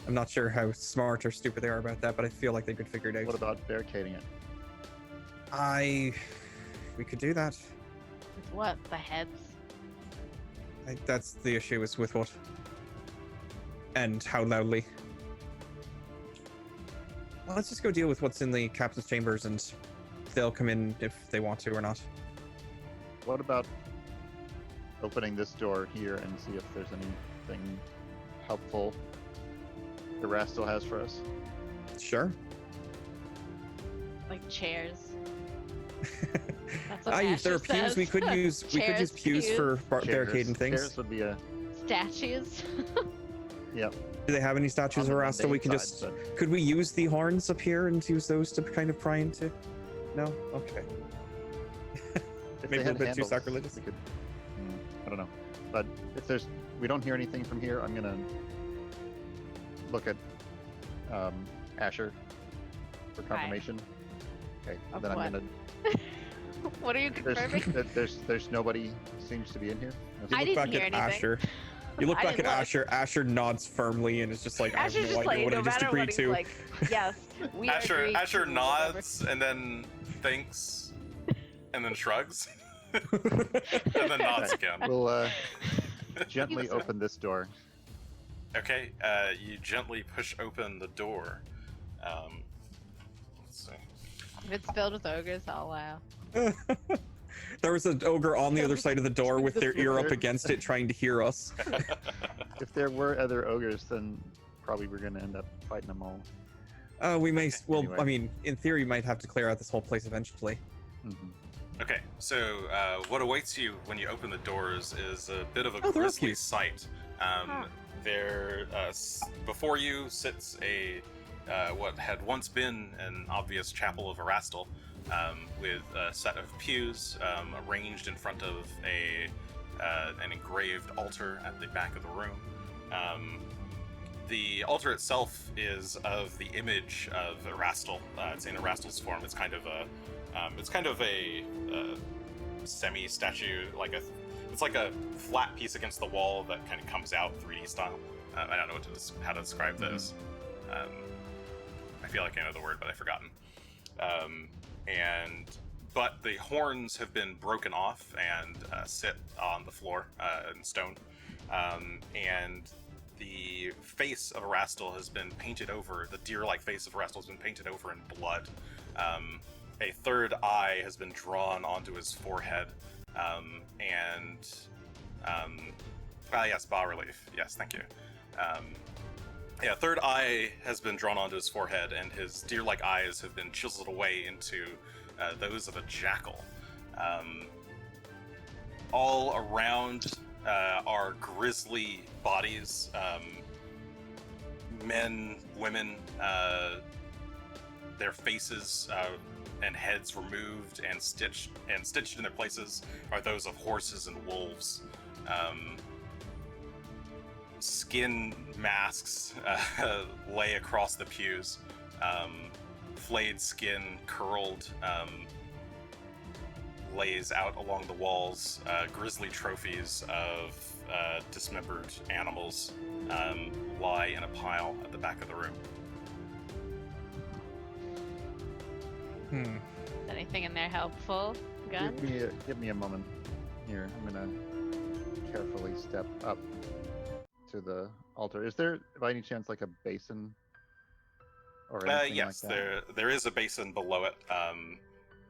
Speaker 3: I'm not sure how smart or stupid they are about that, but I feel like they could figure it out.
Speaker 2: What about barricading it?
Speaker 3: We could do that.
Speaker 4: With what? The heads?
Speaker 3: That's the issue, is with what? And how loudly. Well, let's just go deal with what's in the captain's chambers, and they'll come in if they want to or not.
Speaker 2: What about opening this door here and see if there's anything helpful Erastil has for us?
Speaker 3: Sure.
Speaker 4: Like chairs. That's what
Speaker 3: If there are
Speaker 4: Asher
Speaker 3: pews,
Speaker 4: says.
Speaker 3: we could use
Speaker 4: Chairs,
Speaker 3: pews for barricading things.
Speaker 2: Chairs would be a...
Speaker 4: Statues.
Speaker 2: Yep.
Speaker 3: Do they have any statues
Speaker 2: on
Speaker 3: of
Speaker 2: the
Speaker 3: Erastil? We
Speaker 2: mundane
Speaker 3: can
Speaker 2: side,
Speaker 3: just.
Speaker 2: but
Speaker 3: Could we use the horns up here and use those to kind of pry into? No. Okay.
Speaker 2: if
Speaker 3: Maybe
Speaker 2: they
Speaker 3: a
Speaker 2: had
Speaker 3: bit too
Speaker 2: handles,
Speaker 3: sacrilegious.
Speaker 2: we could... I don't know. But if we don't hear anything from here, I'm gonna look at Asher for confirmation. Okay.
Speaker 4: Of
Speaker 2: Then I'm
Speaker 4: what?
Speaker 2: gonna...
Speaker 4: What are you confirming?
Speaker 2: There's nobody seems to be in here.
Speaker 3: You
Speaker 4: I
Speaker 3: look
Speaker 4: didn't
Speaker 3: back
Speaker 4: hear
Speaker 3: at
Speaker 4: anything.
Speaker 3: Asher. You look
Speaker 4: I
Speaker 3: back at
Speaker 4: didn't look.
Speaker 3: Asher. Asher nods firmly and is just like, I have
Speaker 4: Asher's
Speaker 3: no
Speaker 4: just
Speaker 3: idea
Speaker 4: like,
Speaker 3: what
Speaker 4: no
Speaker 3: I just
Speaker 4: matter
Speaker 3: agreed
Speaker 4: what, he's
Speaker 3: to.
Speaker 4: like, yes, we
Speaker 1: Asher
Speaker 4: agree
Speaker 1: Asher
Speaker 4: to
Speaker 1: nods and then thinks, and then shrugs, and then nods again.
Speaker 2: We'll gently
Speaker 4: He was-
Speaker 2: open this door.
Speaker 1: Okay, you gently push open the door. Let's see.
Speaker 4: If it's filled with ogres, I'll allow.
Speaker 3: There was an ogre on the other side of the door with their ear up against it, trying to hear us.
Speaker 2: If there were other ogres, then probably we're gonna end up fighting them all.
Speaker 3: We may. Well,
Speaker 2: Anyway.
Speaker 3: I mean, in theory, we might have to clear out this whole place eventually.
Speaker 2: Mhm.
Speaker 1: Okay, so what awaits you when you open the doors is a bit of a
Speaker 3: Oh, they're
Speaker 1: grisly
Speaker 3: cute.
Speaker 1: sight. There, before you sits a what had once been an obvious chapel of Erastil, with a set of pews arranged in front of an engraved altar at the back of the room. The altar itself is of the image of Erastil. It's in Erastil's form. It's kind of a semi-statue, it's like a flat piece against the wall that kind of comes out 3D style. I don't know how to describe this. I feel like I know the word, but I've forgotten. But the horns have been broken off and sit on the floor in stone. And the face of Erastil has been painted over, the deer-like face of Erastil has been painted over in blood. A third eye has been drawn onto his forehead. Yes, bas-relief. Yes, thank you. Third eye has been drawn onto his forehead, and his deer-like eyes have been chiseled away into those of a jackal. All around are grisly bodies, men, women, their faces and heads removed and stitched in their places are those of horses and wolves. Skin masks lay across the pews. Flayed skin, curled, lays out along the walls. Grisly trophies of dismembered animals lie in a pile at the back of the room.
Speaker 3: Hmm.
Speaker 4: Anything anything in there helpful, Gunn?
Speaker 2: Give me a moment. Here, I'm gonna carefully step up to the altar. Is there, by any chance, like a basin or anything
Speaker 1: Yes,
Speaker 2: like that?
Speaker 1: there is a basin below it.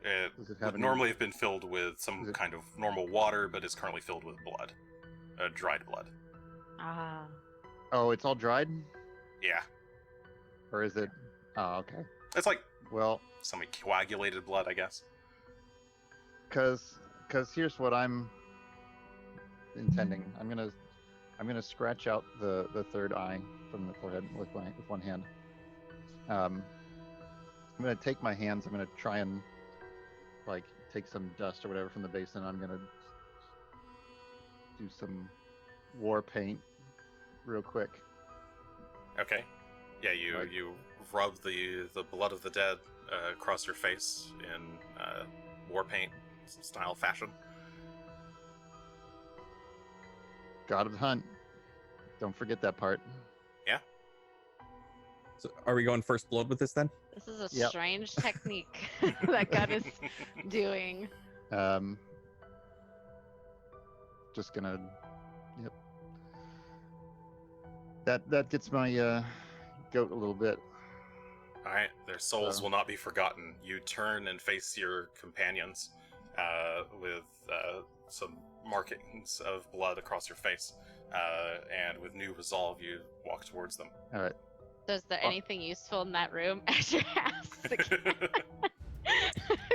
Speaker 1: It
Speaker 2: Does it have
Speaker 1: would
Speaker 2: any?
Speaker 1: normally have been filled with some
Speaker 2: Is it-
Speaker 1: kind of normal water, but is currently filled with blood, dried blood.
Speaker 4: Ah.
Speaker 2: Oh, it's all dried,
Speaker 1: Yeah,
Speaker 2: or is it? Oh, okay.
Speaker 1: it's like
Speaker 2: Well,
Speaker 1: some coagulated blood, I guess.
Speaker 2: cause here's what I'm intending. I'm gonna scratch out the third eye from the forehead with one hand. I'm gonna take my hands. I'm gonna try and like take some dust or whatever from the basin. I'm gonna do some war paint real quick.
Speaker 1: Okay. Yeah,
Speaker 2: Like-
Speaker 1: you rub the blood of the dead across your face in war paint style fashion.
Speaker 2: God of the hunt. Don't forget that part.
Speaker 3: So are we going first blood with this then?
Speaker 4: This is a
Speaker 2: Yep.
Speaker 4: strange technique that Gunn is doing.
Speaker 2: Just gonna. Yep. That gets my goat a little bit.
Speaker 1: All right, their souls
Speaker 2: So-
Speaker 1: will not be forgotten. You turn and face your companions with some markings of blood across your face, and with new resolve, you walk towards them.
Speaker 2: All right.
Speaker 4: So is there
Speaker 2: Oh.
Speaker 4: anything useful in that room? As your ass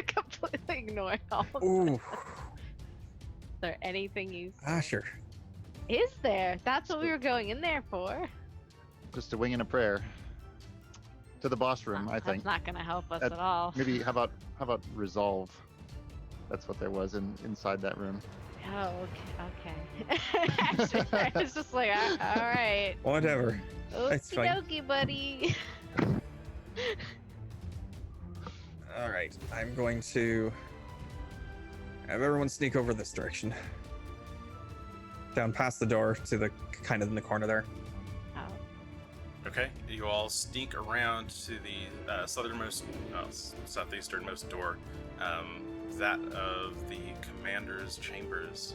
Speaker 4: completely ignore all of
Speaker 3: Ooh,
Speaker 4: Is there anything useful?
Speaker 3: sure.
Speaker 4: Is there? That's what we were going in there for.
Speaker 2: Just a wing and a prayer. To the boss room, I think.
Speaker 4: That's not going to help us
Speaker 2: That-
Speaker 4: at all.
Speaker 2: Maybe how about resolve? That's what there was inside that room.
Speaker 4: Oh, okay. Actually, I was just like, all right.
Speaker 3: Whatever. That's
Speaker 4: Okie
Speaker 3: fine.
Speaker 4: dokie, buddy.
Speaker 3: All right, I'm going to have everyone sneak over this direction. Down past the door to the kind of in the corner there.
Speaker 4: Oh,
Speaker 1: Okay, you all sneak around to the southernmost, southeasternmost door, that of the commander's chambers.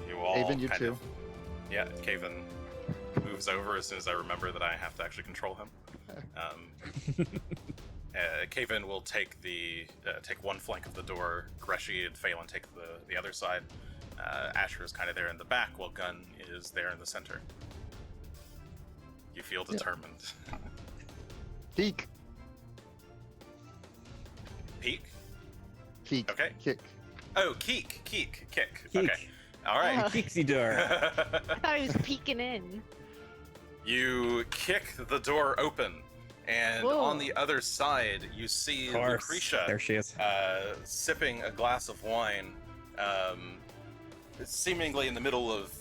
Speaker 1: You all
Speaker 2: Haven, you
Speaker 1: kind
Speaker 2: too.
Speaker 1: of- yeah, Caven moves over as soon as I remember that I have to actually control him. Caven will take take one flank of the door. Greshy and Phelan take the other side. Asher is kind of there in the back, while Gunn is there in the center. You feel determined.
Speaker 2: Peek.
Speaker 1: Peek?
Speaker 2: Peek.
Speaker 1: Okay.
Speaker 2: Kick.
Speaker 1: Oh, kick.
Speaker 3: Keek.
Speaker 1: Okay. All right.
Speaker 4: Oh.
Speaker 3: Keeksy door.
Speaker 4: I thought he was peeking in.
Speaker 1: You kick the door open, and
Speaker 4: Whoa.
Speaker 1: on the other side, you see
Speaker 3: Of course.
Speaker 1: Lucretia
Speaker 3: There she is.
Speaker 1: sipping a glass of wine, seemingly in the middle of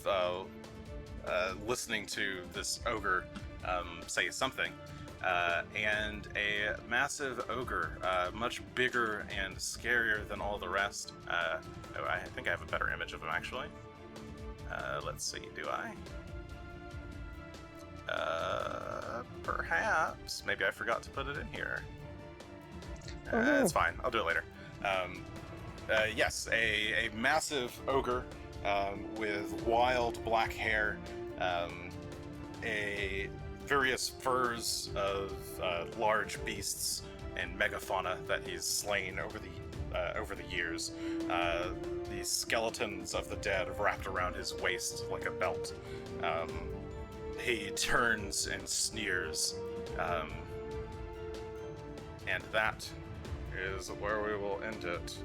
Speaker 1: listening to this ogre say something. And a massive ogre, much bigger and scarier than all the rest. I think I have a better image of him, actually. Let's see, do I? Perhaps. Maybe I forgot to put it in here.
Speaker 3: Oh, no.
Speaker 1: It's fine. I'll do it later. Yes, a massive ogre with wild black hair, various furs of large beasts and megafauna that he's slain over the years. The skeletons of the dead wrapped around his waist like a belt. He turns and sneers, and that is where we will end it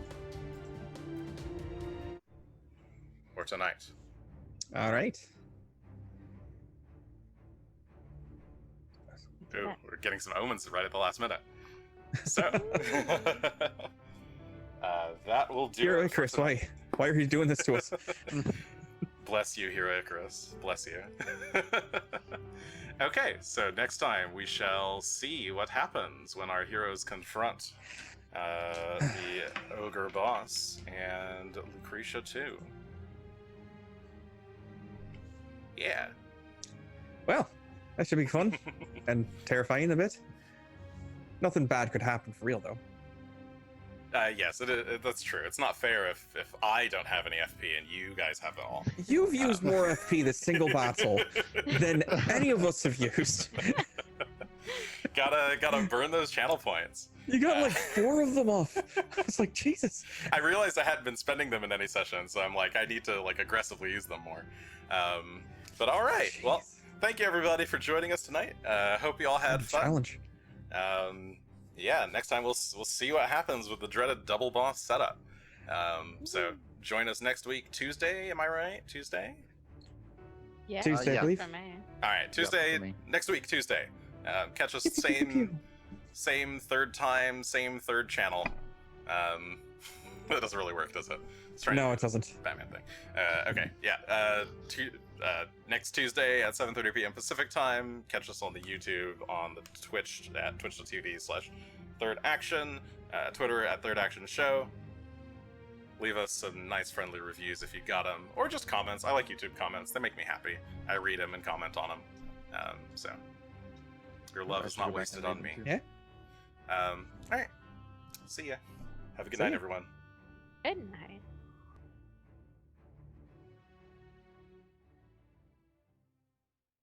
Speaker 1: for tonight.
Speaker 3: All right.
Speaker 1: Ooh, we're getting some omens right at the last minute. So, that will do.
Speaker 3: Hero
Speaker 1: it for
Speaker 3: Icarus,
Speaker 1: tonight.
Speaker 3: why are you doing this to us?
Speaker 1: Bless you, Hero Icarus. Bless you. Okay, so next time we shall see what happens when our heroes confront the ogre boss and Lucretia too. Yeah.
Speaker 3: Well, that should be fun and terrifying a bit. Nothing bad could happen for real, though.
Speaker 1: Yes, that's true. It's not fair if I don't have any FP and you guys have it all.
Speaker 3: You've used more FP this single battle than any of us have used.
Speaker 1: Gotta burn those channel points.
Speaker 3: You got like 4 of them off. I was like, Jesus.
Speaker 1: I realized I hadn't been spending them in any session, so I'm like, I need to like aggressively use them more. But all right,
Speaker 3: Jeez.
Speaker 1: well, thank you everybody for joining us tonight. Hope you all had fun.
Speaker 3: Challenge.
Speaker 1: Yeah, next time we'll see what happens with the dreaded double boss setup. So join us next week, Tuesday. Am I right? Tuesday.
Speaker 4: Yeah.
Speaker 3: Tuesday, I
Speaker 2: yeah.
Speaker 3: believe.
Speaker 4: For me.
Speaker 1: All right, Tuesday.
Speaker 2: for me.
Speaker 1: Next week, Tuesday. Catch us
Speaker 3: Pew, pew, pew, pew, pew.
Speaker 1: same third time, same third channel. That doesn't really work, does it? Let's try
Speaker 3: No,
Speaker 1: and
Speaker 3: it doesn't.
Speaker 1: Batman thing. Okay, yeah. Next Tuesday at 7:30 p.m. Pacific time. Catch us on the YouTube, on the Twitch at twitch.tv/Third Action, Twitter at Third Action Show. Leave us some nice friendly reviews if you got them, or just comments. I like YouTube comments; they make me happy. I read them and comment on them. So your love
Speaker 2: I
Speaker 1: is
Speaker 2: should
Speaker 1: not
Speaker 2: go back
Speaker 1: wasted
Speaker 2: and
Speaker 1: on
Speaker 2: read
Speaker 1: me.
Speaker 2: them, too.
Speaker 3: Yeah.
Speaker 1: All right. See ya. Have a good
Speaker 3: See
Speaker 1: night,
Speaker 3: ya.
Speaker 1: everyone.
Speaker 4: Good night.